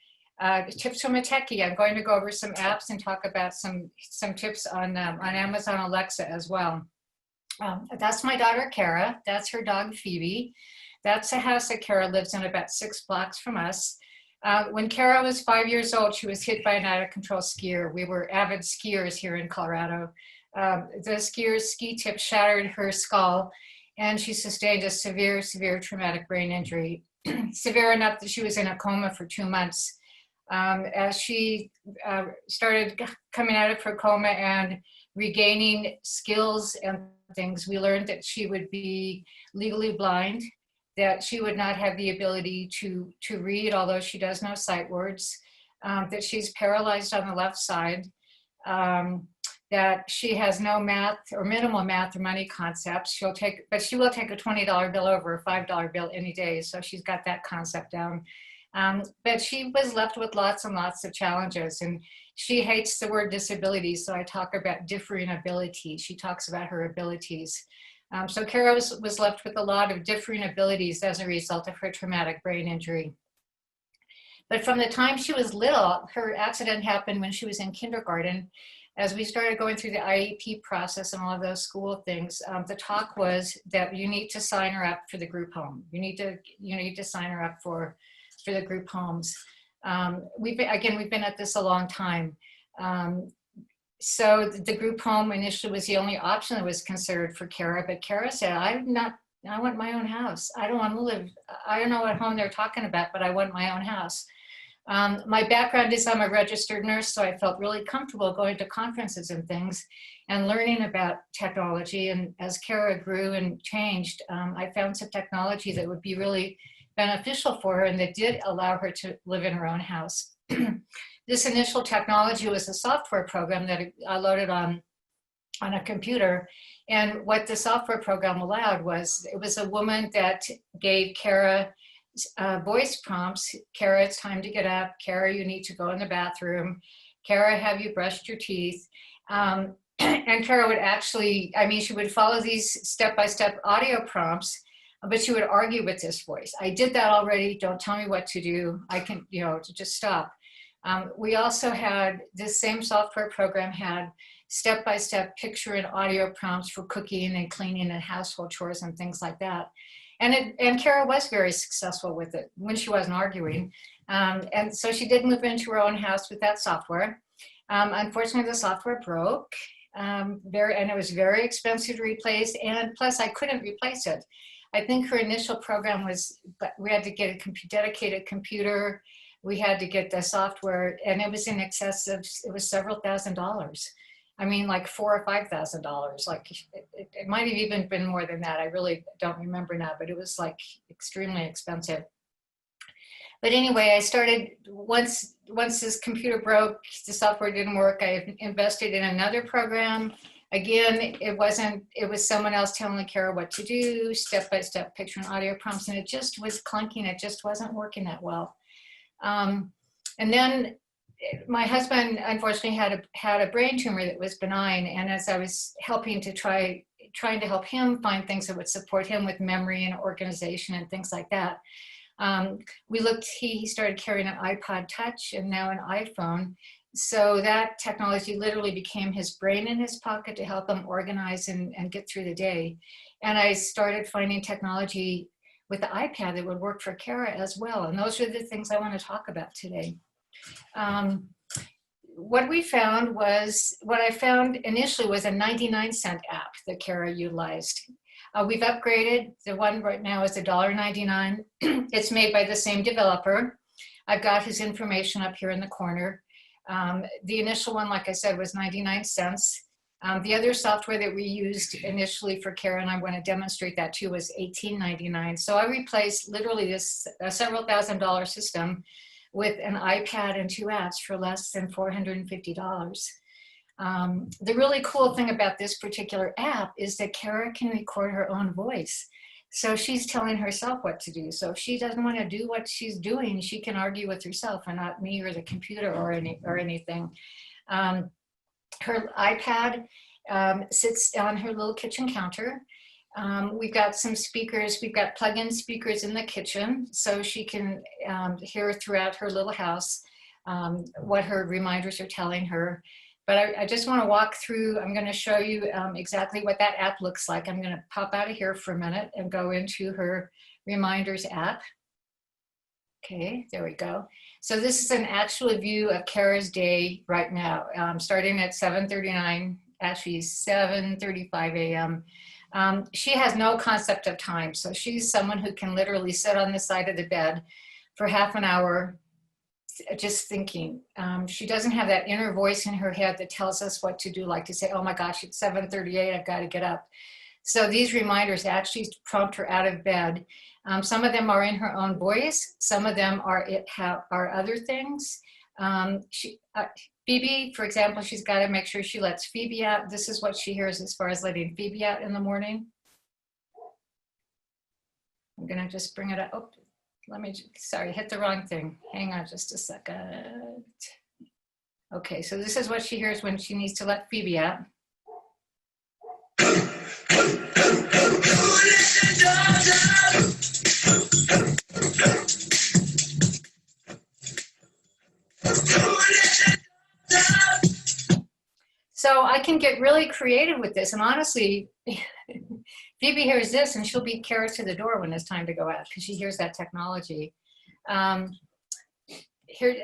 Tips from a techie. I'm going to go over some apps and talk about some tips on Amazon Alexa as well. That's my daughter, Kara. That's her dog, Phoebe. That's a house that Kara lives in about 6 blocks from us. When Kara was 5 years old, she was hit by an out-of-control skier. We were avid skiers here in Colorado. The skier's ski tip shattered her skull, and she sustained a severe, severe traumatic brain injury, severe enough that she was in a coma for 2 months. As she started coming out of her coma and regaining skills and things, we learned that she would be legally blind, that she would not have the ability to read, although she does know sight words, that she's paralyzed on the left side, that she has no math or minimal math or money concepts. But she will take a $20 bill over a $5 bill any day. So she's got that concept down. But she was left with lots and lots of challenges, and she hates the word disability. So I talk about differing abilities. She talks about her abilities. So Kara was left with a lot of differing abilities as a result of her traumatic brain injury. But from the time she was little, her accident happened when she was in kindergarten. As we started going through the IEP process and all of those school things, the talk was that you need to sign her up for the group home. You need to sign her up for the group homes. We've been at this a long time. So the group home initially was the only option that was considered for Kara, but Kara said, I want my own house. I don't want to live, I don't know what home they're talking about, but I want my own house. My background is I'm a registered nurse, so I felt really comfortable going to conferences and things and learning about technology. And as Kara grew and changed, I found some technology that would be really beneficial for her and that did allow her to live in her own house. This initial technology was a software program that I loaded on a computer. And what the software program allowed was, it was a woman that gave Kara voice prompts. Kara, it's time to get up. Kara, you need to go in the bathroom. Kara, have you brushed your teeth? And Kara would actually, she would follow these step-by-step audio prompts, but she would argue with this voice. I did that already. Don't tell me what to do. I can, to just stop. We also had, this same software program had step-by-step picture and audio prompts for cooking and cleaning and household chores and things like that. And Kara was very successful with it when she wasn't arguing. And so she did move into her own house with that software. Unfortunately, the software broke, and it was very expensive to replace, and plus I couldn't replace it. I think her initial program was, but we had to get a dedicated computer, we had to get the software, and it was in excess of, it was several $1,000s. Like $4,000 or $5,000. Like it might have even been more than that. I really don't remember now, but it was like extremely expensive. But anyway, I started, once this computer broke, the software didn't work, I invested in another program. Again, it was someone else telling Kara what to do, step-by-step picture and audio prompts, and it just was clunking. It just wasn't working that well. And then my husband unfortunately had a brain tumor that was benign, and as I was helping to trying to help him find things that would support him with memory and organization and things like that, he started carrying an iPod Touch and now an iPhone. So that technology literally became his brain in his pocket to help him organize and get through the day. And I started finding technology with the iPad that would work for Kara as well. And those are the things I want to talk about today. What I found initially was a 99-cent app that Kara utilized. We've upgraded. The one right now is $1.99. It's made by the same developer. I've got his information up here in the corner. The initial one, like I said, was 99 cents. The other software that we used initially for Kara, and I want to demonstrate that too, was $18.99. So I replaced literally this several $1,000 system with an iPad and 2 apps for less than $450. The really cool thing about this particular app is that Kara can record her own voice. So she's telling herself what to do. So if she doesn't want to do what she's doing, she can argue with herself and not me or the computer or anything. Her iPad sits on her little kitchen counter. We've got some speakers. We've got plug-in speakers in the kitchen, so she can hear throughout her little house what her reminders are telling her. But I just want to walk through. I'm going to show you exactly what that app looks like. I'm going to pop out of here for a minute and go into her reminders app. Okay, there we go. So this is an actual view of Kara's day right now, starting at 7:39, actually 7:35 a.m. She has no concept of time. So she's someone who can literally sit on the side of the bed for half an hour just thinking. She doesn't have that inner voice in her head that tells us what to do, like to say, oh my gosh, it's 7:38, I've got to get up. So these reminders actually prompt her out of bed. Some of them are in her own voice. Some of them are other things. Phoebe, for example, she's got to make sure she lets Phoebe out. This is what she hears as far as letting Phoebe out in the morning. I'm gonna just bring it up. Oh, sorry, hit the wrong thing. Hang on just a second. Okay, so this is what she hears when she needs to let Phoebe out. So I can get really creative with this, and honestly, Phoebe hears this and she'll beat Kara to the door when it's time to go out because she hears that technology. Here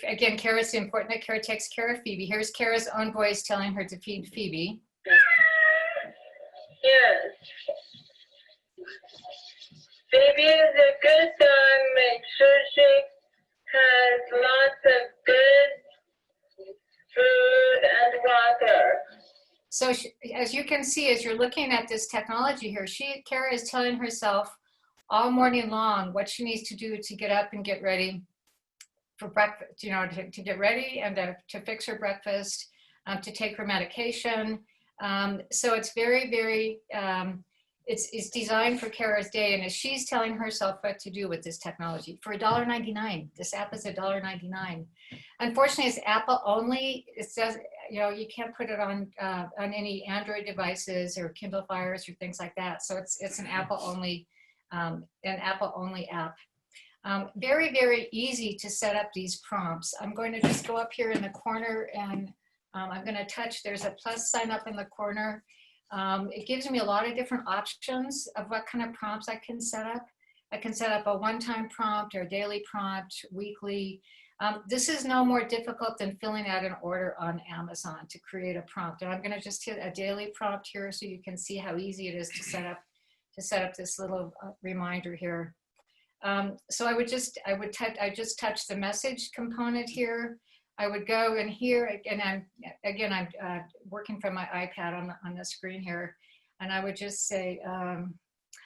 again, Kara's important that Kara takes care of Phoebe. Here's Kara's own voice telling her to feed Phoebe. Yes. Phoebe is a good dog. Make sure she has lots of good food and water. So as you can see, as you're looking at this technology here, Kara is telling herself all morning long what she needs to do to get up and get ready for breakfast, to get ready and to fix her breakfast, to take her medication. So it's very, very, it's designed for Kara's day. And as she's telling herself what to do with this technology for $1.99, this app is $1.99. Unfortunately, it's Apple only. It says, you can't put it on any Android devices or Kindle Fires or things like that. So it's an Apple only app. Very, very easy to set up these prompts. I'm going to just go up here in the corner and I'm going to touch, there's a plus sign up in the corner. It gives me a lot of different options of what kind of prompts I can set up. I can set up a one-time prompt or a daily prompt, weekly. This is no more difficult than filling out an order on Amazon to create a prompt. And I'm going to just hit a daily prompt here so you can see how easy it is to set up this little reminder here. So I just touch the message component here. I would go in here, and I'm working from my iPad on the screen here, and I would just say, I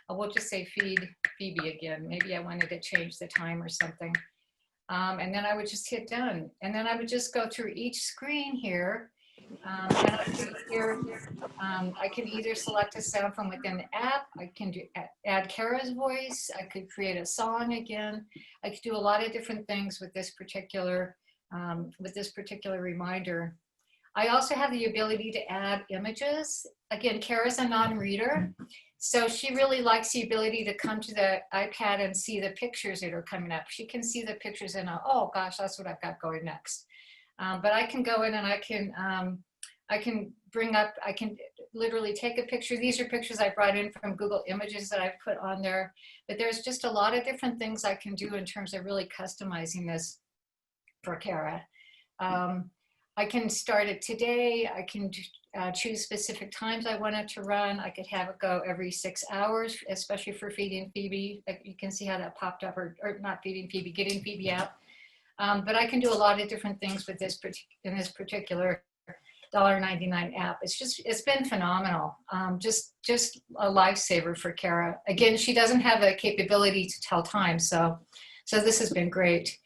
will just say feed Phoebe again. Maybe I wanted to change the time or something. And then I would just hit done. And then I would just go through each screen here. I can either select a sound from within the app. I can add Kara's voice. I could create a song again. I could do a lot of different things with this particular reminder. I also have the ability to add images. Again, Kara's a non-reader, so she really likes the ability to come to the iPad and see the pictures that are coming up. She can see the pictures and, oh gosh, that's what I've got going next. But I can go in and I can literally take a picture. These are pictures I brought in from Google Images that I've put on there. But there's just a lot of different things I can do in terms of really customizing this for Kara. I can start it today. I can choose specific times I want it to run. I could have it go every 6 hours, especially for feeding Phoebe. You can see how that popped up, or not feeding Phoebe, getting Phoebe out. But I can do a lot of different things with this in this particular $1.99 app. It's been phenomenal. Just a lifesaver for Kara. Again, she doesn't have the capability to tell time, so this has been great.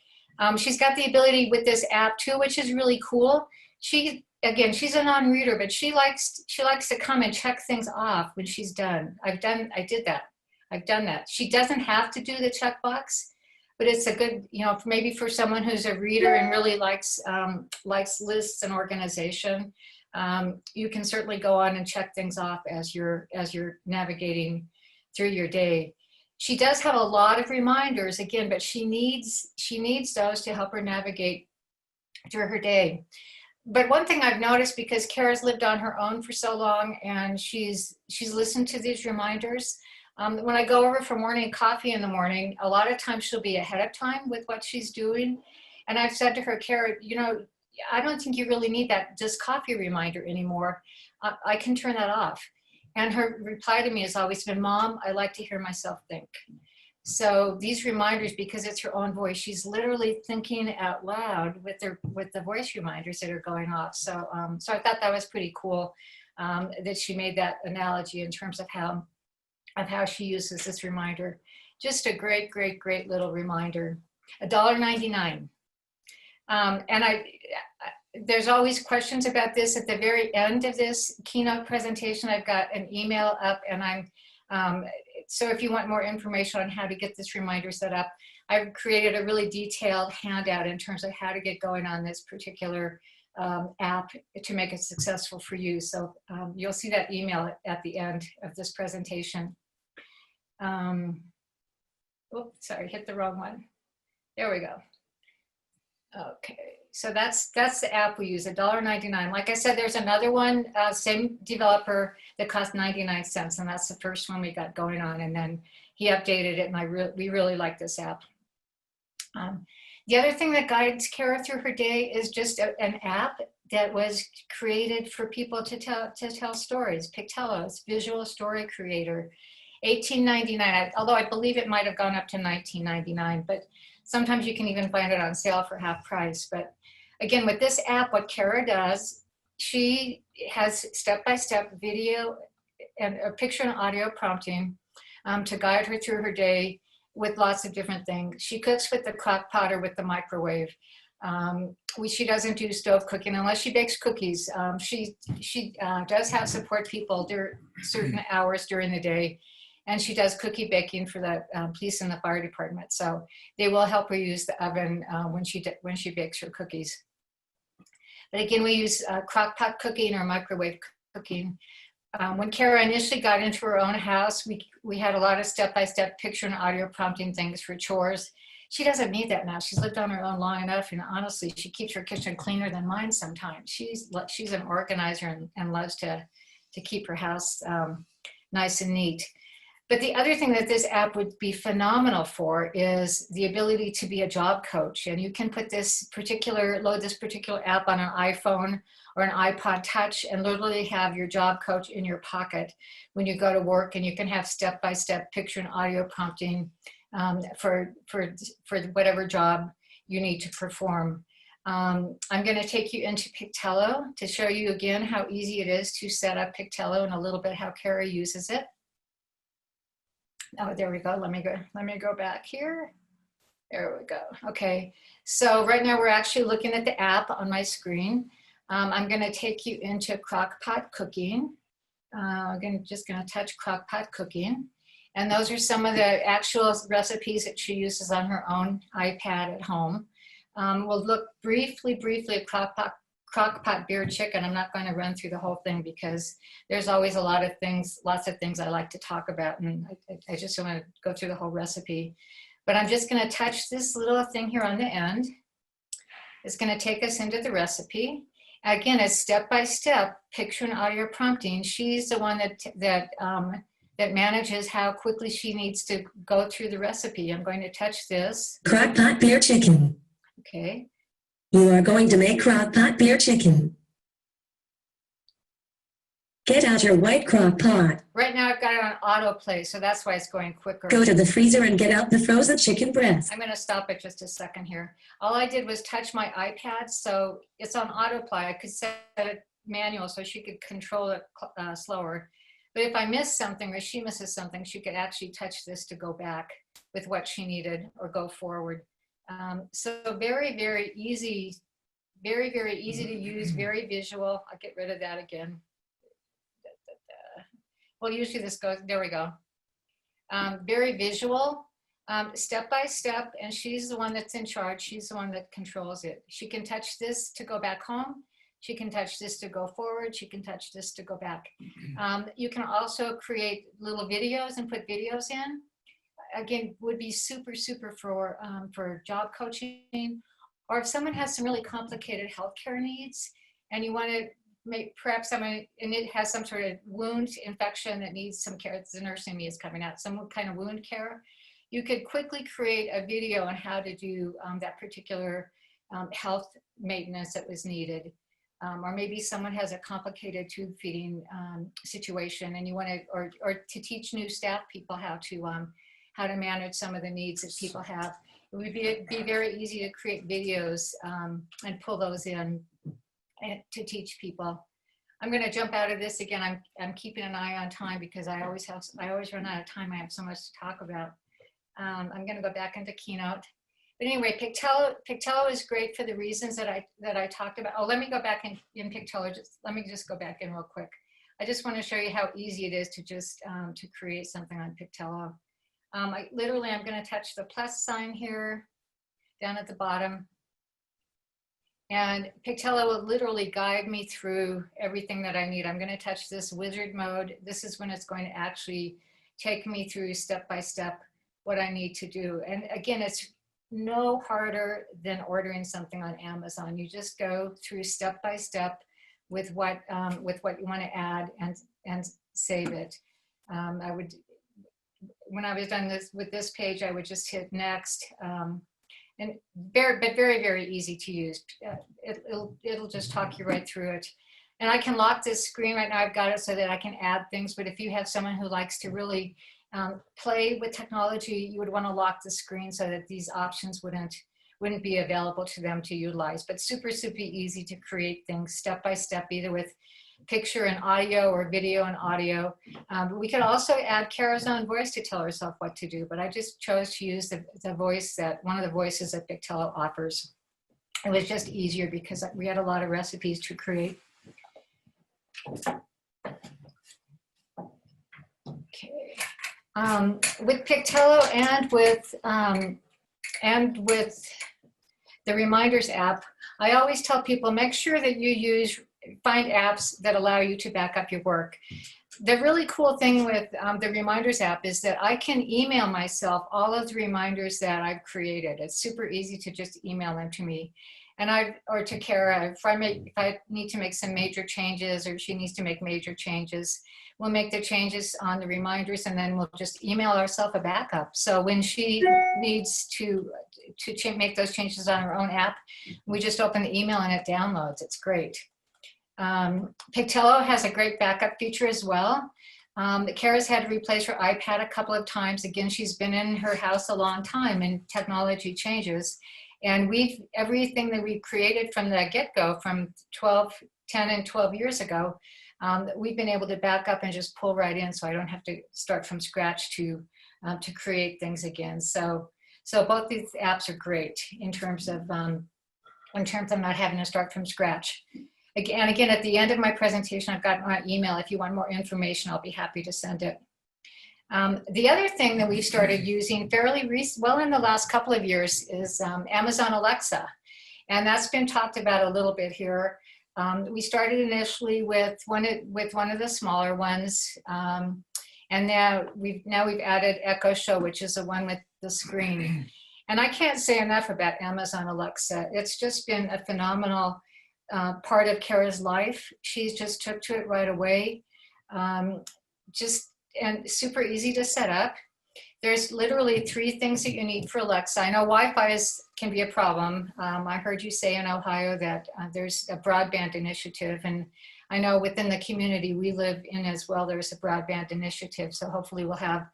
She's got the ability with this app too, which is really cool. She's a non-reader, but she likes to come and check things off when she's done. I've done that. She doesn't have to do the checkbox, but it's a good, maybe for someone who's a reader and really likes lists and organization. You can certainly go on and check things off as you're navigating through your day. She does have a lot of reminders, again, but she needs those to help her navigate through her day. But one thing I've noticed, because Kara's lived on her own for so long and she's listened to these reminders, when I go over for morning coffee in the morning, a lot of times she'll be ahead of time with what she's doing. And I've said to her, Kara, I don't think you really need that just coffee reminder anymore. I can turn that off. And her reply to me has always been, Mom, I like to hear myself think. So these reminders, because it's her own voice, she's literally thinking out loud with the voice reminders that are going off. So so I thought that was pretty cool, that she made that analogy in terms of how she uses this reminder. Just a great, great, great little reminder. $1.99. And there's always questions about this. At the very end of this keynote presentation, I've got an email up, and so if you want more information on how to get this reminder set up, I've created a really detailed handout in terms of how to get going on this particular app to make it successful for you. So you'll see that email at the end of this presentation. Oops, sorry, hit the wrong one. There we go. Okay, so that's the app we use, $1.99. Like I said, there's another one, same developer, that costs 99 cents, and that's the first one we got going on. And then he updated it, and we really like this app. The other thing that guides Kara through her day is just an app that was created for people to tell stories. Pictello, it's Visual Story Creator, $18.99. Although I believe it might have gone up to $19.99, but sometimes you can even find it on sale for half price. But again, with this app, what Kara does, she has step-by-step video and a picture and audio prompting to guide her through her day with lots of different things. She cooks with the crock pot or with the microwave. She doesn't do stove cooking unless she bakes cookies. She does have support people during certain hours during the day. And she does cookie baking for the police and the fire department. So they will help her use the oven when she bakes her cookies. But again, we use crock pot cooking or microwave cooking. When Kara initially got into her own house, we had a lot of step-by-step picture and audio prompting things for chores. She doesn't need that now. She's lived on her own long enough, and honestly, she keeps her kitchen cleaner than mine sometimes. She's an organizer and loves to keep her house nice and neat. But the other thing that this app would be phenomenal for is the ability to be a job coach. And you can load this particular app on an iPhone or an iPod Touch and literally have your job coach in your pocket when you go to work, and you can have step-by-step picture and audio prompting for whatever job you need to perform. I'm going to take you into Pictello to show you again how easy it is to set up Pictello and a little bit how Kara uses it. Oh, there we go. Let me go back here. There we go. Okay. So right now we're actually looking at the app on my screen. I'm going to take you into Crock-Pot Cooking. Just going to touch Crock-Pot Cooking. And those are some of the actual recipes that she uses on her own iPad at home. We'll look briefly at Crock-Pot Beer Chicken. I'm not going to run through the whole thing because there's always lots of things I like to talk about, and I just want to go through the whole recipe. But I'm just going to touch this little thing here on the end. It's going to take us into the recipe. Again, it's step-by-step picture and audio prompting. She's the one that manages how quickly she needs to go through the recipe. I'm going to touch this. Crock-Pot Beer Chicken. Okay. You are going to make crock-pot beer chicken. Get out your white crock pot. Right now I've got it on autoplay, so that's why it's going quicker. Go to the freezer and get out the frozen chicken breast. I'm going to stop it just a second here. All I did was touch my iPad, so it's on autoplay. I could set it manual so she could control it slower. But if I miss something or she misses something, she could actually touch this to go back with what she needed or go forward. So very, very easy, very, very easy to use, very visual. I'll get rid of that again. Well, usually this goes, there we go. Very visual, step by step, and she's the one that's in charge. She's the one that controls it. She can touch this to go back home. She can touch this to go forward. She can touch this to go back. You can also create little videos and put videos in. Again, would be super, super for job coaching, or if someone has some really complicated healthcare needs and you want to make perhaps someone, and it has some sort of wound infection that needs some care, the nursing needs coming out, some kind of wound care, you could quickly create a video on how to do that particular health maintenance that was needed. or maybe someone has a complicated tube feeding situation and you want to, or to teach new staff people how to manage some of the needs that people have. It would be very easy to create videos and pull those in and to teach people. I'm going to jump out of this again. I'm keeping an eye on time because I always run out of time. I have so much to talk about. I'm going to go back into Keynote. But anyway, Pictello is great for the reasons that I talked about. Oh, let me go back in Pictello. Let me just go back in real quick. I just want to show you how easy it is to just to create something on Pictello. I'm going to touch the plus sign here down at the bottom. And Pictello will literally guide me through everything that I need. I'm going to touch this wizard mode. This is when it's going to actually take me through step by step what I need to do. And again, it's no harder than ordering something on Amazon. You just go through step by step with what you want to add and save it. When I was done with this page, I would just hit next. And very, very easy to use. It'll just talk you right through it. And I can lock this screen right now. I've got it so that I can add things. But if you have someone who likes to really play with technology, you would want to lock the screen so that these options wouldn't be available to them to utilize. But super easy to create things step by step, either with picture and audio or video and audio. We could also add Kara's own voice to tell herself what to do, but I just chose to use the voice one of the voices that Pictello offers. It was just easier because we had a lot of recipes to create. Okay. With Pictello and with the Reminders app, I always tell people, make sure that you find apps that allow you to back up your work. The really cool thing with the Reminders app is that I can email myself all of the reminders that I've created. It's super easy to just email them to me. Or to Kara, if I need to make some major changes or she needs to make major changes, we'll make the changes on the reminders and then we'll just email ourselves a backup. So when she needs to make those changes on her own app, we just open the email and it downloads. It's great. Pictello has a great backup feature as well. Kara's had to replace her iPad a couple of times. Again, she's been in her house a long time and technology changes. And everything that we created from the get-go from 10 and 12 years ago, we've been able to back up and just pull right in so I don't have to start from scratch to create things again. So both these apps are great in terms of not having to start from scratch. Again, at the end of my presentation, I've got my email. If you want more information, I'll be happy to send it. The other thing that we started using fairly in the last couple of years is Amazon Alexa. And that's been talked about a little bit here. We started initially with one of the smaller ones. And now we've added Echo Show, which is the one with the screen. And I can't say enough about Amazon Alexa. It's just been a phenomenal part of Kara's life. She's just took to it right away. And super easy to set up. There's literally 3 things that you need for Alexa. I know Wi-Fi can be a problem. I heard you say in Ohio that there's a broadband initiative, and I know within the community we live in as well, there's a broadband initiative. So hopefully we'll have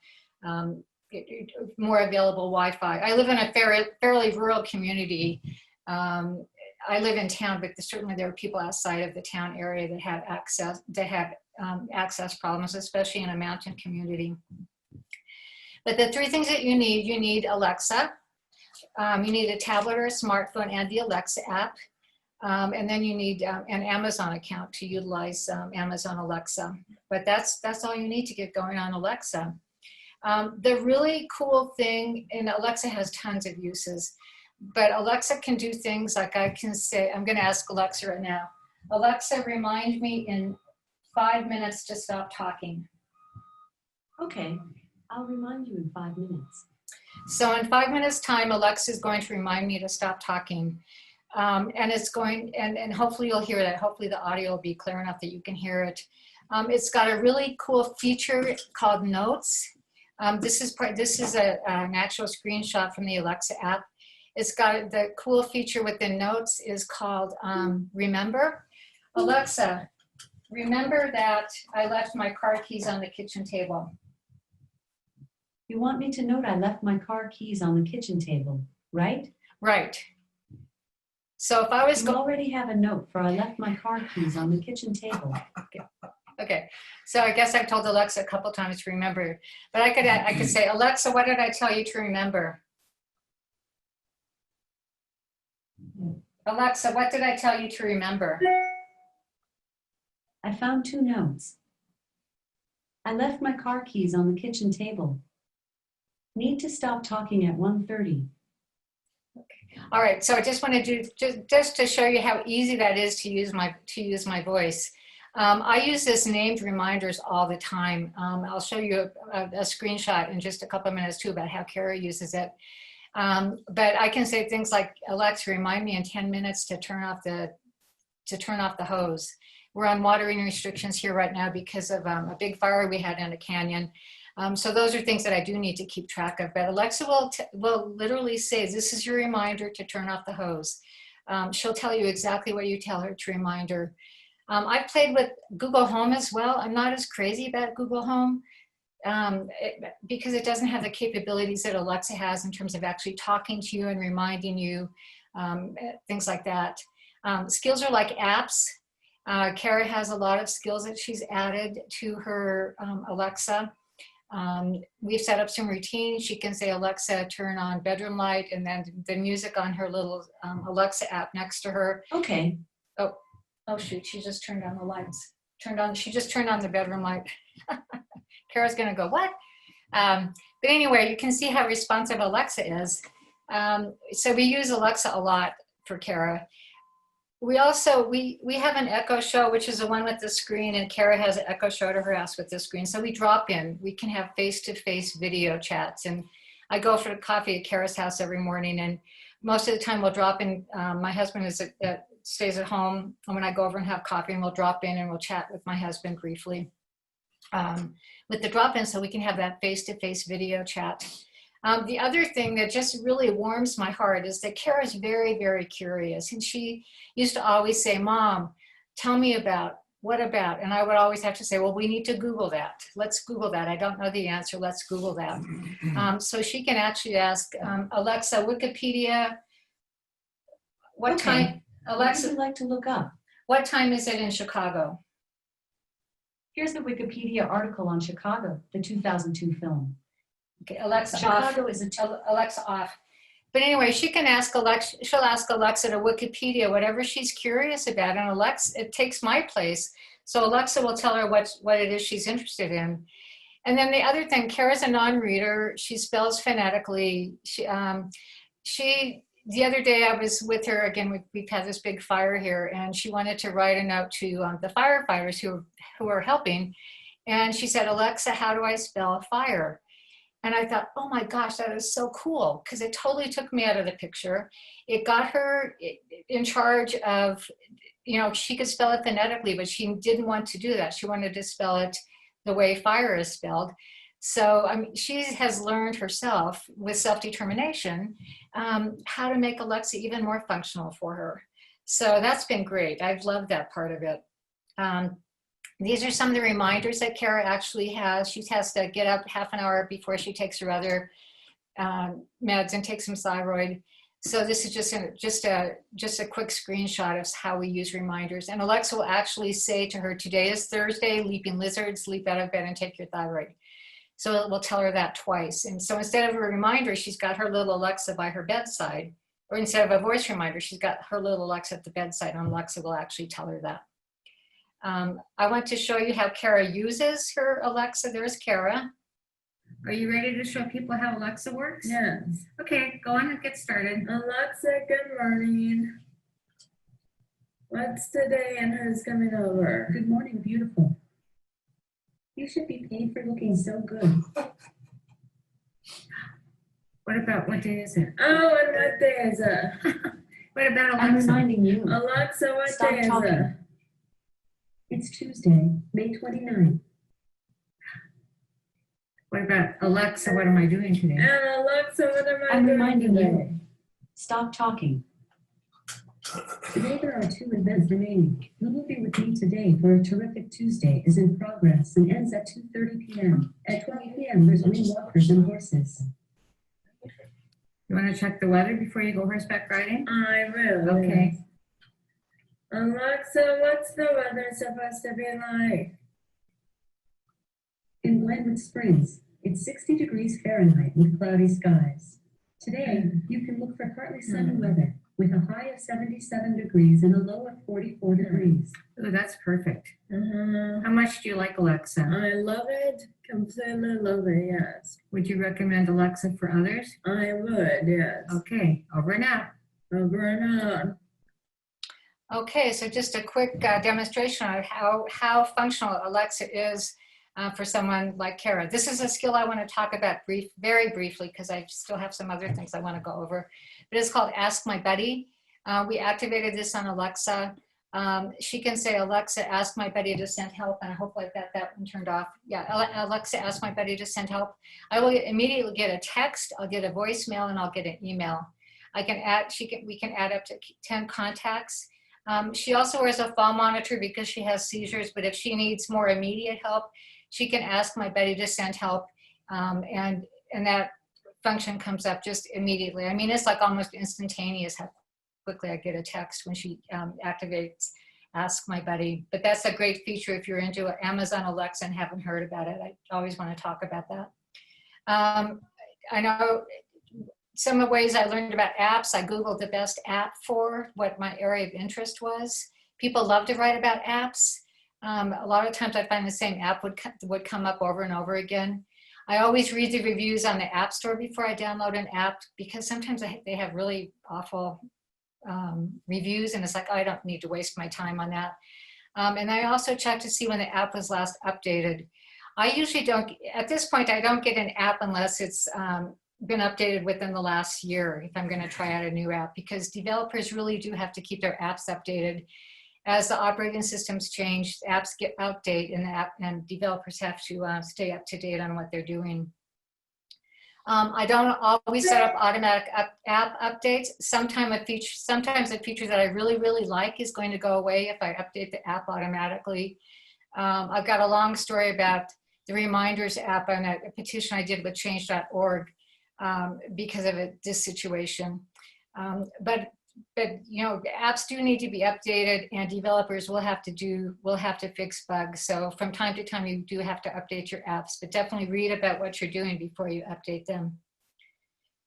more available Wi-Fi. I live in a fairly rural community. I live in town, but certainly there are people outside of the town area that have access problems, especially in a mountain community. But the 3 things that you need Alexa, you need a tablet or a smartphone and the Alexa app, and then you need an Amazon account to utilize Amazon Alexa. But that's all you need to get going on Alexa. The really cool thing, and Alexa has tons of uses, but Alexa can do things like I can say, I'm going to ask Alexa right now, Alexa, remind me in 5 minutes to stop talking. Okay, I'll remind you in 5 minutes. So in 5 minutes time, Alexa is going to remind me to stop talking. And it's going, and hopefully you'll hear that. Hopefully the audio will be clear enough that you can hear it. It's got a really cool feature called Notes. This is an actual screenshot from the Alexa app. It's got the cool feature within Notes is called Remember. Alexa, remember that I left my car keys on the kitchen table. You want me to note I left my car keys on the kitchen table, right? Right. So if I was You already have a note for I left my car keys on the kitchen table. Okay, so I guess I've told Alexa a couple times to remember, but I could say, Alexa, what did I tell you to remember? Alexa, what did I tell you to remember? I found 2 notes. I left my car keys on the kitchen table. Need to stop talking at 1:30. All right, so I just want to do just to show you how easy that is to use my voice. I use this named reminders all the time. I'll show you a screenshot in just a couple of minutes too about how Kara uses it. But I can say things like, Alexa, remind me in 10 minutes to turn off the hose. We're on watering restrictions here right now because of a big fire we had in a canyon. So those are things that I do need to keep track of. But Alexa will literally say, this is your reminder to turn off the hose. She'll tell you exactly what you tell her to remind her. I've played with Google Home as well. I'm not as crazy about Google Home because it doesn't have the capabilities that Alexa has in terms of actually talking to you and reminding you, things like that. Skills are like apps. Kara has a lot of skills that she's added to her Alexa. We've set up some routines. She can say, Alexa, turn on bedroom light, and then the music on her little Alexa app next to her. Okay. Oh shoot, she just turned on the lights. She just turned on the bedroom light. Kara's gonna go, what? But anyway, you can see how responsive Alexa is. So we use Alexa a lot for Kara. We also, we have an Echo Show, which is the one with the screen, and Kara has an Echo Show to her house with the screen. So we drop in, we can have face-to-face video chats. And I go for coffee at Kara's house every morning, and most of the time we'll drop in. My husband stays at home, and when I go over and have coffee, and we'll drop in and we'll chat with my husband briefly with the drop-in, so we can have that face-to-face video chat. The other thing that just really warms my heart is that Kara's very, very curious, and she used to always say, Mom, tell me about, what about? And I would always have to say, well, we need to Google that. Let's Google that. I don't know the answer. Let's Google that. So she can actually ask, Alexa, Wikipedia, what time? Alexa, what would you like to look up? What time is it in Chicago? Here's the Wikipedia article on Chicago, the 2002 film. Okay, Alexa Chicago off. is Alexa off. But anyway, she can ask Alexa, she'll ask Alexa to Wikipedia whatever she's curious about, and Alexa, it takes my place. So Alexa will tell her what it is she's interested in. And then the other thing, Kara's a non-reader. She spells phonetically. The other day I was with her, again, we've had this big fire here, and she wanted to write a note to the firefighters who are helping. And she said, Alexa, how do I spell fire? And I thought, oh my gosh, that is so cool, because it totally took me out of the picture. It got her in charge of, she could spell it phonetically, but she didn't want to do that. She wanted to spell it the way fire is spelled. So she has learned herself with self-determination how to make Alexa even more functional for her. So that's been great. I've loved that part of it. These are some of the reminders that Kara actually has. She has to get up half an hour before she takes her other meds and takes some thyroid. So this is just a quick screenshot of how we use reminders. And Alexa will actually say to her, today is Thursday, leaping lizards, leap out of bed and take your thyroid. So it will tell her that twice. And so instead of a reminder, she's got her little Alexa by her bedside, or instead of a voice reminder, she's got her little Alexa at the bedside, and Alexa will actually tell her that. I want to show you how Kara uses her Alexa. There's Kara. Are you ready to show people how Alexa works? Yes. Okay, go on and get started. Alexa, good morning. What's today and who's coming over? Good morning, beautiful. You should be paid for looking so good. What about, what day is it? Oh, and what day is it? What about Alexa? I'm reminding you. Alexa, what Stop day is talking. it? It's Tuesday, May 29th. What about Alexa, what am I doing today? And Alexa, what am I I'm doing reminding today? you. Stop talking. Today there are 2 events remaining. Who will be with me today for a terrific Tuesday is in progress and ends at 2:30 p.m. At 12 p.m. there's wind walkers and horses. You want to check the weather before you go horseback riding? I will. Okay. Alexa, what's the weather supposed to be like? In Glenwood Springs, it's 60 degrees Fahrenheit with cloudy skies. Today, you can look for partly sunny weather with a high of 77 degrees and a low of 44 degrees. Oh, that's perfect. Uh-huh. How much do you like Alexa? I love it. Completely love it, yes. Would you recommend Alexa for others? I would, yes. Okay, over and out. Over and out. Okay, so just a quick demonstration of how functional Alexa is for someone like Kara. This is a skill I want to talk about very briefly because I still have some other things I want to go over. But it's called Ask My Buddy. We activated this on Alexa. She can say, Alexa, ask my buddy to send help, and I hope I got that one turned off. Yeah, Alexa, ask my buddy to send help. I will immediately get a text, I'll get a voicemail, and I'll get an email. I can add, we can add up to 10 contacts. She also wears a fall monitor because she has seizures, but if she needs more immediate help, she can ask my buddy to send help, and that function comes up just immediately. I mean, it's like almost instantaneous how quickly I get a text when she activates Ask My Buddy. But that's a great feature if you're into Amazon Alexa and haven't heard about it. I always want to talk about that. I know some of the ways I learned about apps, I Googled the best app for what my area of interest was. People love to write about apps. A lot of times I find the same app would come up over and over again. I always read the reviews on the App Store before I download an app because sometimes they have really awful reviews and it's like, oh, I don't need to waste my time on that. And I also check to see when the app was last updated. I usually don't, at this point, I don't get an app unless it's been updated within the last year if I'm going to try out a new app, because developers really do have to keep their apps updated. As the operating systems change, apps get outdated and developers have to stay up to date on what they're doing. I don't always set up automatic app updates. Sometimes a feature that I really like is going to go away if I update the app automatically. I've got a long story about the Reminders app on a petition I did with change.org because of this situation. But you know, apps do need to be updated, and developers will have to fix bugs. So from time to time, you do have to update your apps, but definitely read about what you're doing before you update them.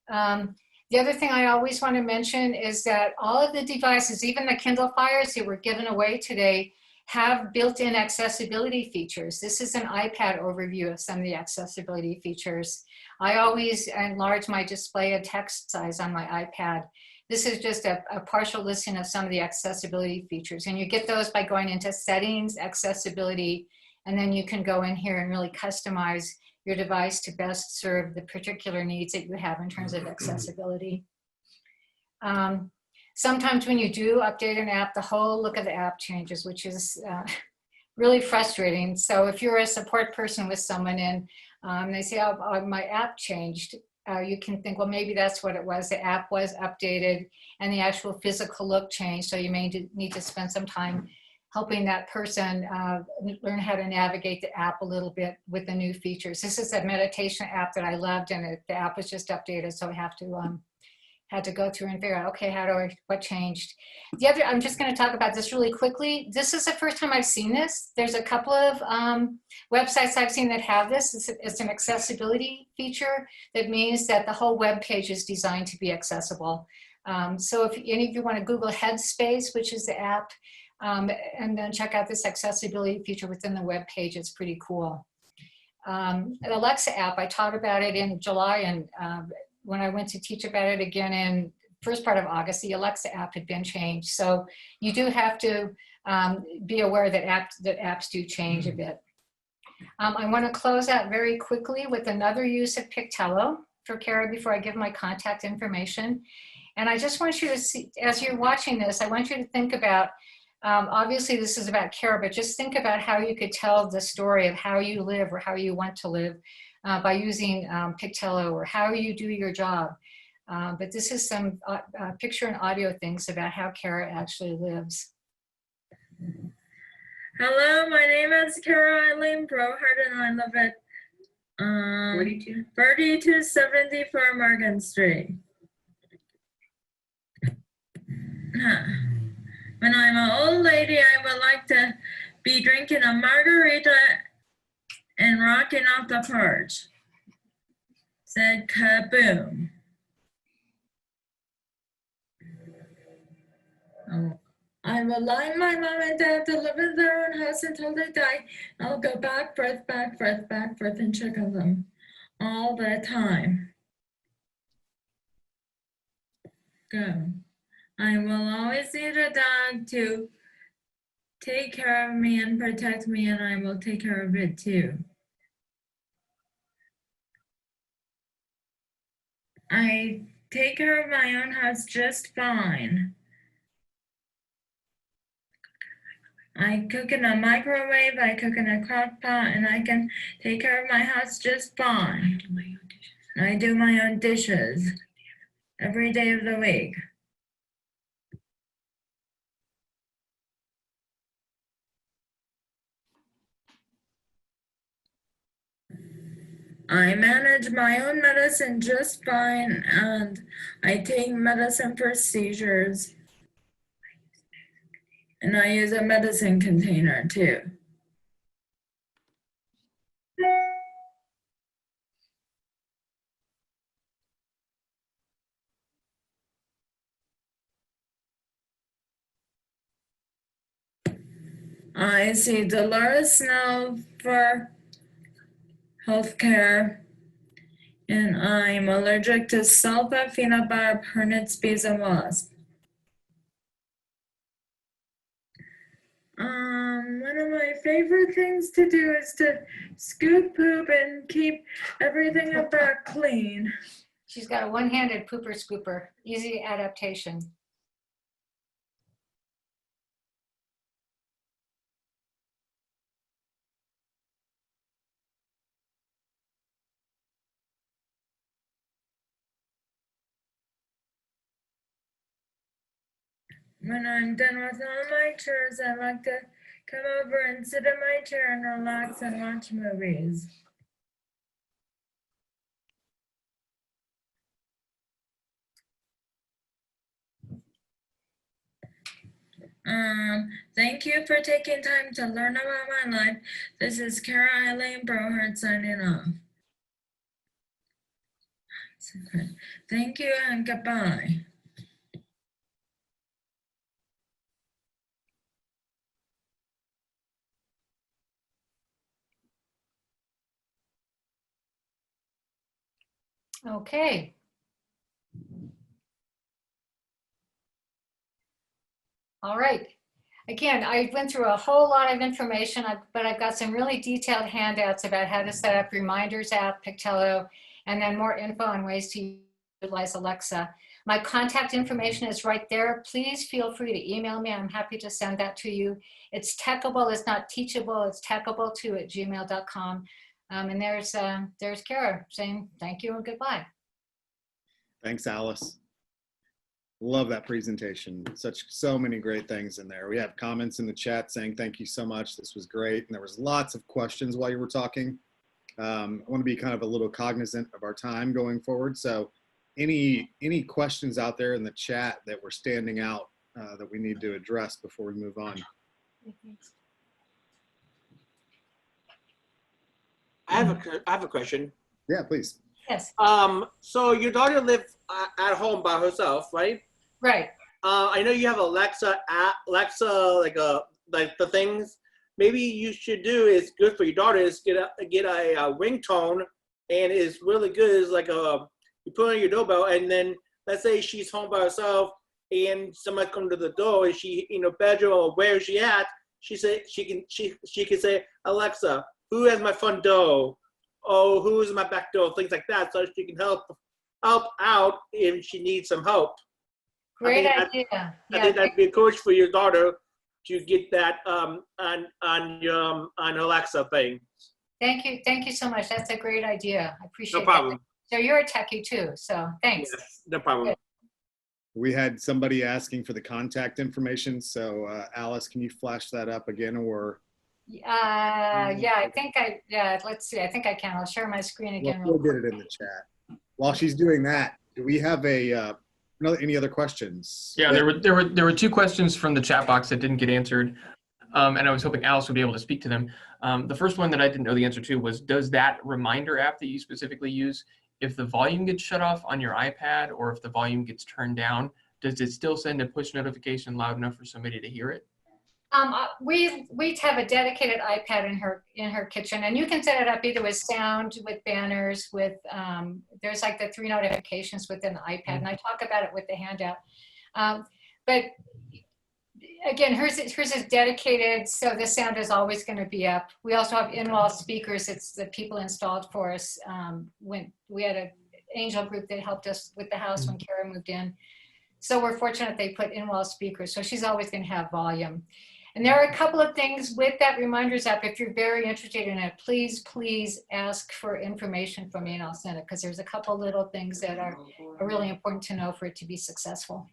The other thing I always want to mention is that all of the devices, even the Kindle Fires that were given away today, have built-in accessibility features. This is an iPad overview of some of the accessibility features. I always enlarge my display and text size on my iPad. This is just a partial listing of some of the accessibility features. And you get those by going into Settings, Accessibility, and then you can go in here and really customize your device to best serve the particular needs that you have in terms of accessibility. Sometimes when you do update an app, the whole look of the app changes, which is really frustrating. So if you're a support person with someone and they say, oh, my app changed, you can think, well, maybe that's what it was. The app was updated and the actual physical look changed. So you may need to spend some time helping that person learn how to navigate the app a little bit with the new features. This is a meditation app that I loved, and the app was just updated. So I have to had to go through and figure out, okay, what changed? The other, I'm just going to talk about this really quickly. This is the first time I've seen this. There's a couple of websites I've seen that have this. It's an accessibility feature that means that the whole web page is designed to be accessible. So if any of you want to Google Headspace, which is the app, and then check out this accessibility feature within the web page, it's pretty cool. An Alexa app, I taught about it in July, and when I went to teach about it again in first part of August, the Alexa app had been changed. So you do have to be aware that apps do change a bit. I want to close out very quickly with another use of Pictello for Kara before I give my contact information. And I just want you to see, as you're watching this, I want you to think about, obviously this is about Kara, but just think about how you could tell the story of how you live or how you want to live by using Pictello, or how you do your job. But this is some picture and audio things about how Kara actually lives. Hello, my name is Kara Eileen Brohart, and I live at 3274 Morgan Street. When I'm an old lady, I would like to be drinking a margarita and rocking off the porch. Said kaboom. Oh. I will line my mom and dad to live in their own house until they die. I'll go back, forth, and check on them all the time. Go. I will always need a dog to take care of me and protect me, and I will take care of it too. I take care of my own house just fine. I cook in a microwave, I cook in a crock pot, and I can take care of my house just fine. I do my own dishes every day of the week. I manage my own medicine just fine, and I take medicine for seizures. And I use a medicine container too. I see Dolores Snow for healthcare, and I'm allergic to sulfa, peanut butter, hornets, bees, and wasps. One of my favorite things to do is to scoop poop and keep everything about clean. She's got a one-handed pooper scooper, easy adaptation. When I'm done with all my chores, I like to come over and sit in my chair and relax and watch movies. Thank you for taking time to learn about my life. This is Kara Eileen Brohart signing off. Thank you and goodbye. Okay. All right. Again, I went through a whole lot of information, but I've got some really detailed handouts about how to set up Reminders app, Pictello, and then more info on ways to utilize Alexa. My contact information is right there. Please feel free to email me. I'm happy to send that to you. It's techable, it's not teachable, it's techable2@gmail.com. And there's Kara saying thank you and goodbye. Thanks, Alice. Love that presentation. So many great things in there. We have comments in the chat saying thank you so much. This was great. And there was lots of questions while you were talking. I want to be kind of a little cognizant of our time going forward. So any questions out there in the chat that were standing out that we need to address before we move on? I have a question. Yeah, please. Yes. So your daughter lives at home by herself, right? Right. I know you have Alexa app, like the things. Maybe you should do is good for your daughter is get a ringtone, and it's really good. It's like you put on your doorbell, and then let's say she's home by herself, and somebody come to the door, and she in her bedroom or where is she at? She can say, Alexa, who has my front door? Oh, who's my back door? Things like that, so she can help out if she needs some help. Great idea. I think that'd be a coach for your daughter to get that on Alexa thing. Thank you so much. That's a great idea. I appreciate No problem. So you're a techie too, so thanks. Yes, no problem. We had somebody asking for the contact information. So Alice, can you flash that up again, or? Yeah, let's see. I think I can. I'll share my screen again. We'll get it in the chat. While she's doing that, do we have any other questions? Yeah, there were two questions from the chat box that didn't get answered, and I was hoping Alice would be able to speak to them. The first one that I didn't know the answer to was, does that reminder app that you specifically use, if the volume gets shut off on your iPad or if the volume gets turned down, does it still send a push notification loud enough for somebody to hear it? We have a dedicated iPad in her kitchen, and you can set it up either with sound, with banners, with there's like the 3 notifications within the iPad, and I talk about it with the handout. But again, hers is dedicated, so the sound is always going to be up. We also have in-wall speakers. It's the people installed for us when we had an angel group that helped us with the house when Kara moved in. So we're fortunate they put in-wall speakers, so she's always going to have volume. And there are a couple of things with that reminders app. If you're very interested in it, please ask for information from me and I'll send it, because there's a couple little things that are really important to know for it to be successful.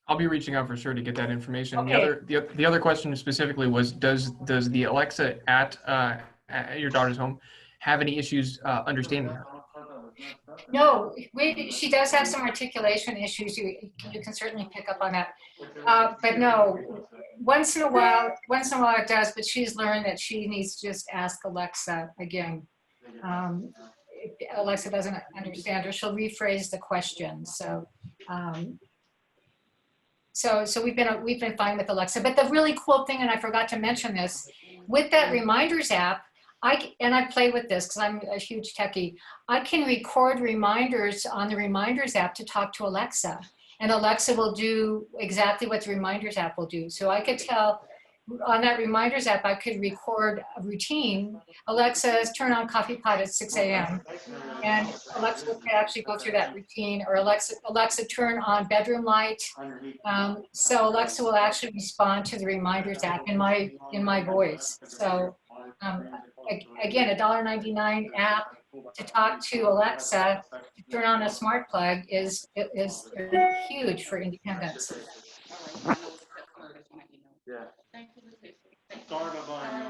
I'll be reaching out for sure to get that information. Okay. The other question specifically was, does the Alexa at your daughter's home have any issues understanding her? No, she does have some articulation issues. You can certainly pick up on that. But no, once in a while it does, but she's learned that she needs to just ask Alexa again. If Alexa doesn't understand her, she'll rephrase the question. So we've been fine with Alexa. But the really cool thing, and I forgot to mention this, with that reminders app, I play with this because I'm a huge techie. I can record reminders on the reminders app to talk to Alexa, and Alexa will do exactly what the reminders app will do. So I could tell on that reminders app, I could record a routine. Alexa, turn on coffee pot at 6 a.m. And Alexa could actually go through that routine, or Alexa, turn on bedroom light. So Alexa will actually respond to the reminders app in my voice. So again, a $1.99 app to talk to Alexa to turn on a smart plug is huge for independence.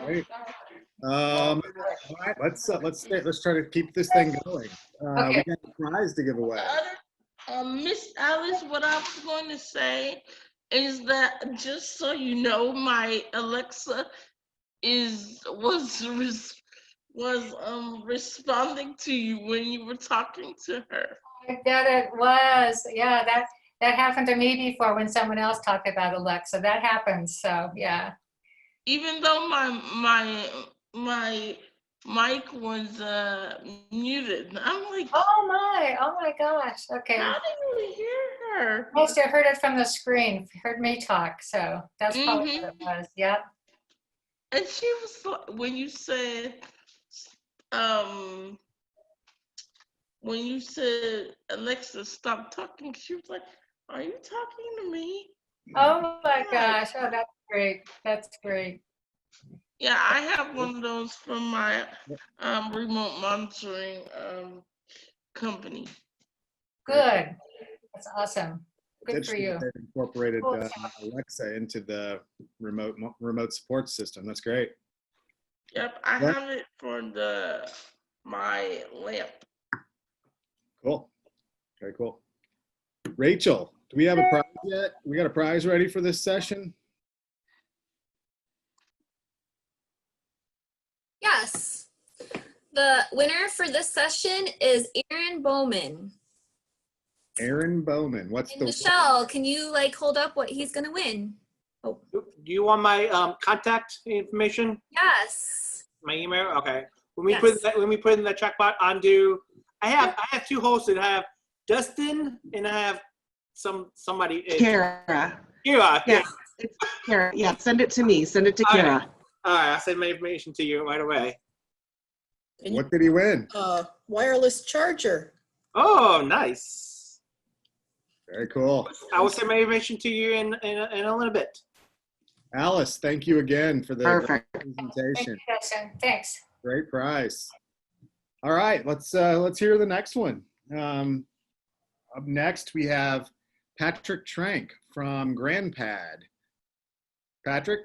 Great. All right, let's try to keep this thing going. Okay. We got a prize to give away. Miss Alice, what I was going to say is that, just so you know, my Alexa was responding to you when you were talking to her. That it was, yeah, that happened to me before when someone else talked about Alexa. That happens, so yeah. Even though my mic was muted, I'm like, oh my gosh, okay. How did we hear her? Must have heard it from the screen, heard me talk, so that's probably what it was, yeah. And she was like, when you said Alexa, stop talking, she was like, are you talking to me? Oh my gosh, oh, that's great, that's great. Yeah, I have one of those from my remote monitoring company. Good, that's awesome. Good for Interesting you. that they've incorporated Cool. Alexa into the remote support system. That's great. Yep, I have it for my lamp. Cool. Very cool. Rachel, do we have a prize yet? We got a prize ready for this session? Yes. The winner for this session is Aaron Bowman. Aaron Bowman. What's And the Michelle, can you hold up what he's gonna win? Oh. Do you want my contact information? Yes. My email? Okay. When we put it in the chat box, I have two hosts. I have Dustin and I have somebody. Kara. Kara. Yeah, it's Kara. Yeah, send it to me. Send it to Kara. All right, I'll send my information to you right away. What did he win? Wireless charger. Oh, nice. Very cool. I will send my information to you in a little bit. Alice, thank you again for the Perfect. presentation. Thank you, Dustin. Thanks. Great prize. All right, let's hear the next one. Up next, we have Patrick Trank from GrandPad. Patrick?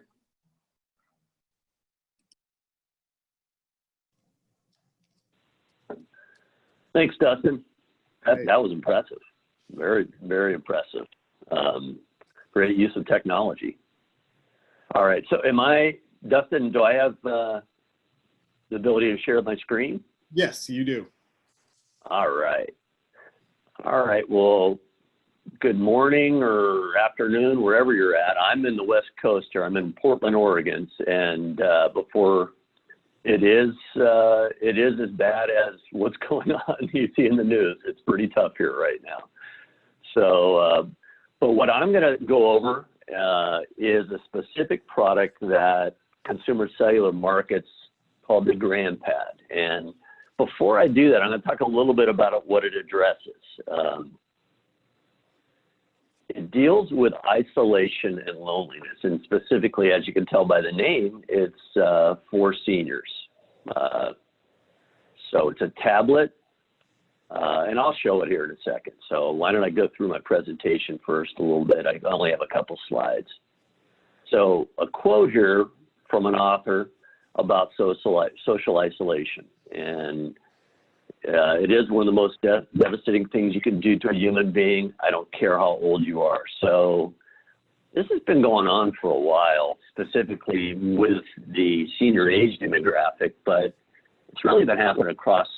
Thanks, Dustin. That was impressive. Very, very impressive. Great use of technology. All right, so Dustin, do I have the ability to share my screen? Yes, you do. All right. All right, well, good morning or afternoon, wherever you're at. I'm in the West Coast here. I'm in Portland, Oregon, and before it is as bad as what's going on you see in the news. It's pretty tough here right now. So, but what I'm going to go over is a specific product that Consumer Cellular markets called the GrandPad. And before I do that, I'm going to talk a little bit about what it addresses. It deals with isolation and loneliness, and specifically, as you can tell by the name, it's for seniors. So it's a tablet, and I'll show it here in a second. So why don't I go through my presentation first a little bit? I only have a couple slides. So a quote here from an author about social isolation, and it is one of the most devastating things you can do to a human being. I don't care how old you are. So this has been going on for a while, specifically with the senior age demographic, but it's really been happening across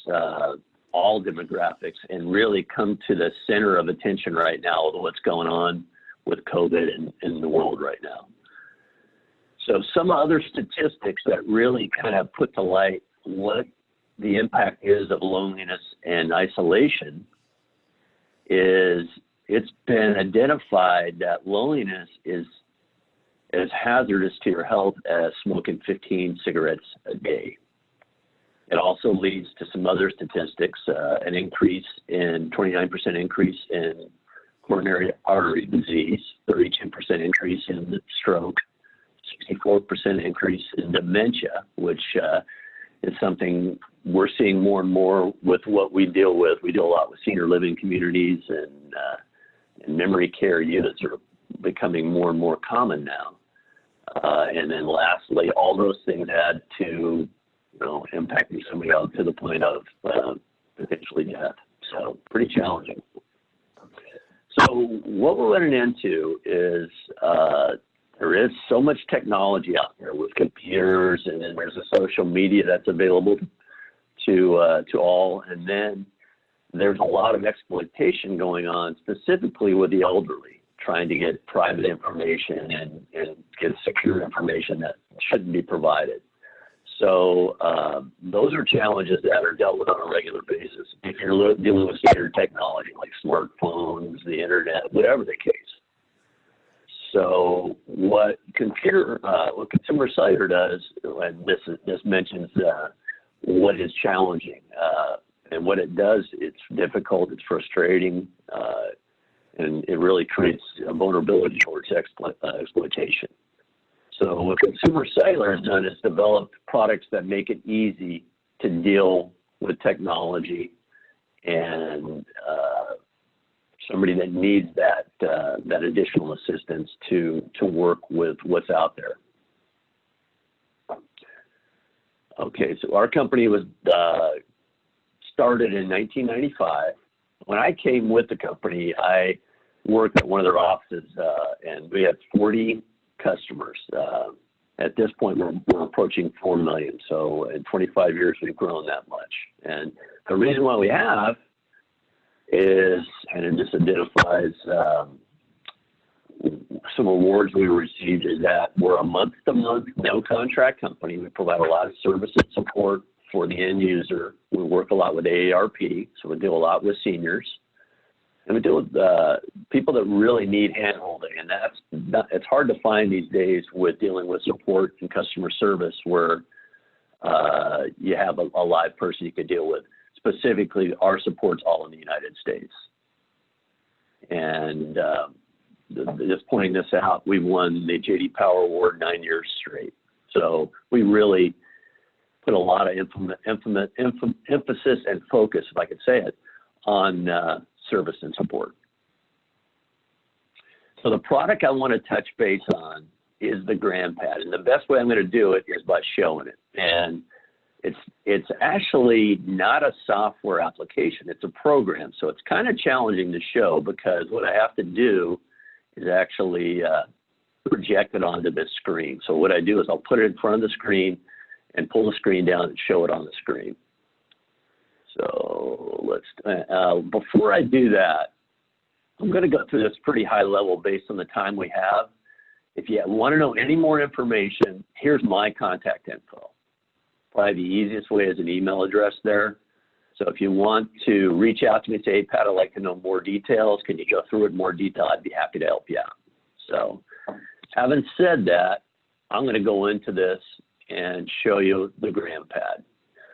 all demographics and really come to the center of attention right now with what's going on with COVID in the world right now. So some other statistics that really kind of put to light what the impact is of loneliness and isolation is it's been identified that loneliness is as hazardous to your health as smoking 15 cigarettes a day. It also leads to some other statistics, an increase in 29% increase in coronary artery disease, 32% increase in stroke, 64% increase in dementia, which is something we're seeing more and more with what we deal with. We deal a lot with senior living communities, and memory care units are becoming more and more common now. And then lastly, all those things add to impacting somebody out to the point of potentially death. So pretty challenging. So what we're running into is there is so much technology out there with computers, and then there's a social media that's available to all, and then there's a lot of exploitation going on, specifically with the elderly, trying to get private information and get secure information that shouldn't be provided. So those are challenges that are dealt with on a regular basis. If you're dealing with standard technology like smartphones, the internet, whatever the case. So what Consumer Cellular does, and this mentions what is challenging, and what it does, it's difficult, it's frustrating, and it really creates a vulnerability towards exploitation. So what Consumer Cellular has done is developed products that make it easy to deal with technology and somebody that needs that additional assistance to work with what's out there. Okay, so our company was started in 1995. When I came with the company, I worked at one of their offices, and we had 40 customers. At this point, we're approaching 4 million. So in 25 years, we've grown that much. And the reason why we have is, and it just identifies some awards we received, is that we're a month-to-month, no contract company. We provide a lot of service and support for the end user. We work a lot with AARP, so we deal a lot with seniors. And we deal with people that really need hand-holding, and it's hard to find these days with dealing with support and customer service where you have a live person you could deal with. Specifically, our support's all in the United States. And just pointing this out, we won the J.D. Power Award 9 years straight. So we really put a lot of emphasis and focus, if I could say it, on service and support. So the product I want to touch base on is the GrandPad, and the best way I'm going to do it is by showing it. And it's actually not a software application, it's a program. So it's kind of challenging to show because what I have to do is actually project it onto this screen. So what I do is I'll put it in front of the screen and pull the screen down and show it on the screen. So let's, before I do that, I'm going to go through this pretty high level based on the time we have. If you want to know any more information, here's my contact info. Probably the easiest way is an email address there. So if you want to reach out to me and say, hey, Pat, I'd like to know more details. Can you go through it in more detail? I'd be happy to help you out. So having said that, I'm going to go into this and show you the GrandPad.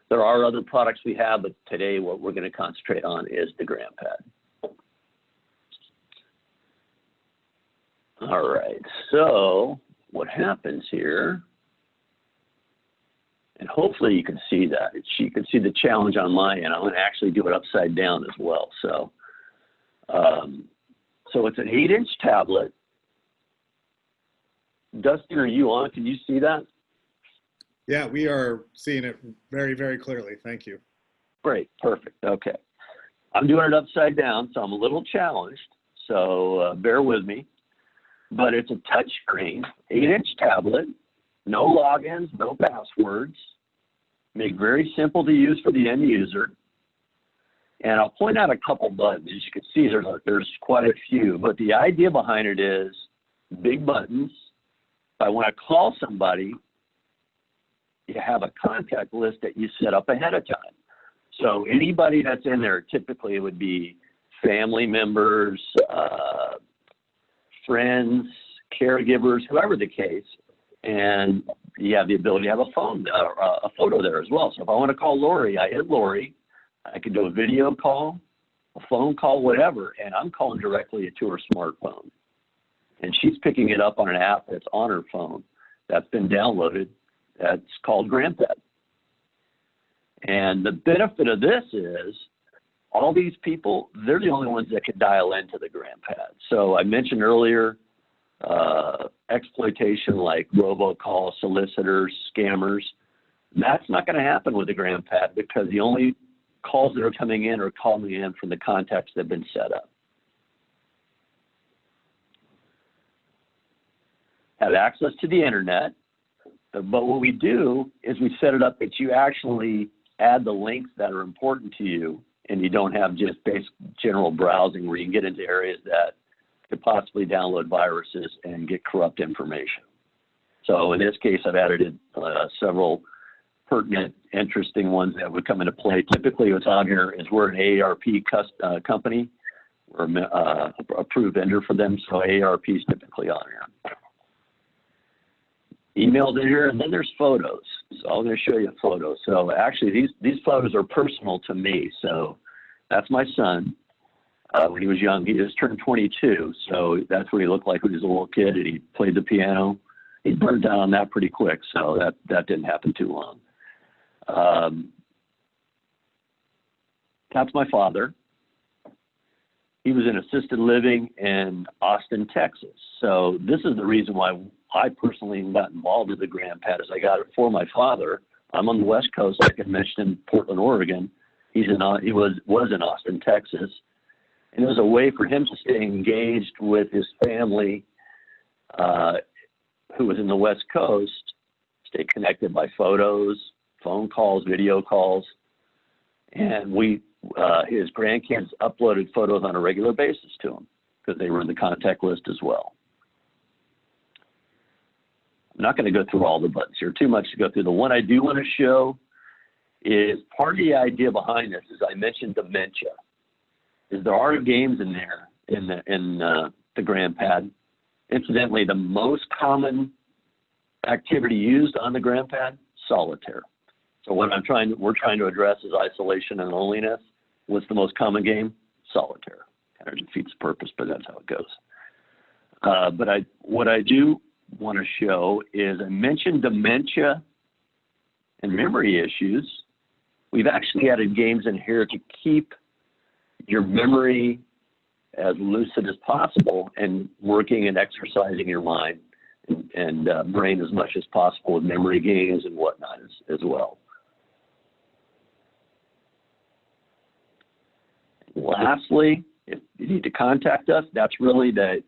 There are other products we have, but today what we're going to concentrate on is the GrandPad. All right, so what happens here, and hopefully you can see that. You can see the challenge on my end. I'm going to actually do it upside down as well. So, so it's an 8-inch tablet. Dustin, are you on? Can you see that? Yeah, we are seeing it very, very clearly. Thank you. Great, perfect. Okay. I'm doing it upside down, so I'm a little challenged. So bear with me. But it's a touch screen, 8-inch tablet, no logins, no passwords, make very simple to use for the end user. And I'll point out a couple buttons. As you can see, there's quite a few, but the idea behind it is big buttons. If I want to call somebody, you have a contact list that you set up ahead of time. So anybody that's in there, typically it would be family members, friends, caregivers, whoever the case, and you have the ability to have a phone, a photo there as well. So if I want to call Lori, I hit Lori. I can do a video call, a phone call, whatever, and I'm calling directly to her smartphone. And she's picking it up on an app that's on her phone that's been downloaded that's called GrandPad. And the benefit of this is all these people, they're the only ones that can dial into the GrandPad. So I mentioned earlier, exploitation like robocall, solicitors, scammers. That's not going to happen with the GrandPad because the only calls that are coming in are calling in from the contacts that have been set up. Have access to the internet, but what we do is we set it up that you actually add the links that are important to you, and you don't have just basic general browsing where you can get into areas that could possibly download viruses and get corrupt information. So in this case, I've added several pertinent, interesting ones that would come into play. Typically what's on here is we're an AARP company. We're an approved vendor for them, so AARP is typically on here. Emailed in here, and then there's photos. So I'm going to show you a photo. So actually, these photos are personal to me. So that's my son. When he was young, he just turned 22. So that's what he looked like when he was a little kid, and he played the piano. He burned down on that pretty quick, so that didn't happen too long. That's my father. He was in assisted living in Austin, Texas. So this is the reason why I personally got involved with the GrandPad is I got it for my father. I'm on the West Coast, like I mentioned, in Portland, Oregon. He was in Austin, Texas. And it was a way for him to stay engaged with his family who was in the West Coast, stay connected by photos, phone calls, video calls. And his grandkids uploaded photos on a regular basis to him because they were in the contact list as well. I'm not going to go through all the buttons here, too much to go through. The one I do want to show is part of the idea behind this, as I mentioned, dementia. Is there are games in there in the GrandPad. Incidentally, the most common activity used on the GrandPad, solitaire. So what we're trying to address is isolation and loneliness. What's the most common game? Solitaire. Kind of defeats the purpose, but that's how it goes. But what I do want to show is I mentioned dementia and memory issues. We've actually added games in here to keep your memory as lucid as possible and working and exercising your mind and brain as much as possible with memory games and whatnot as well. Lastly, if you need to contact us, that's really the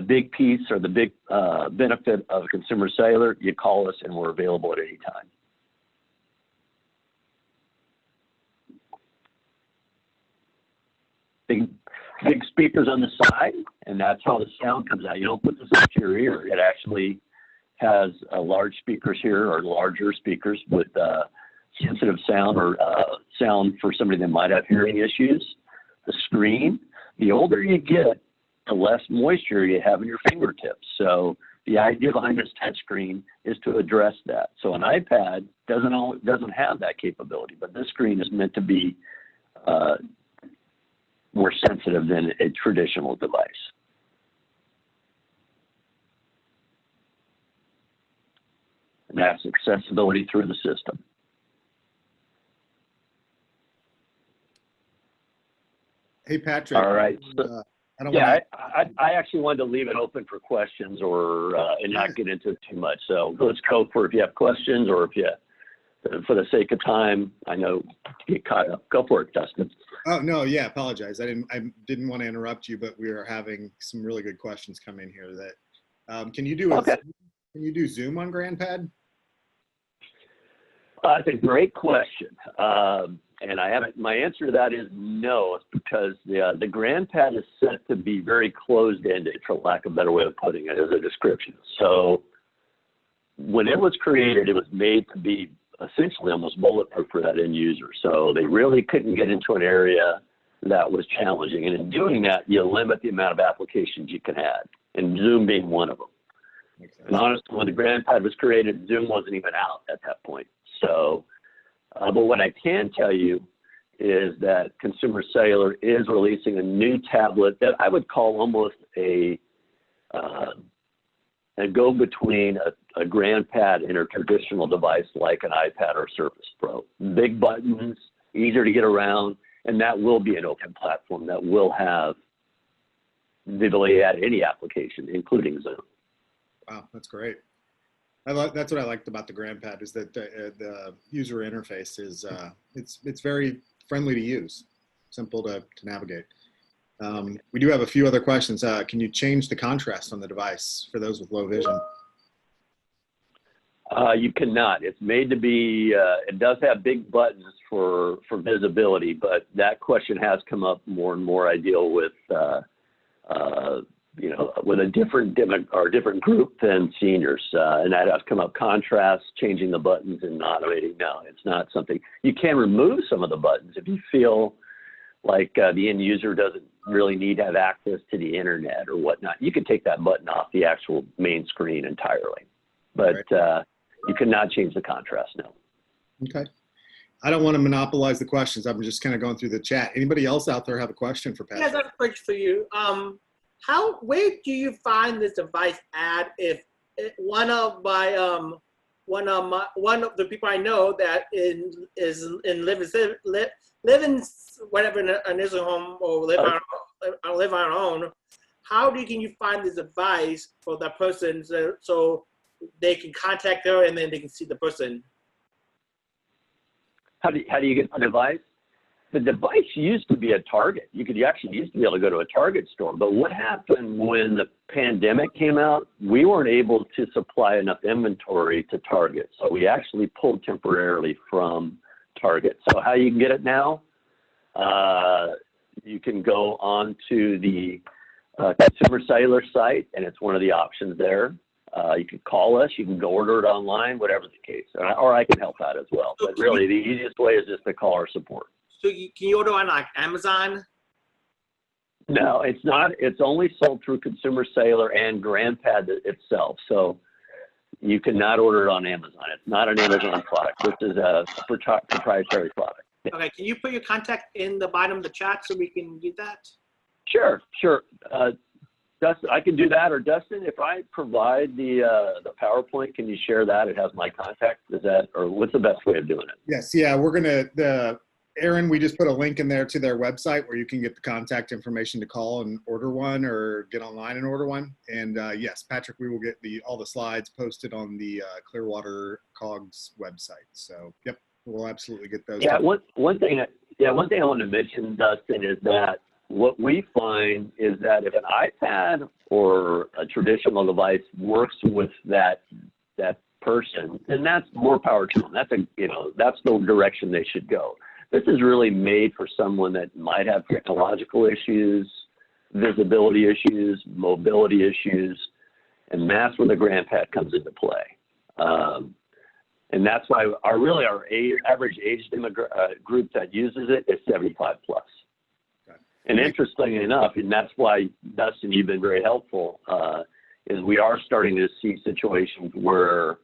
big piece or the big benefit of Consumer Cellular. You call us and we're available at any time. Big speakers on the side, and that's how the sound comes out. You don't put this up to your ear. It actually has large speakers here, or larger speakers with sensitive sound or sound for somebody that might have hearing issues. The screen, the older you get, the less moisture you have in your fingertips. So the idea behind this touch screen is to address that. So an iPad doesn't have that capability, but this screen is meant to be more sensitive than a traditional device. And that's accessibility through the system. Hey, Patrick. All right. So, I actually wanted to leave it open for questions or and not get into it too much. So let's go for if you have questions or if you, for the sake of time, I know to get caught up. Go for it, Dustin. Oh no, yeah, apologize. I didn't want to interrupt you, but we are having some really good questions come in here. That can you do Zoom on GrandPad? That's a great question. And I haven't, my answer to that is no, because the GrandPad is set to be very closed-ended, for lack of a better way of putting it, as a description. So when it was created, it was made to be essentially almost bulletproof for that end user. So they really couldn't get into an area that was challenging. And in doing that, you limit the amount of applications you can add, and Zoom being one of them. And honestly, when the GrandPad was created, Zoom wasn't even out at that point. So, but what I can tell you is that Consumer Cellular is releasing a new tablet that I would call almost a go-between a GrandPad and a traditional device like an iPad or Surface Pro. Big buttons, easier to get around, and that will be an open platform that will have the ability to add any application, including Zoom. Wow, that's great. That's what I liked about the GrandPad, is that the user interface is it's very friendly to use, simple to navigate. We do have a few other questions. Can you change the contrast on the device for those with low vision? You cannot. It's made to be, it does have big buttons for visibility, but that question has come up more and more. I deal with, you know, with a different group than seniors, and that has come up. Contrast, changing the buttons and automating. No, it's not something. You can remove some of the buttons if you feel like the end user doesn't really need to have access to the internet or whatnot. You can take that button off the actual main screen entirely, but you cannot change the contrast, no. Okay. I don't want to monopolize the questions. I'm just kind of going through the chat. Anybody else out there have a question for Patrick? Yes, I have a question for you. Where do you find this device at? If one of the people I know that is living whatever in a nursing home or live on our own, how can you find this device for that person so they can contact her and then they can see the person? How do you get the device? The device used to be a Target. You actually used to be able to go to a Target store. But what happened when the pandemic came out, we weren't able to supply enough inventory to Target. So we actually pulled temporarily from Target. So how you can get it now, you can go on to the Consumer Cellular site, and it's one of the options there. You can call us, you can go order it online, whatever the case, or I can help out as well. But really, the easiest way is just to call our support. So can you order on like Amazon? No, it's not. It's only sold through Consumer Cellular and GrandPad itself. So you cannot order it on Amazon. It's not an Amazon product. This is a proprietary product. Okay, can you put your contact in the bottom of the chat so we can get that? Sure. Dustin, I can do that. Or Dustin, if I provide the PowerPoint, can you share that? It has my contact. Is that, or what's the best way of doing it? Yes. Yeah, we're gonna Aaron, we just put a link in there to their website where you can get the contact information to call and order one, or get online and order one. And yes, Patrick, we will get all the slides posted on the Clearwater COGS website. So yep, we'll absolutely get those. Yeah, one thing I want to mention, Dustin, is that what we find is that if an iPad or a traditional device works with that person, then that's more power to them. That's that's the direction they should go. This is really made for someone that might have technological issues, visibility issues, mobility issues, and that's where the GrandPad comes into play. And that's why our average age group that uses it is 75 plus. And interestingly enough, and that's why, Dustin, you've been very helpful, is we are starting to see situations where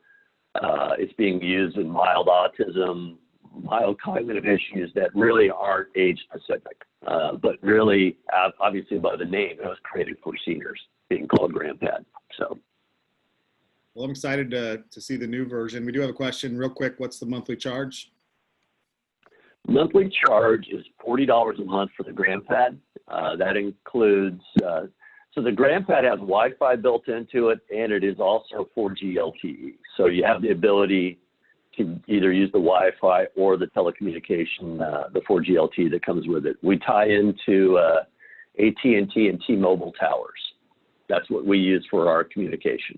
it's being used in mild autism, mild cognitive issues that really aren't age specific, but really, obviously by the name, it was created for seniors, being called GrandPad. So. Well, I'm excited to see the new version. We do have a question real quick. What's the monthly charge? Monthly charge is $40 a month for the GrandPad. That includes, so the GrandPad has Wi-Fi built into it, and it is also 4G LTE. So you have the ability to either use the Wi-Fi or the telecommunication, the 4G LTE that comes with it. We tie into AT&T and T-Mobile towers. That's what we use for our communication.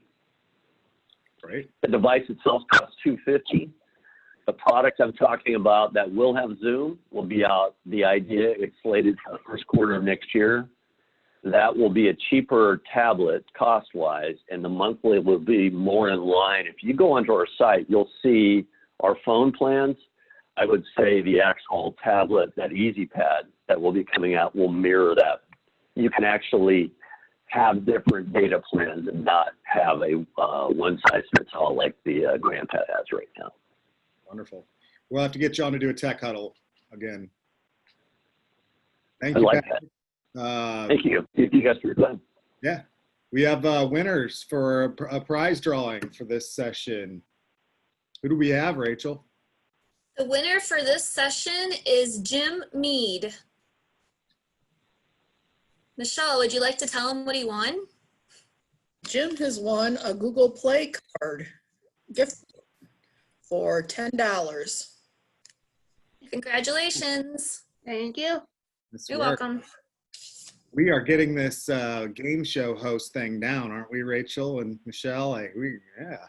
Great. The device itself costs $250. The product I'm talking about that will have Zoom will be out. The idea, it's slated for the first quarter of next year. That will be a cheaper tablet cost-wise, and the monthly will be more in line. If you go onto our site, you'll see our phone plans. I would say the actual tablet, that EasyPad that will be coming out, will mirror that. You can actually have different data plans and not have a one-size-fits-all like the GrandPad has right now. Wonderful. We'll have to get you on to do a tech huddle again. Thank I you. like Pat. Thank you. Thank you guys for your time. Yeah. We have winners for a prize drawing for this session. Who do we have, Rachel? The winner for this session is Jim Mead. Michelle, would you like to tell him what he won? Jim has won a Google Play card gift for $10. Congratulations. Thank you. You're welcome. We are getting this game show host thing down, aren't we, Rachel and Michelle? Yeah.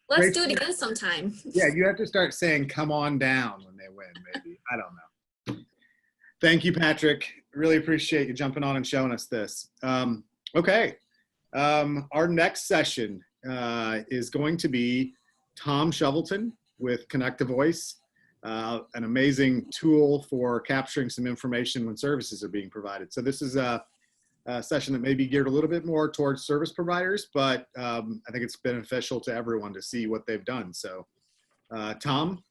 Let's do it again sometime. Yeah, you have to start saying "come on down" when they win. Maybe, I don't know. Thank you, Patrick. Really appreciate you jumping on and showing us this. Okay, our next session is going to be Tom Shovelton with Connect to Voice. An amazing tool for capturing some information when services are being provided. So this is a session that may be geared a little bit more towards service providers, but I think it's beneficial to everyone to see what they've done. So Tom,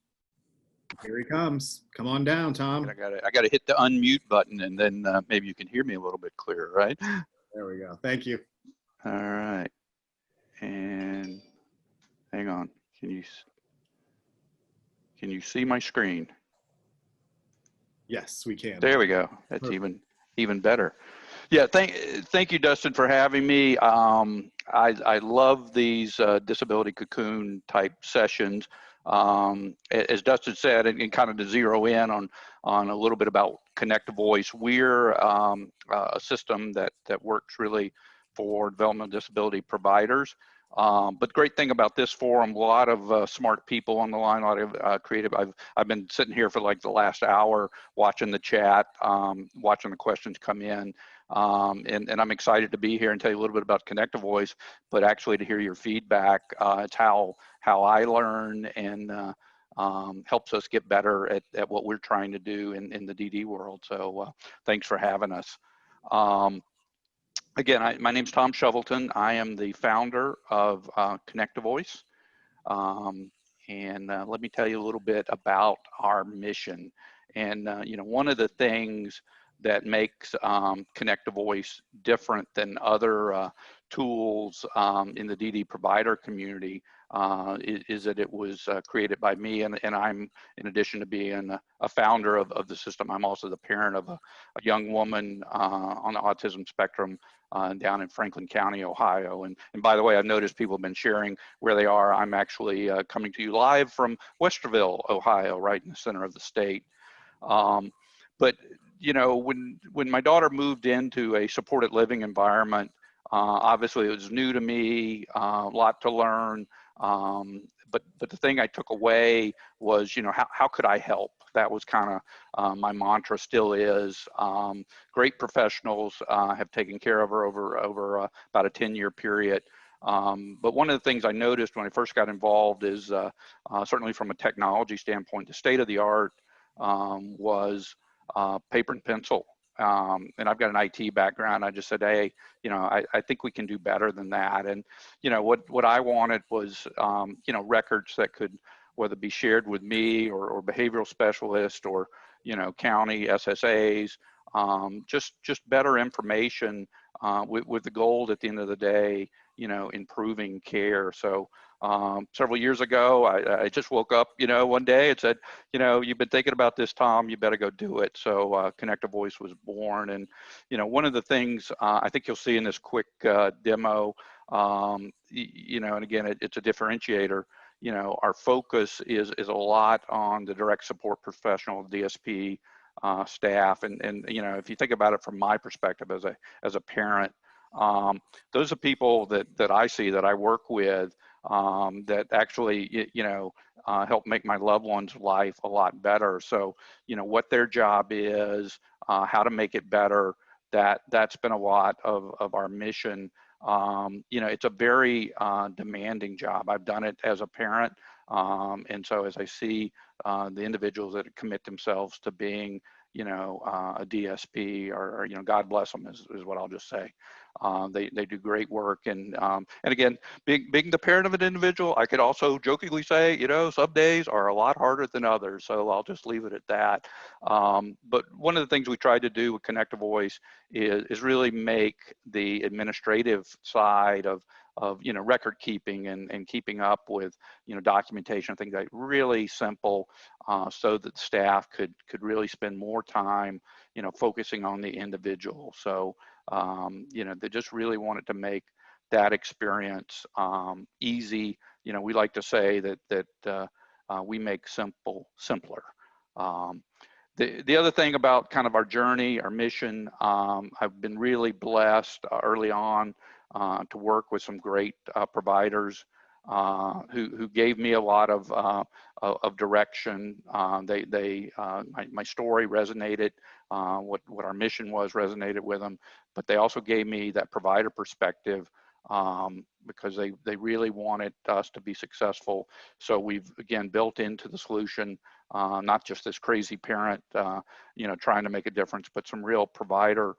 here he comes. Come on down, Tom. I gotta hit the unmute button, and then maybe you can hear me a little bit clearer, right? There we go. Thank you. All right. And hang on. Can you see my screen? Yes, we can. There we go. That's Perfect. even better. Yeah, thank you, Dustin, for having me. I love these disability cocoon type sessions. As Dustin said, and kind of to zero in on a little bit about Connect to Voice, we're a system that works really for developmental disability providers. But great thing about this forum, a lot of smart people on the line, a lot of creative. I've been sitting here for like the last hour watching the chat, watching the questions come in, and I'm excited to be here and tell you a little bit about Connect to Voice, but actually to hear your feedback. It's how I learn and helps us get better at what we're trying to do in the DD world. So thanks for having us. Again, my name's Tom Shovelton. I am the founder of Connect to Voice. And let me tell you a little bit about our mission. And, one of the things that makes Connect to Voice different than other tools in the DD provider community is that it was created by me, and I'm, in addition to being a founder of the system, I'm also the parent of a young woman on the autism spectrum down in Franklin County, Ohio. And by the way, I've noticed people have been sharing where they are. I'm actually coming to you live from Westerville, Ohio, right in the center of the state. But you know, when my daughter moved into a supported living environment, obviously it was new to me, a lot to learn. But the thing I took away was, you know, how could I help? That was kind of my mantra, still is. Great professionals have taken care of her over about a 10-year period. But one of the things I noticed when I first got involved is certainly from a technology standpoint, the state of the art was paper and pencil. And I've got an IT background. I just said, hey, you know, I think we can do better than that. And, you know, what I wanted was, you know, records that could, whether it be shared with me or behavioral specialists or, you know, county SSAs, just better information with the goal at the end of the day, you know, improving care. So several years ago, I just woke up, you know, one day and said, you know, you've been thinking about this, Tom, you better go do it. So Connected Voice was born. And, you know, one of the things I think you'll see in this quick demo, you know, and again, it's a differentiator. You know, our focus is a lot on the direct support professional, DSP staff. And, you know, if you think about it from my perspective as a parent, those are people that I see, that I work with, that actually, you know, help make my loved one's life a lot better. So, you know, what their job is, how to make it better, that's been a lot of our mission. You know, it's a very demanding job. I've done it as a parent. And so as I see the individuals that commit themselves to being, you know, a DSP, or, you know, God bless them is what I'll just say. They do great work. And again, being the parent of an individual, I could also jokingly say, you know, some days are a lot harder than others. So I'll just leave it at that. But one of the things we tried to do with Connected Voice is really make the administrative side of you know, record keeping and keeping up with, you know, documentation, things like really simple, so that staff could really spend more time, you know, focusing on the individual. So, you know, they just really wanted to make that experience easy. You know, we like to say that we make simple simpler. The other thing about kind of our journey, our mission, I've been really blessed early on to work with some great providers who gave me a lot of direction. My story resonated, what our mission was resonated with them, but they also gave me that provider perspective, because they really wanted us to be successful. So we've, again, built into the solution, not just this crazy parent, you know, trying to make a difference, but some real provider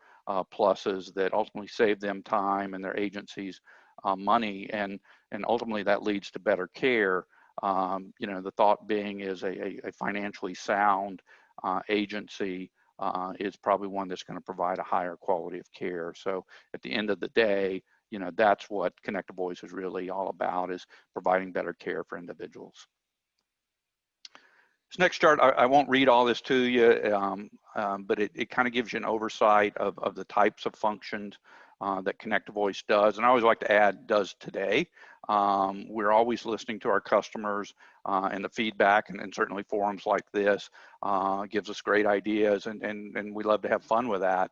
pluses that ultimately save them time and their agencies money, and ultimately that leads to better care. You know, the thought being is a financially sound agency is probably one that's going to provide a higher quality of care. So at the end of the day, you know, that's what Connected Voice is really all about, is providing better care for individuals. This next chart, I won't read all this to you, but it kind of gives you an oversight of the types of functions that Connected Voice does. And I always like to add, does today. We're always listening to our customers and the feedback, and certainly forums like this gives us great ideas, and we love to have fun with that.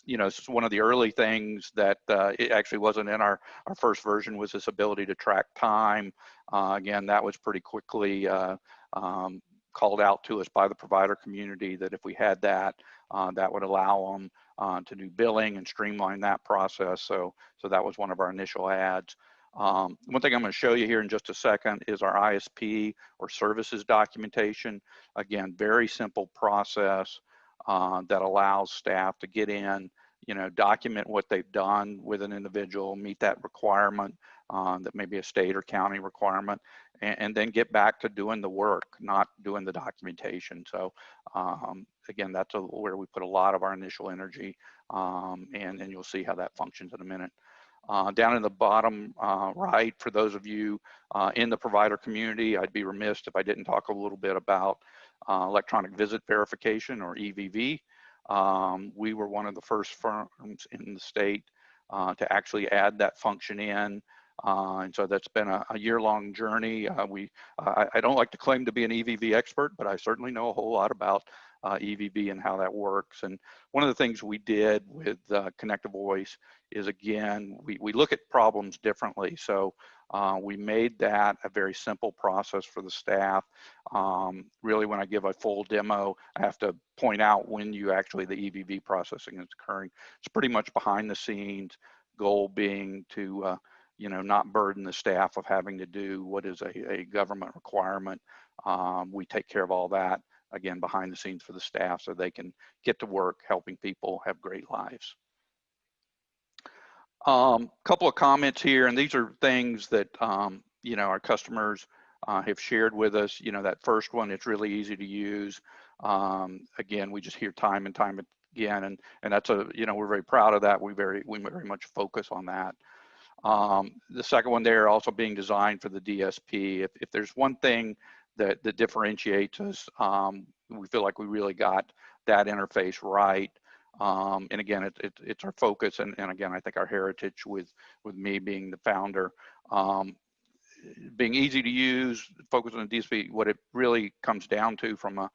You know, this is one of the early things that it actually wasn't in our first version, was this ability to track time. Again, that was pretty quickly called out to us by the provider community, that if we had that, that would allow them to do billing and streamline that process. So that was one of our initial ads. One thing I'm going to show you here in just a second is our ISP or services documentation. Again, very simple process that allows staff to get in, you know, document what they've done with an individual, meet that requirement that may be a state or county requirement, and then get back to doing the work, not doing the documentation. So again, that's where we put a lot of our initial energy, and you'll see how that functions in a minute. Down in the bottom right, for those of you in the provider community, I'd be remiss if I didn't talk a little bit about electronic visit verification, or EVV. We were one of the first firms in the state to actually add that function in. And so that's been a year-long journey. I don't like to claim to be an EVV expert, but I certainly know a whole lot about EVV and how that works. And one of the things we did with Connected Voice is, again, we look at problems differently. So we made that a very simple process for the staff. Really, when I give a full demo, I have to point out when the EVV processing is occurring. It's pretty much behind the scenes, goal being to not burden the staff of having to do what is a government requirement. We take care of all that, again, behind the scenes for the staff, so they can get to work helping people have great lives. Couple of comments here, and these are things that our customers have shared with us. That first one, it's really easy to use. Again, we just hear time and time again, and that's we're very proud of that. We very much focus on that. The second one there, also being designed for the DSP. If there's one thing that differentiates us, we feel like we really got that interface right. And again, it's our focus, and again, I think our heritage with me being the founder, being easy to use, focus on the DSP. What it really comes down to from a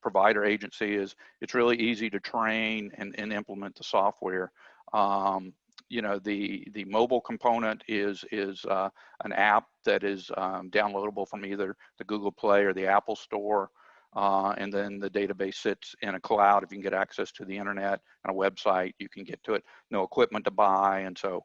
provider agency is it's really easy to train and implement the software. The mobile component is an app that is downloadable from either the Google Play or the Apple Store. And then the database sits in a cloud. If you can get access to the internet and a website, you can get to it. No equipment to buy, and so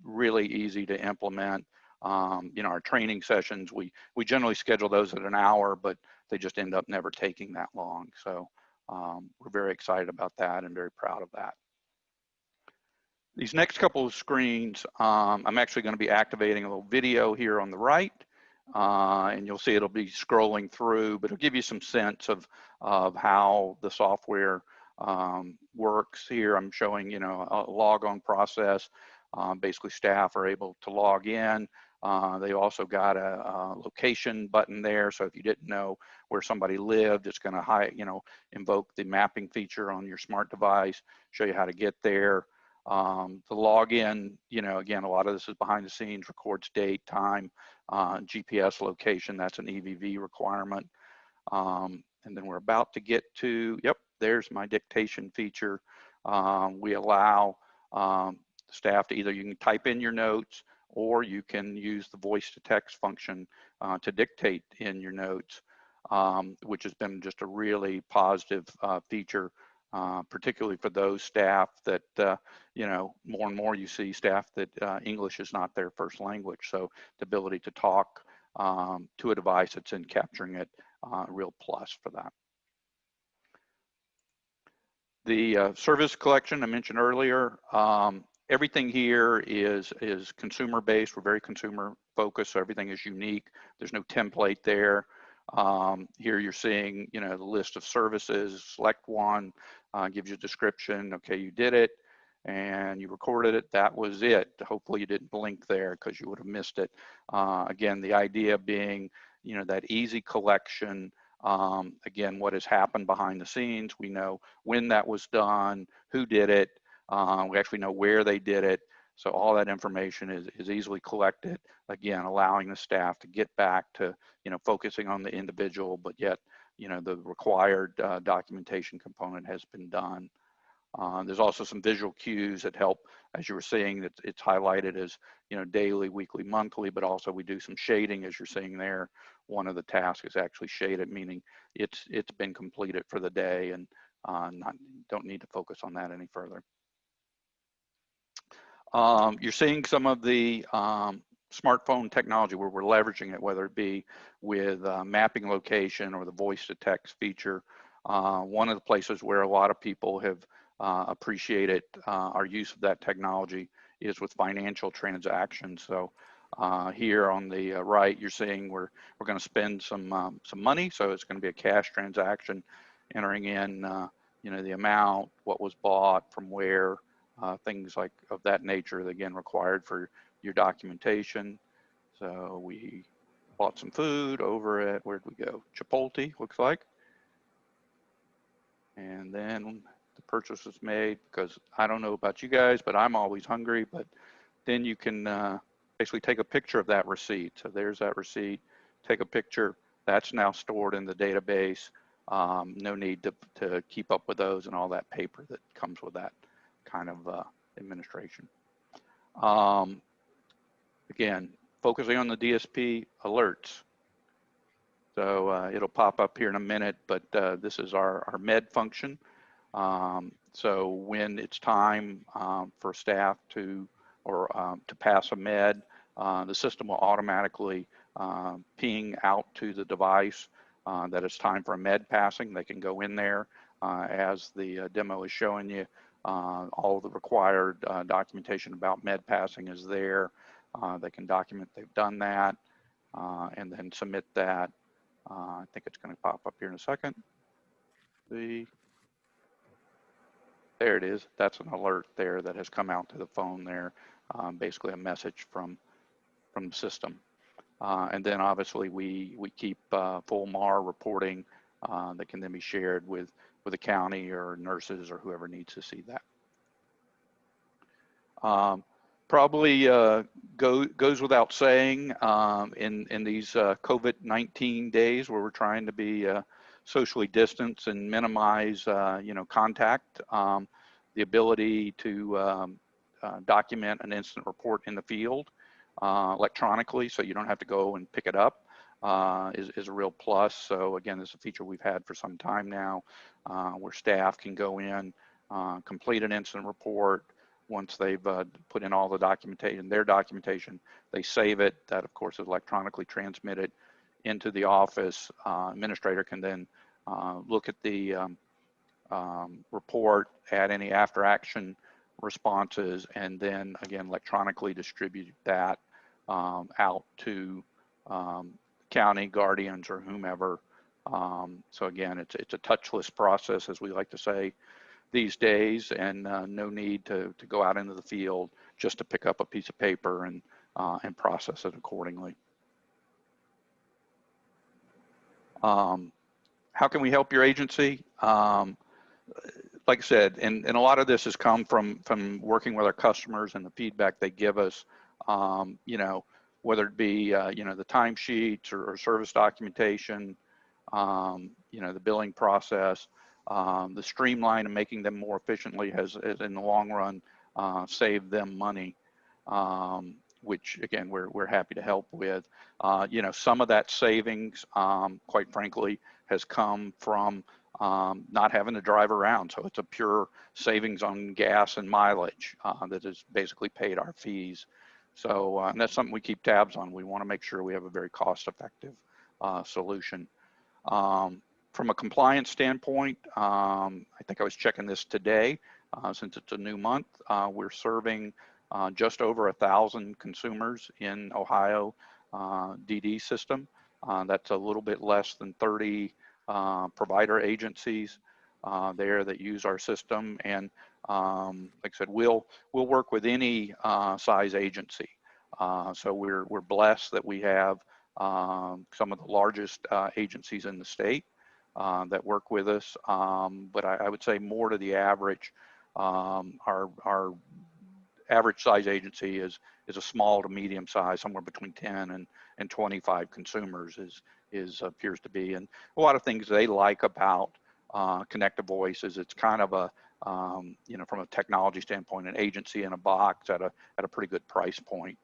really easy to implement. Our training sessions, we generally schedule those at an hour, but they just end up never taking that long. So we're very excited about that and very proud of that. These next couple of screens, I'm actually going to be activating a little video here on the right. And you'll see it'll be scrolling through, but it'll give you some sense of how the software works here. I'm showing, a log-on process. Basically, staff are able to log in. They also got a location button there, so if you didn't know where somebody lived, it's going to invoke the mapping feature on your smart device, show you how to get there. The login, again, a lot of this is behind the scenes, records date, time, GPS location. That's an EVV requirement. And then we're about to get to, yep, there's my dictation feature. We allow staff to you can type in your notes, or you can use the voice to text function to dictate in your notes, which has been just a really positive feature. Particularly for those staff that, more and more you see staff that English is not their first language. So the ability to talk to a device that's in capturing it, real plus for that. The service collection I mentioned earlier, everything here is consumer based. We're very consumer focused, so everything is unique. There's no template there. Here you're seeing, the list of services. Select one, gives you a description. Okay, you did it and you recorded it. That was it. Hopefully you didn't blink there because you would have missed it. Again, the idea being, that easy collection. Again, what has happened behind the scenes. We know when that was done, who did it. We actually know where they did it. So all that information is easily collected, again, allowing the staff to get back to, focusing on the individual, but yet, the required documentation component has been done. There's also some visual cues that help, as you were seeing, that it's highlighted as, daily, weekly, monthly, but also we do some shading, as you're seeing there. One of the tasks is actually shaded, meaning it's been completed for the day, and don't need to focus on that any further. You're seeing some of the smartphone technology where we're leveraging it, whether it be with mapping location or the voice to text feature. One of the places where a lot of people have appreciated our use of that technology is with financial transactions. So here on the right, you're seeing we're going to spend some money. So it's going to be a cash transaction, entering in the amount, what was bought, from where, things like of that nature, again, required for your documentation. So we bought some food over at, where'd we go? Chipotle, looks like. And then the purchase was made, because I don't know about you guys, but I'm always hungry. But then you can basically take a picture of that receipt. So there's that receipt, take a picture. That's now stored in the database. No need to keep up with those and all that paper that comes with that kind of administration. Again, focusing on the DSP alerts. So it'll pop up here in a minute, but this is our med function. So when it's time for staff to pass a med, the system will automatically ping out to the device that it's time for a med passing. They can go in there as the demo is showing you. All the required documentation about med passing is there. They can document they've done that and then submit that. I think it's going to pop up here in a second. There it is. That's an alert there that has come out to the phone there. Basically a message from the system. And then obviously we keep full MAR reporting that can then be shared with the county or nurses or whoever needs to see that. Probably goes without saying in these COVID-19 days where we're trying to be socially distanced and minimize contact, the ability to document an incident report in the field electronically, so you don't have to go and pick it up, is a real plus. So again, this is a feature we've had for some time now, where staff can go in, complete an incident report. Once they've put in all the documentation, their documentation, they save it. That, of course, is electronically transmitted into the office. Administrator can then look at the report, add any after action responses, and then again electronically distribute that out to county guardians or whomever. So again, it's a touchless process, as we like to say these days, and no need to go out into the field just to pick up a piece of paper and process it accordingly. How can we help your agency? Like I said, and a lot of this has come from working with our customers and the feedback they give us, whether it be, the timesheets or service documentation, the billing process, the streamline and making them more efficiently has in the long run saved them money, which again, we're happy to help with. Some of that savings, quite frankly, has come from not having to drive around. So it's a pure savings on gas and mileage that has basically paid our fees. So and that's something we keep tabs on. We want to make sure we have a very cost-effective solution. From a compliance standpoint, I think I was checking this today, since it's a new month. We're serving just over 1,000 consumers in Ohio DD system. That's a little bit less than 30 provider agencies there that use our system. And like I said, we'll work with any size agency. So we're blessed that we have some of the largest agencies in the state that work with us. But I would say more to the average. Our average size agency is a small to medium size, somewhere between 10 and 25 consumers appears to be. And a lot of things they like about Connected Voice is it's kind of a, from a technology standpoint, an agency in a box at a pretty good price point.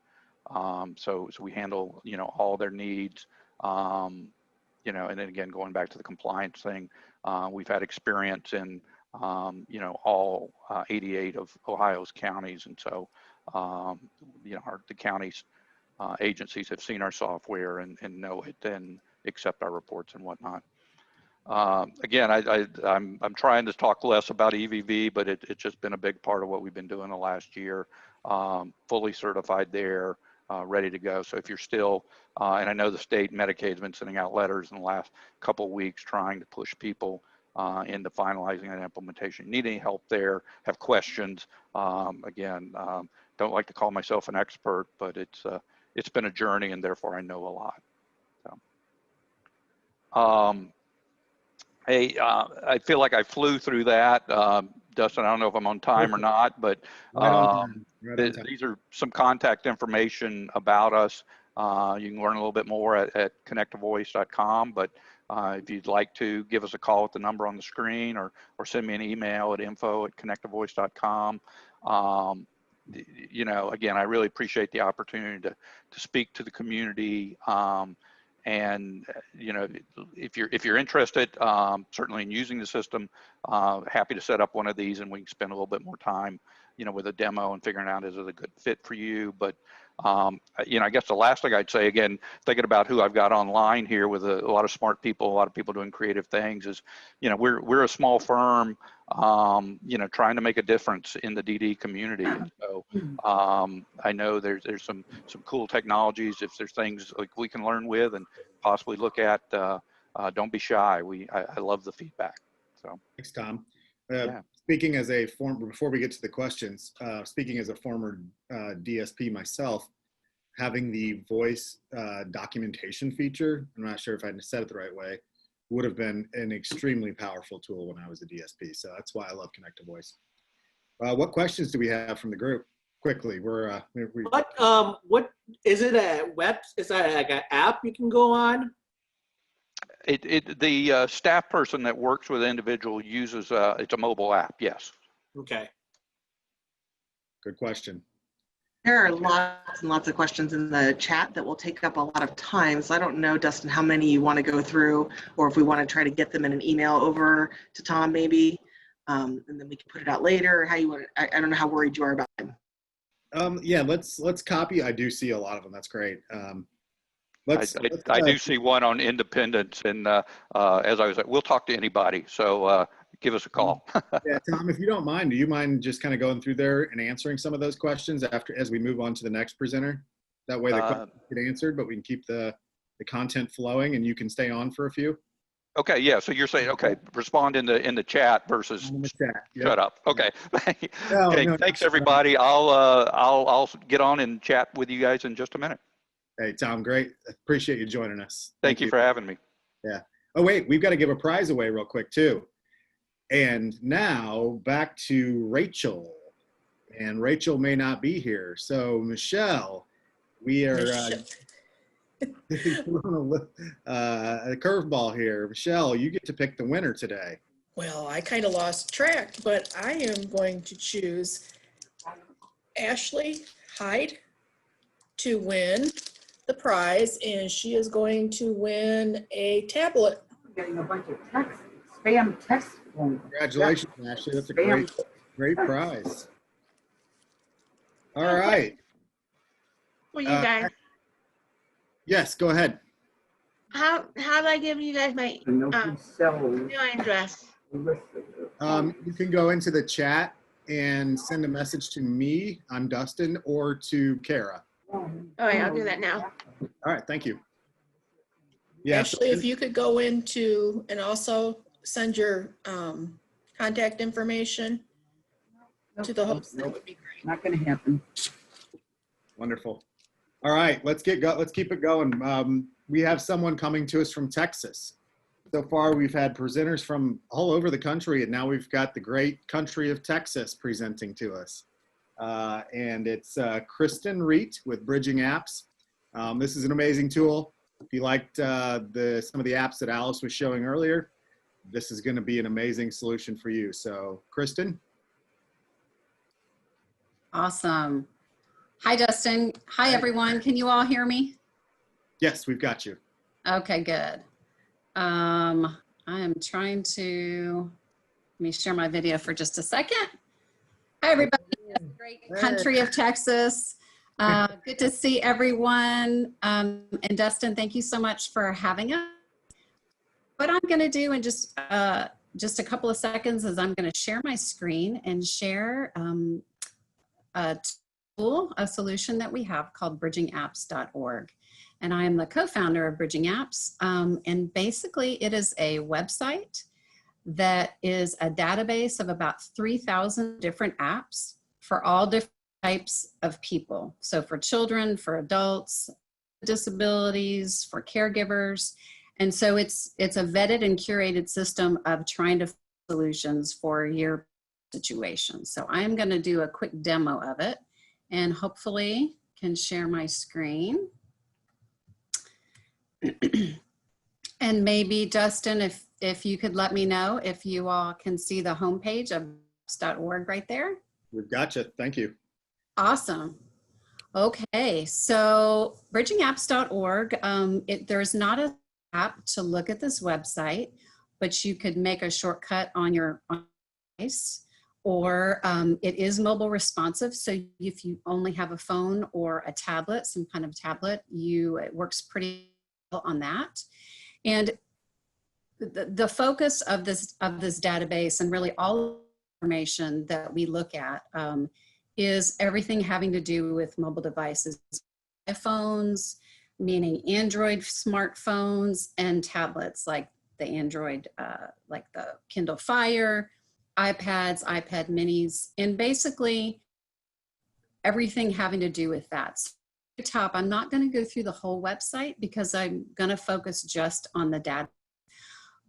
So we handle, all their needs, and then again, going back to the compliance thing, we've had experience in, all 88 of Ohio's counties. And so, the county's agencies have seen our software and know it and accept our reports and whatnot. Again, I'm trying to talk less about EVV, but it's just been a big part of what we've been doing the last year. Fully certified there, ready to go. So if you're still, and I know the state Medicaid has been sending out letters in the last couple of weeks trying to push people into finalizing that implementation. Need any help there, have questions, again, don't like to call myself an expert, but it's been a journey and therefore I know a lot. So, hey, I feel like I flew through that. Dustin, I don't know if I'm on time or not, but these are some contact information about us. You can learn a little bit more at connectavoice.com, but if you'd like to give us a call at the number on the screen, or send me an email at info@connectavoice.com. You know, again, I really appreciate the opportunity to speak to the community. And you know, if you're interested, certainly in using the system, happy to set up one of these, and we can spend a little bit more time, you know, with a demo and figuring out is it a good fit for you. But you know, I guess the last thing I'd say, again, thinking about who I've got online here with a lot of smart people, a lot of people doing creative things, is, you know, we're a small firm, you know, trying to make a difference in the DD community. And so I know there's some cool technologies. If there's things like we can learn with and possibly look at, don't be shy. I love the feedback. So thanks, Tom. Yeah. Speaking as a former, before we get to the questions, speaking as a former DSP myself, having the voice documentation feature, I'm not sure if I said it the right way, would have been an extremely powerful tool when I was a DSP. So that's why I love Connect to Voice. What questions do we have from the group? Quickly, what is it? A web? Is that like an app you can go on? The staff person that works with an individual uses it's a mobile app. Yes. Okay. Good question. There are lots and lots of questions in the chat that will take up a lot of time. So I don't know, Dustin, how many you want to go through, or if we want to try to get them in an email over to Tom, maybe, and then we can put it out later. How you want? I don't know how worried you are about them. Yeah, let's copy. I do see a lot of them. That's great. I do see one on independence, and as I was like, we'll talk to anybody. So give us a call. Yeah, Tom, if you don't mind, do you mind just kind of going through there and answering some of those questions as we move on to the next presenter? That way the questions get answered, but we can keep the content flowing, and you can stay on for a few. Okay, yeah. So you're saying, okay, respond in the chat versus shut up. Okay. Okay. Thanks, everybody. I'll get on and chat with you guys in just a minute. Hey, Tom, great. Appreciate you joining us. Thank you for having me. Yeah. Oh, wait, we've got to give a prize away real quick, too. And now back to Rachel. And Rachel may not be here. So, Michelle, we are a curveball here. Michelle, you get to pick the winner today. Well, I kind of lost track, but I am going to choose Ashley Hyde to win the prize, and she is going to win a tablet. I'm getting a bunch of text, spam text. Congratulations, Ashley. That's a great prize. All right. Well, you guys. Yes, go ahead. How do I give you guys my email address? You can go into the chat and send a message to me, I'm Dustin, or to Kara. All right, I'll do that now. All right, thank you. Yeah, Ashley, if you could go into and also send your contact information to the host, that would be great. Not going to happen. Wonderful. All right, let's keep it going. We have someone coming to us from Texas. So far, we've had presenters from all over the country, and now we've got the great country of Texas presenting to us. And it's Kristen Reet with Bridging Apps. This is an amazing tool. If you liked some of the apps that Alice was showing earlier, this is going to be an amazing solution for you. So, Kristen. Awesome. Hi, Dustin. Hi, everyone. Can you all hear me? Yes, we've got you. Okay, good. I am trying to, let me share my video for just a second. Hi, everybody. Great country of Texas. Good to see everyone. And Dustin, thank you so much for having us. What I'm going to do in just a couple of seconds is I'm going to share my screen and share a tool, a solution that we have called bridgingapps.org. And I am the co-founder of Bridging Apps. And basically it is a website that is a database of about 3,000 different apps for all different types of people. So for children, for adults, disabilities, for caregivers. And so it's a vetted and curated system of trying to find solutions for your situation. So I'm going to do a quick demo of it and hopefully can share my screen. And maybe Dustin, if you could let me know if you all can see the homepage of apps.org right there. We've got you. Thank you. Awesome. Okay, so bridgingapps.org, there's not an app to look at this website, but you could make a shortcut on your device, or it is mobile responsive. So if you only have a phone or a tablet, some kind of tablet, it works pretty well on that. And the focus of this database, and really all information that we look at, is everything having to do with mobile devices, iPhones, meaning Android smartphones, and tablets like the Android, like the Kindle Fire, iPads, iPad minis, and basically everything having to do with that. So at the top, I'm not going to go through the whole website because I'm going to focus just on the data.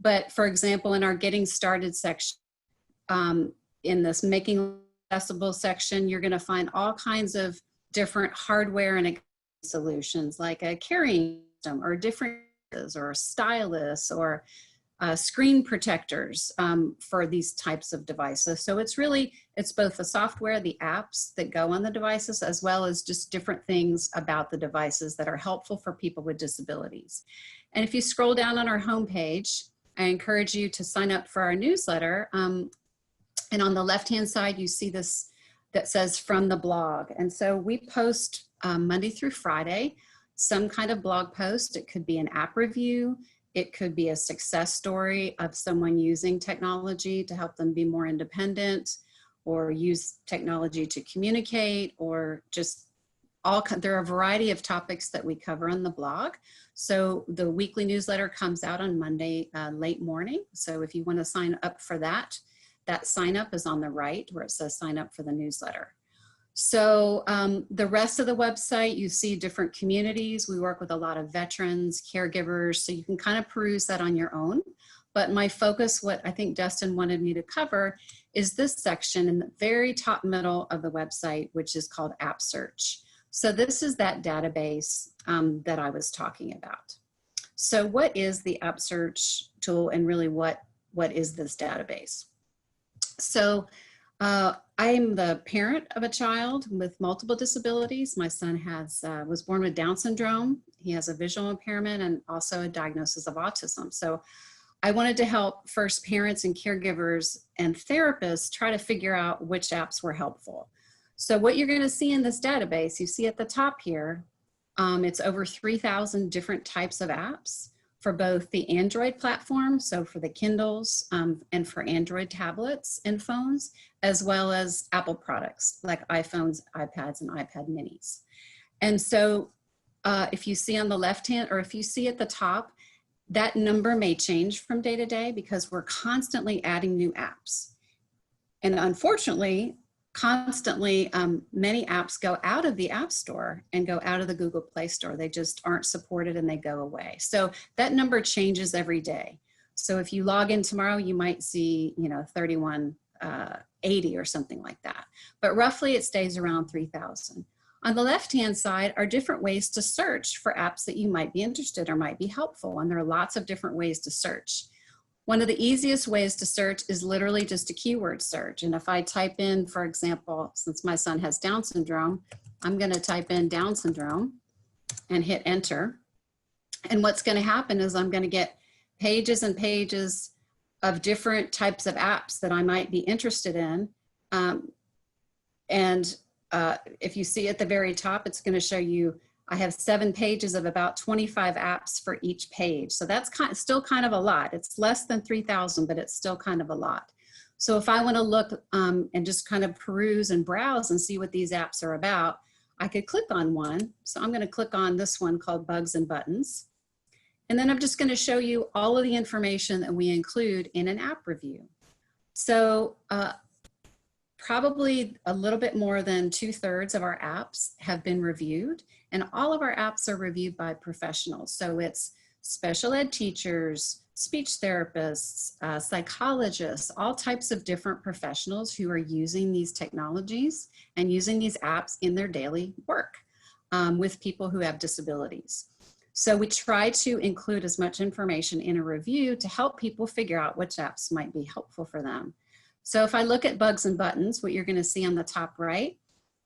But for example, in our Getting Started section, in this Making Accessible section, you're going to find all kinds of different hardware and solutions, like a carrying system or different or stylus or screen protectors for these types of devices. So it's both the software, the apps that go on the devices, as well as just different things about the devices that are helpful for people with disabilities. And if you scroll down on our homepage, I encourage you to sign up for our newsletter. And on the left-hand side, you see this that says from the blog. And so we post Monday through Friday, some kind of blog post. It could be an app review. It could be a success story of someone using technology to help them be more independent, or use technology to communicate, or just there are a variety of topics that we cover on the blog. So the weekly newsletter comes out on Monday late morning. So if you want to sign up for that, that sign up is on the right where it says sign up for the newsletter. So the rest of the website, you see different communities. We work with a lot of veterans, caregivers, so you can kind of peruse that on your own. But my focus, what I think Dustin wanted me to cover, is this section in the very top middle of the website, which is called App Search. So this is that database that I was talking about. So what is the App Search tool, and really what is this database? So I am the parent of a child with multiple disabilities. My son was born with Down syndrome. He has a visual impairment and also a diagnosis of autism. So I wanted to help first parents and caregivers and therapists try to figure out which apps were helpful. So what you're going to see in this database, you see at the top here, it's over 3,000 different types of apps for both the Android platform, so for the Kindles and for Android tablets and phones, as well as Apple products like iPhones, iPads, and iPad minis. And so if you see on the left hand, or if you see at the top, that number may change from day to day because we're constantly adding new apps. And unfortunately, constantly, many apps go out of the App Store and go out of the Google Play Store. They just aren't supported and they go away. So that number changes every day. So if you log in tomorrow, you might see, 3180 or something like that. But roughly it stays around 3,000. On the left-hand side are different ways to search for apps that you might be interested or might be helpful. And there are lots of different ways to search. One of the easiest ways to search is literally just a keyword search. And if I type in, for example, since my son has Down syndrome, I'm going to type in Down syndrome and hit enter. And what's going to happen is I'm going to get pages and pages of different types of apps that I might be interested in. If you see at the very top, it's going to show you I have 7 pages of about 25 apps for each page. So that's still kind of a lot. It's less than 3,000, but it's still kind of a lot. So if I want to look and just kind of peruse and browse and see what these apps are about, I could click on one. So I'm going to click on this one called Bugs and Buttons. And then I'm just going to show you all of the information that we include in an app review. So probably a little bit more than 2/3 of our apps have been reviewed, and all of our apps are reviewed by professionals. So it's special ed teachers, speech therapists, psychologists, all types of different professionals who are using these technologies and using these apps in their daily work with people who have disabilities. So we try to include as much information in a review to help people figure out which apps might be helpful for them. So if I look at bugs and buttons, what you're going to see on the top right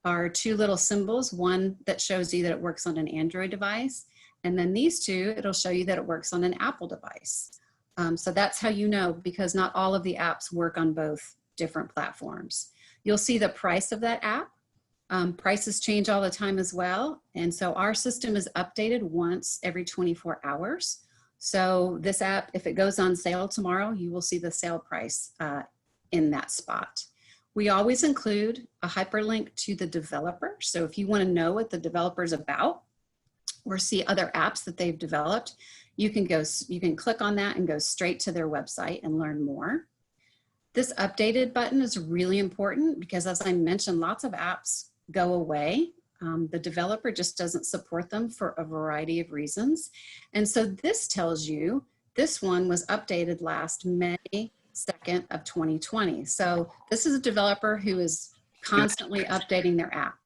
are two little symbols, one that shows you that it works on an Android device, and then these two, it'll show you that it works on an Apple device. So that's how you know, because not all of the apps work on both different platforms. You'll see the price of that app. Prices change all the time as well. And so our system is updated once every 24 hours. So this app, if it goes on sale tomorrow, you will see the sale price in that spot. We always include a hyperlink to the developer. So if you want to know what the developer is about or see other apps that they've developed, you can click on that and go straight to their website and learn more. This updated button is really important because, as I mentioned, lots of apps go away. The developer just doesn't support them for a variety of reasons. And so this tells you this one was updated last May 2nd of 2020. So this is a developer who is constantly updating their app.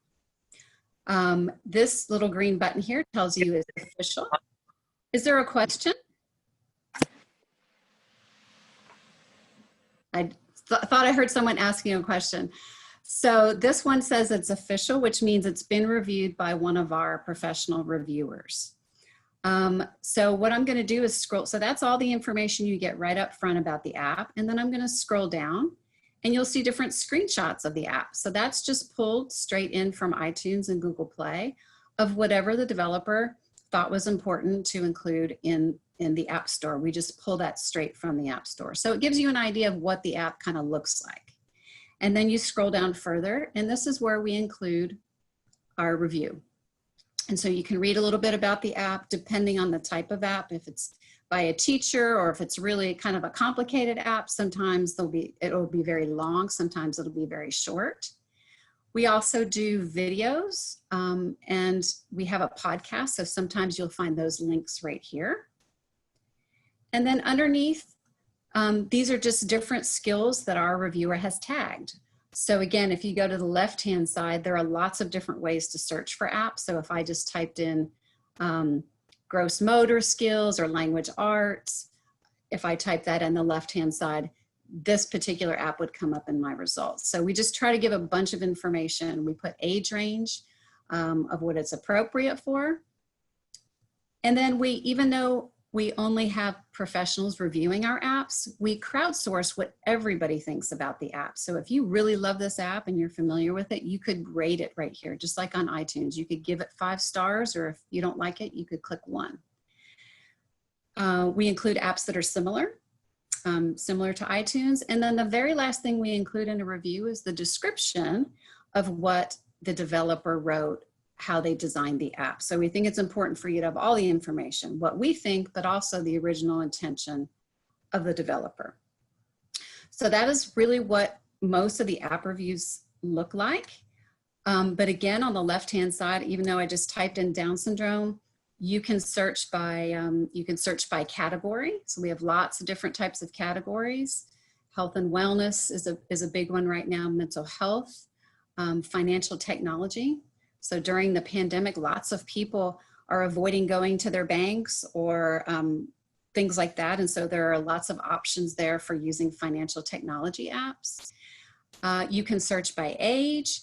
This little green button here tells you it's official. Is there a question? I thought I heard someone asking a question. So this one says it's official, which means it's been reviewed by one of our professional reviewers. So what I'm going to do is scroll. So that's all the information you get right up front about the app. And then I'm going to scroll down and you'll see different screenshots of the app. So that's just pulled straight in from iTunes and Google Play of whatever the developer thought was important to include in the App Store. We just pull that straight from the App Store. So it gives you an idea of what the app kind of looks like. And then you scroll down further, and this is where we include our review. And so you can read a little bit about the app depending on the type of app. If it's by a teacher or if it's really kind of a complicated app, sometimes it'll be very long, sometimes it'll be very short. We also do videos and we have a podcast, so sometimes you'll find those links right here. And then underneath, these are just different skills that our reviewer has tagged. So again, if you go to the left-hand side, there are lots of different ways to search for apps. So if I just typed in gross motor skills or language arts, if I type that in the left-hand side, this particular app would come up in my results. So we just try to give a bunch of information. We put age range of what it's appropriate for. And then even though we only have professionals reviewing our apps, we crowdsource what everybody thinks about the app. So if you really love this app and you're familiar with it, you could rate it right here, just like on iTunes. You could give it 5 stars, or if you don't like it, you could click 1. We include apps that are similar to iTunes. And then the very last thing we include in a review is the description of what the developer wrote, how they designed the app. So we think it's important for you to have all the information, what we think, but also the original intention of the developer. So that is really what most of the app reviews look like. But again, on the left-hand side, even though I just typed in Down syndrome, you can search by category. So we have lots of different types of categories. Health and wellness is a big one right now, mental health, financial technology. So during the pandemic, lots of people are avoiding going to their banks or things like that. And so there are lots of options there for using financial technology apps. You can search by age.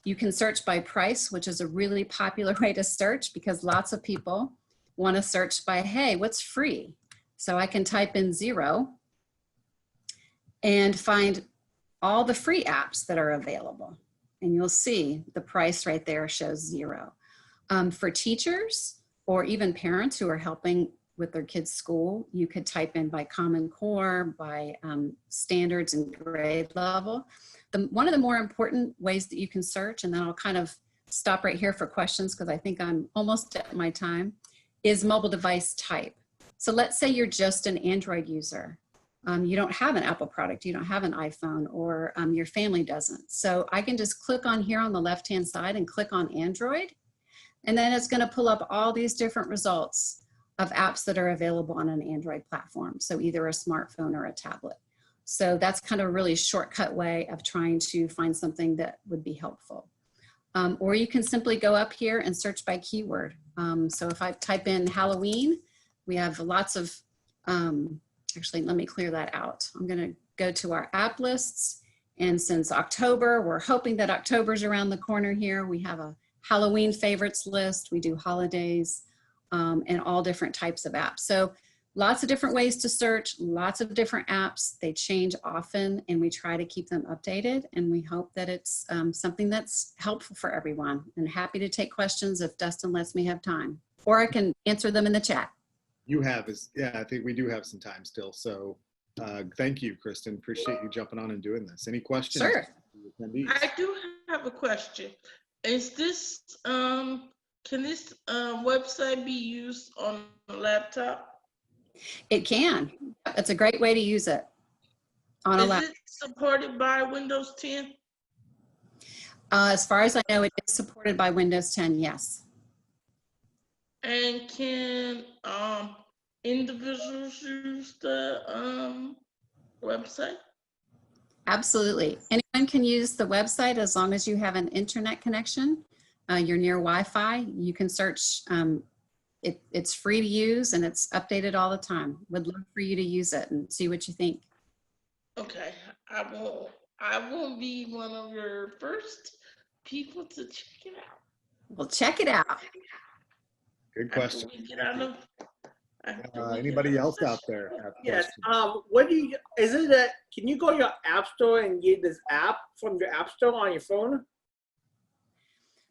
You can search by price, which is a really popular way to search because lots of people want to search by, hey, what's free? So I can type in 0 and find all the free apps that are available. And you'll see the price right there shows 0. For teachers or even parents who are helping with their kids' school, you could type in by Common Core, by standards and grade level. One of the more important ways that you can search, and then I'll kind of stop right here for questions because I think I'm almost at my time, is mobile device type. So let's say you're just an Android user. You don't have an Apple product, you don't have an iPhone, or your family doesn't. So I can just click on here on the left-hand side and click on Android. And then it's gonna pull up all these different results of apps that are available on an Android platform. So either a smartphone or a tablet. So that's kind of a really shortcut way of trying to find something that would be helpful. Or you can simply go up here and search by keyword. So if I type in Halloween, we have lots of, actually, let me clear that out. I'm gonna go to our app lists. And since October, we're hoping that October's around the corner here. We have a Halloween favorites list. We do holidays and all different types of apps. So lots of different ways to search, lots of different apps. They change often and we try to keep them updated, and we hope that it's something that's helpful for everyone. And happy to take questions if Dustin lets me have time, or I can answer them in the chat. You have, yeah, I think we do have some time still. So thank you, Kristen. Appreciate you jumping on and doing this. Any questions? Sure. I do have a question. Is this, can this website be used on a laptop? It can. It's a great way to use it on a Is laptop. it supported by Windows 10? As far as I know, it is supported by Windows 10, yes. And can individuals use the website? Absolutely. Anyone can use the website as long as you have an internet connection. You're near Wi-Fi. You can search. It's free to use and it's updated all the time. Would love for you to use it and see what you think. Okay, I won't be one of your first people to check it out. Well, check it out. Good question. Anybody else out there have Yes. questions? What do you? Is it that? Can you go to your app store and get this app from your app store on your phone?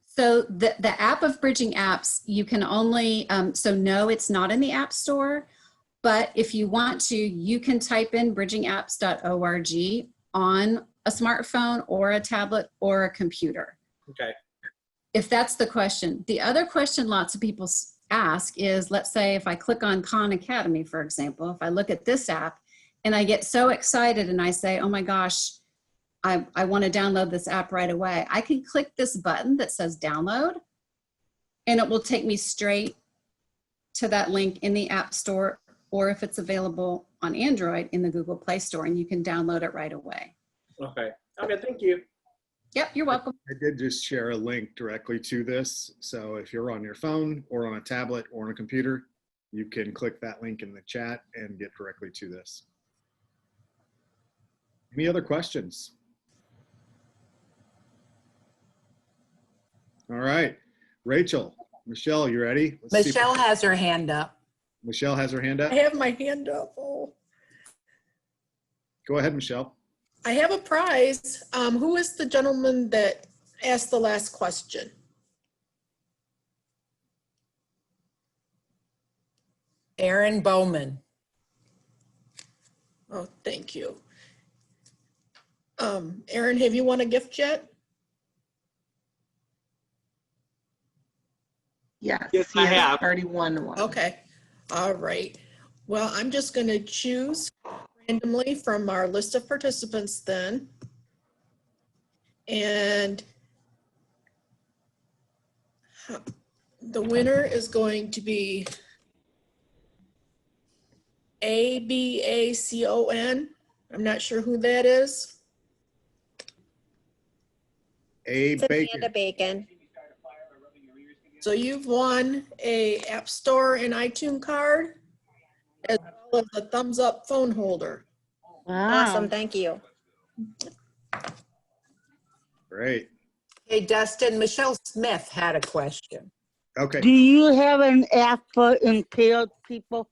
So the app of Bridging Apps, you can only, so no, it's not in the App Store, but if you want to, you can type in bridgingapps.org on a smartphone or a tablet or a computer. Okay. If that's the question. The other question lots of people ask is, let's say if I click on Khan Academy, for example, if I look at this app and I get so excited and I say, oh my gosh, I want to download this app right away. I can click this button that says download and it will take me straight to that link in the App Store, or if it's available on Android in the Google Play Store, and you can download it right away. Okay. Okay, thank you. Yep, you're welcome. I did just share a link directly to this. So if you're on your phone or on a tablet or on a computer, you can click that link in the chat and get directly to this. Any other questions? All right, Rachel, Michelle, you ready? Let's see. Michelle has her hand up. Michelle has her hand up. I have my hand up. Oh, Go ahead, Michelle. I have a prize. Who is the gentleman that asked the last question? Aaron Bowman. Oh, thank you. Aaron, have you won a gift yet? Yes, Yes, he I has have. already won one. Okay, all right. Well, I'm just going to choose randomly from our list of participants then. And the winner is going to be ABACON. I'm not sure who that is. Bacon. Bacon. So you've won a App Store and iTunes card, as well as a thumbs up phone holder. Awesome, thank you. Great. Hey, Dustin, Michelle Smith had a question. Okay. Do you have an app for impaired people?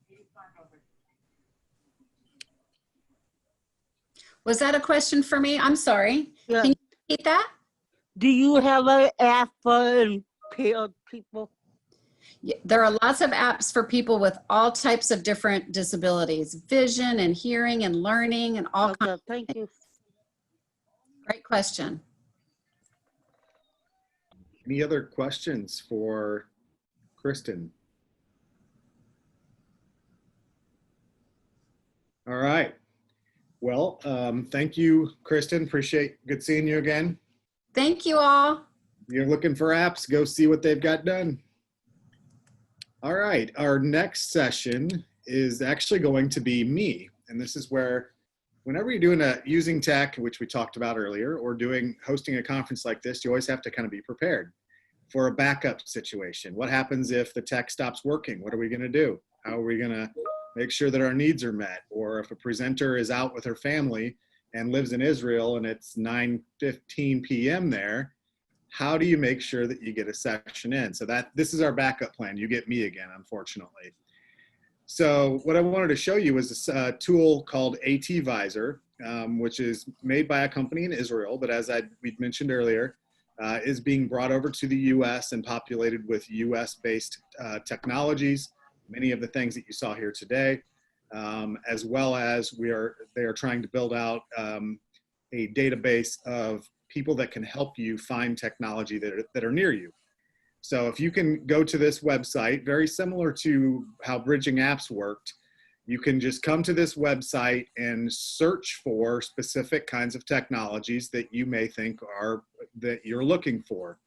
Was that a question for me? I'm sorry. Yeah. Can you repeat that? Do you have an app for impaired people? Yeah, there are lots of apps for people with all types of different disabilities, vision and hearing and learning and all kinds. Thank you. Great question. Any other questions for Kristen? All right. Well, thank you, Kristen. Good seeing you again. Thank you all. If you're looking for apps, go see what they've got done. All right, our next session is actually going to be me. And this is where, whenever you're doing using tech, which we talked about earlier, or hosting a conference like this, you always have to kind of be prepared for a backup situation. What happens if the tech stops working? What are we gonna do? How are we gonna make sure that our needs are met? Or if a presenter is out with her family and lives in Israel and it's 9:15 p.m. there, how do you make sure that you get a session in? So this is our backup plan. You get me again, unfortunately. So what I wanted to show you is a tool called ATvisor, which is made by a company in Israel, but as we mentioned earlier, is being brought over to the US and populated with US-based technologies, many of the things that you saw here today, as well as they are trying to build out a database of people that can help you find technology that are near you. So if you can go to this website, very similar to how Bridging Apps worked, you can just come to this website and search for specific kinds of technologies that you may think that you're looking for.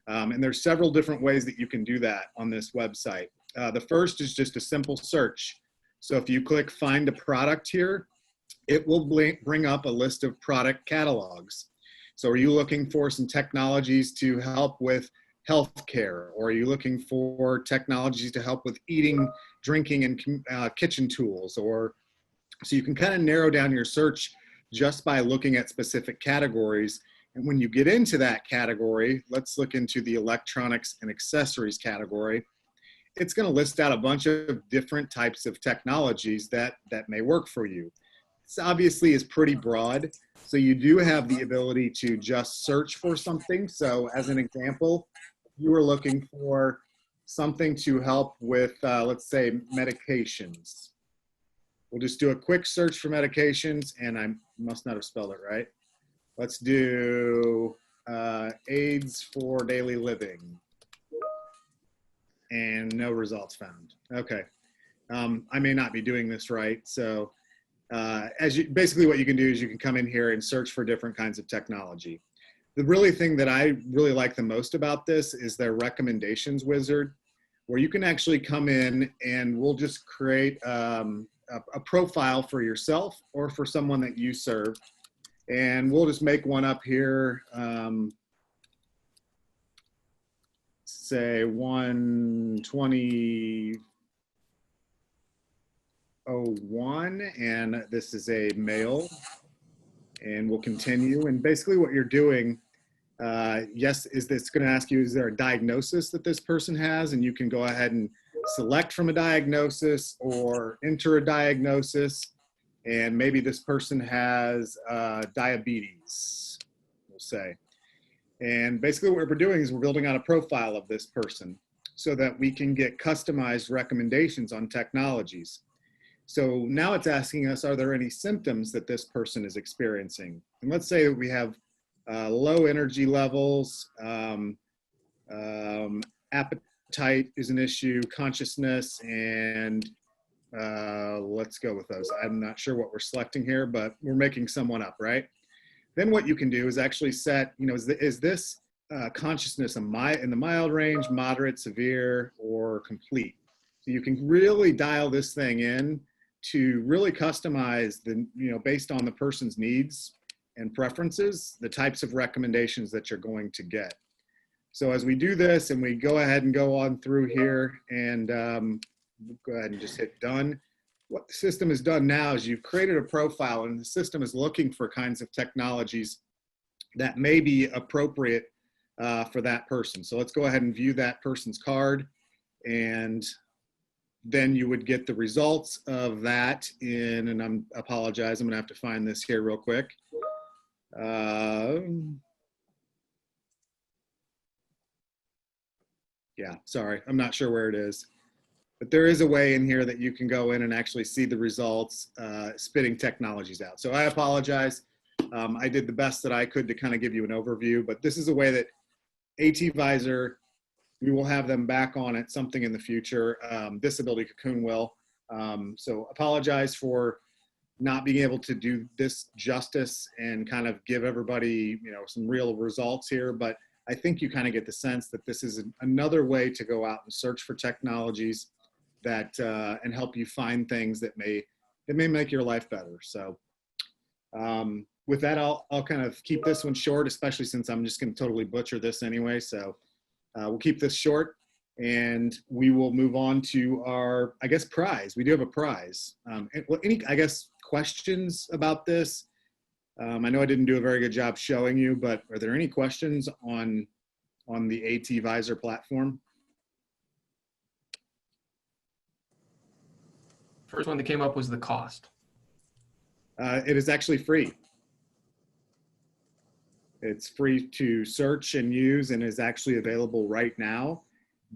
And there's several different ways that you can do that on this website. The first is just a simple search. So if you click Find a Product here, it will bring up a list of product catalogs. So are you looking for some technologies to help with healthcare, or are you looking for technologies to help with eating, drinking, and kitchen tools? So you can kind of narrow down your search just by looking at specific categories. And when you get into that category, let's look into the electronics and accessories category. It's going to list out a bunch of different types of technologies that may work for you. This obviously is pretty broad, so you do have the ability to just search for something. So as an example, you were looking for something to help with, let's say, medications. We'll just do a quick search for medications, and I must not have spelled it right. Let's do aids for daily living. And no results found. Okay. I may not be doing this right. So basically what you can do is you can come in here and search for different kinds of technology. The thing that I really like the most about this is their recommendations wizard, where you can actually come in and we'll just create a profile for yourself or for someone that you serve. And we'll just make one up here. Say 12001, and this is a male, and we'll continue. And basically what you're doing, yes, is this going to ask you, is there a diagnosis that this person has? And you can go ahead and select from a diagnosis or enter a diagnosis. And maybe this person has diabetes, we'll say. And basically what we're doing is we're building out a profile of this person so that we can get customized recommendations on technologies. So now it's asking us, are there any symptoms that this person is experiencing? And let's say that we have low energy levels, appetite is an issue, consciousness, and let's go with those. I'm not sure what we're selecting here, but we're making someone up, right? Then what you can do is actually set, is this consciousness in the mild range, moderate, severe, or complete? So you can really dial this thing in to really customize based on the person's needs and preferences, the types of recommendations that you're going to get. So as we do this and we go ahead and go on through here and go ahead and just hit done. What the system has done now is you've created a profile and the system is looking for kinds of technologies that may be appropriate for that person. So let's go ahead and view that person's card, and then you would get the results of that and I apologize, I'm gonna have to find this here real quick. Yeah, sorry, I'm not sure where it is. But there is a way in here that you can go in and actually see the results, spitting technologies out. So I apologize. I did the best that I could to kind of give you an overview, but this is a way that ATvisor, we will have them back on at something in the future. Disability Cocoon will. So apologize for not being able to do this justice and kind of give everybody, you know, some real results here, but I think you kind of get the sense that this is another way to go out and search for technologies that and help you find things that may make your life better. So with that, I'll kind of keep this one short, especially since I'm just going to totally butcher this anyway. So we'll keep this short, and we will move on to our, I guess, prize. We do have a prize. Any, I guess, questions about this? I know I didn't do a very good job showing you, but are there any questions on the AT Visor platform? First one that came up was the cost. It is actually free. It's free to search and use and is actually available right now.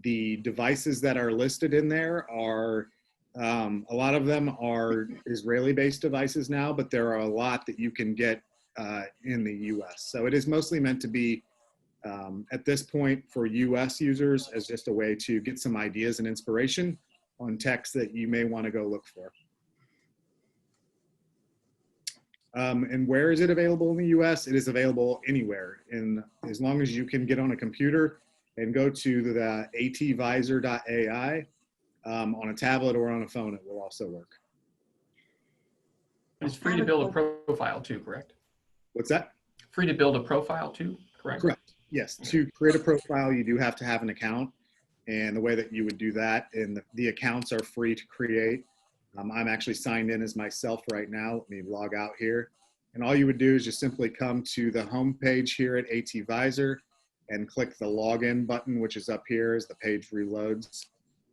The devices that are listed in there are, a lot of them are Israeli-based devices now, but there are a lot that you can get in the US. So it is mostly meant to be, at this point, for US users as just a way to get some ideas and inspiration on text that you may want to go look for. And where is it available in the US? It is available anywhere, as long as you can get on a computer and go to the atvisor.ai on a tablet or on a phone, it will also work. It's free to build a profile too, correct? What's that? Free to build a profile too, correct? Correct. Yes. To create a profile, you do have to have an account. And the way that you would do that, and the accounts are free to create. I'm actually signed in as myself right now. Let me log out here. And all you would do is just simply come to the home page here at AT Visor and click the login button, which is up here as the page reloads.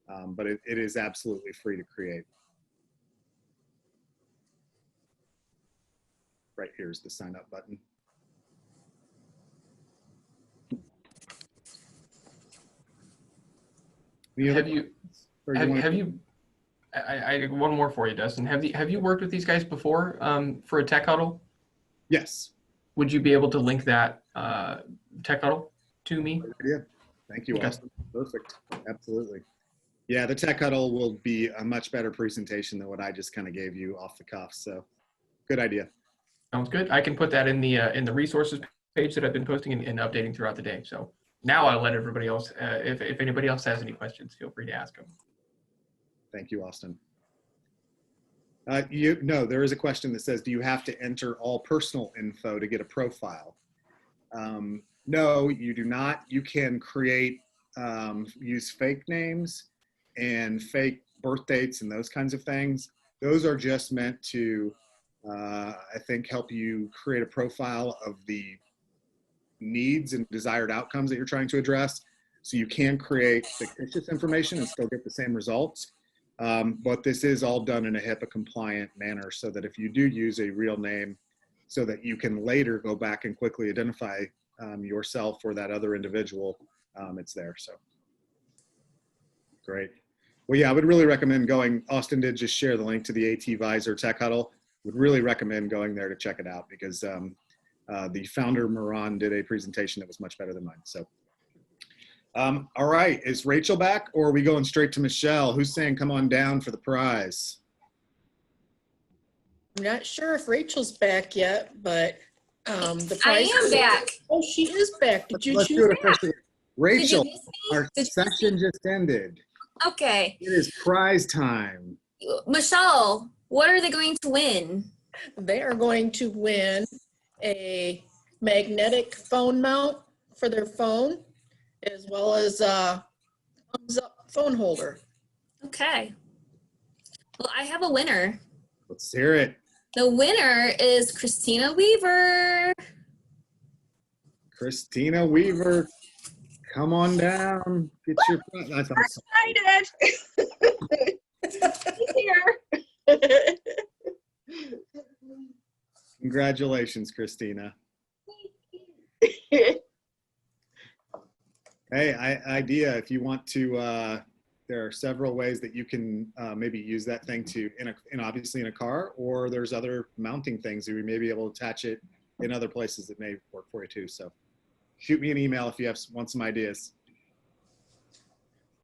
But it is absolutely free to create. Right here is the sign up button. Have you I one more for you, Dustin. Have you worked with these guys before for a tech huddle? Yes. Would you be able to link that tech huddle to me? Yeah. Thank you, Okay. Austin. Perfect. Absolutely. Yeah, the tech huddle will be a much better presentation than what I just kind of gave you off the cuff. So good idea. Sounds good. I can put that in the resources page that I've been posting and and updating throughout the day. So now I'll let everybody else, if anybody else has any questions, feel free to ask them. Thank you, Austin. No, there is a question that says, do you have to enter all personal info to get a profile? No, you do not. You can create, use fake names and fake birth dates and those kinds of things. Those are just meant to, I think, help you create a profile of the needs and desired outcomes that you're trying to address. So you can create fictitious information and still get the same results. But this is all done in a HIPAA compliant manner so that if you do use a real name, so that you can later go back and quickly identify yourself or that other individual, it's there. So great. Well, yeah, I would really recommend going. Austin did just share the link to the AT Visor Tech Huddle. Would really recommend going there to check it out because the founder, Moran, did a presentation that was much better than mine. So, all right, is Rachel back or are we going straight to Michelle? Who's saying come on down for the prize? I'm not sure if Rachel's back yet, but the prize. I am back. Oh, she is back. Did you Let's choose? do it officially. Rachel, miss me? our session just ended. Okay. It is prize time. Michelle, what are they going to win? They are going to win a magnetic phone mount for their phone, as well as a thumbs-up phone holder. Okay. Well, I have a winner. Let's hear it. The winner is Christina Weaver. Christina Weaver, come on down. Get your. That's awesome. Excited. Here. Congratulations, Christina. Hey, idea, if you want to, there are several ways that you can maybe use that thing to, obviously in a car, or there's other mounting things that we may be able to attach it in other places that may work for you too. So shoot me an email if you want some ideas.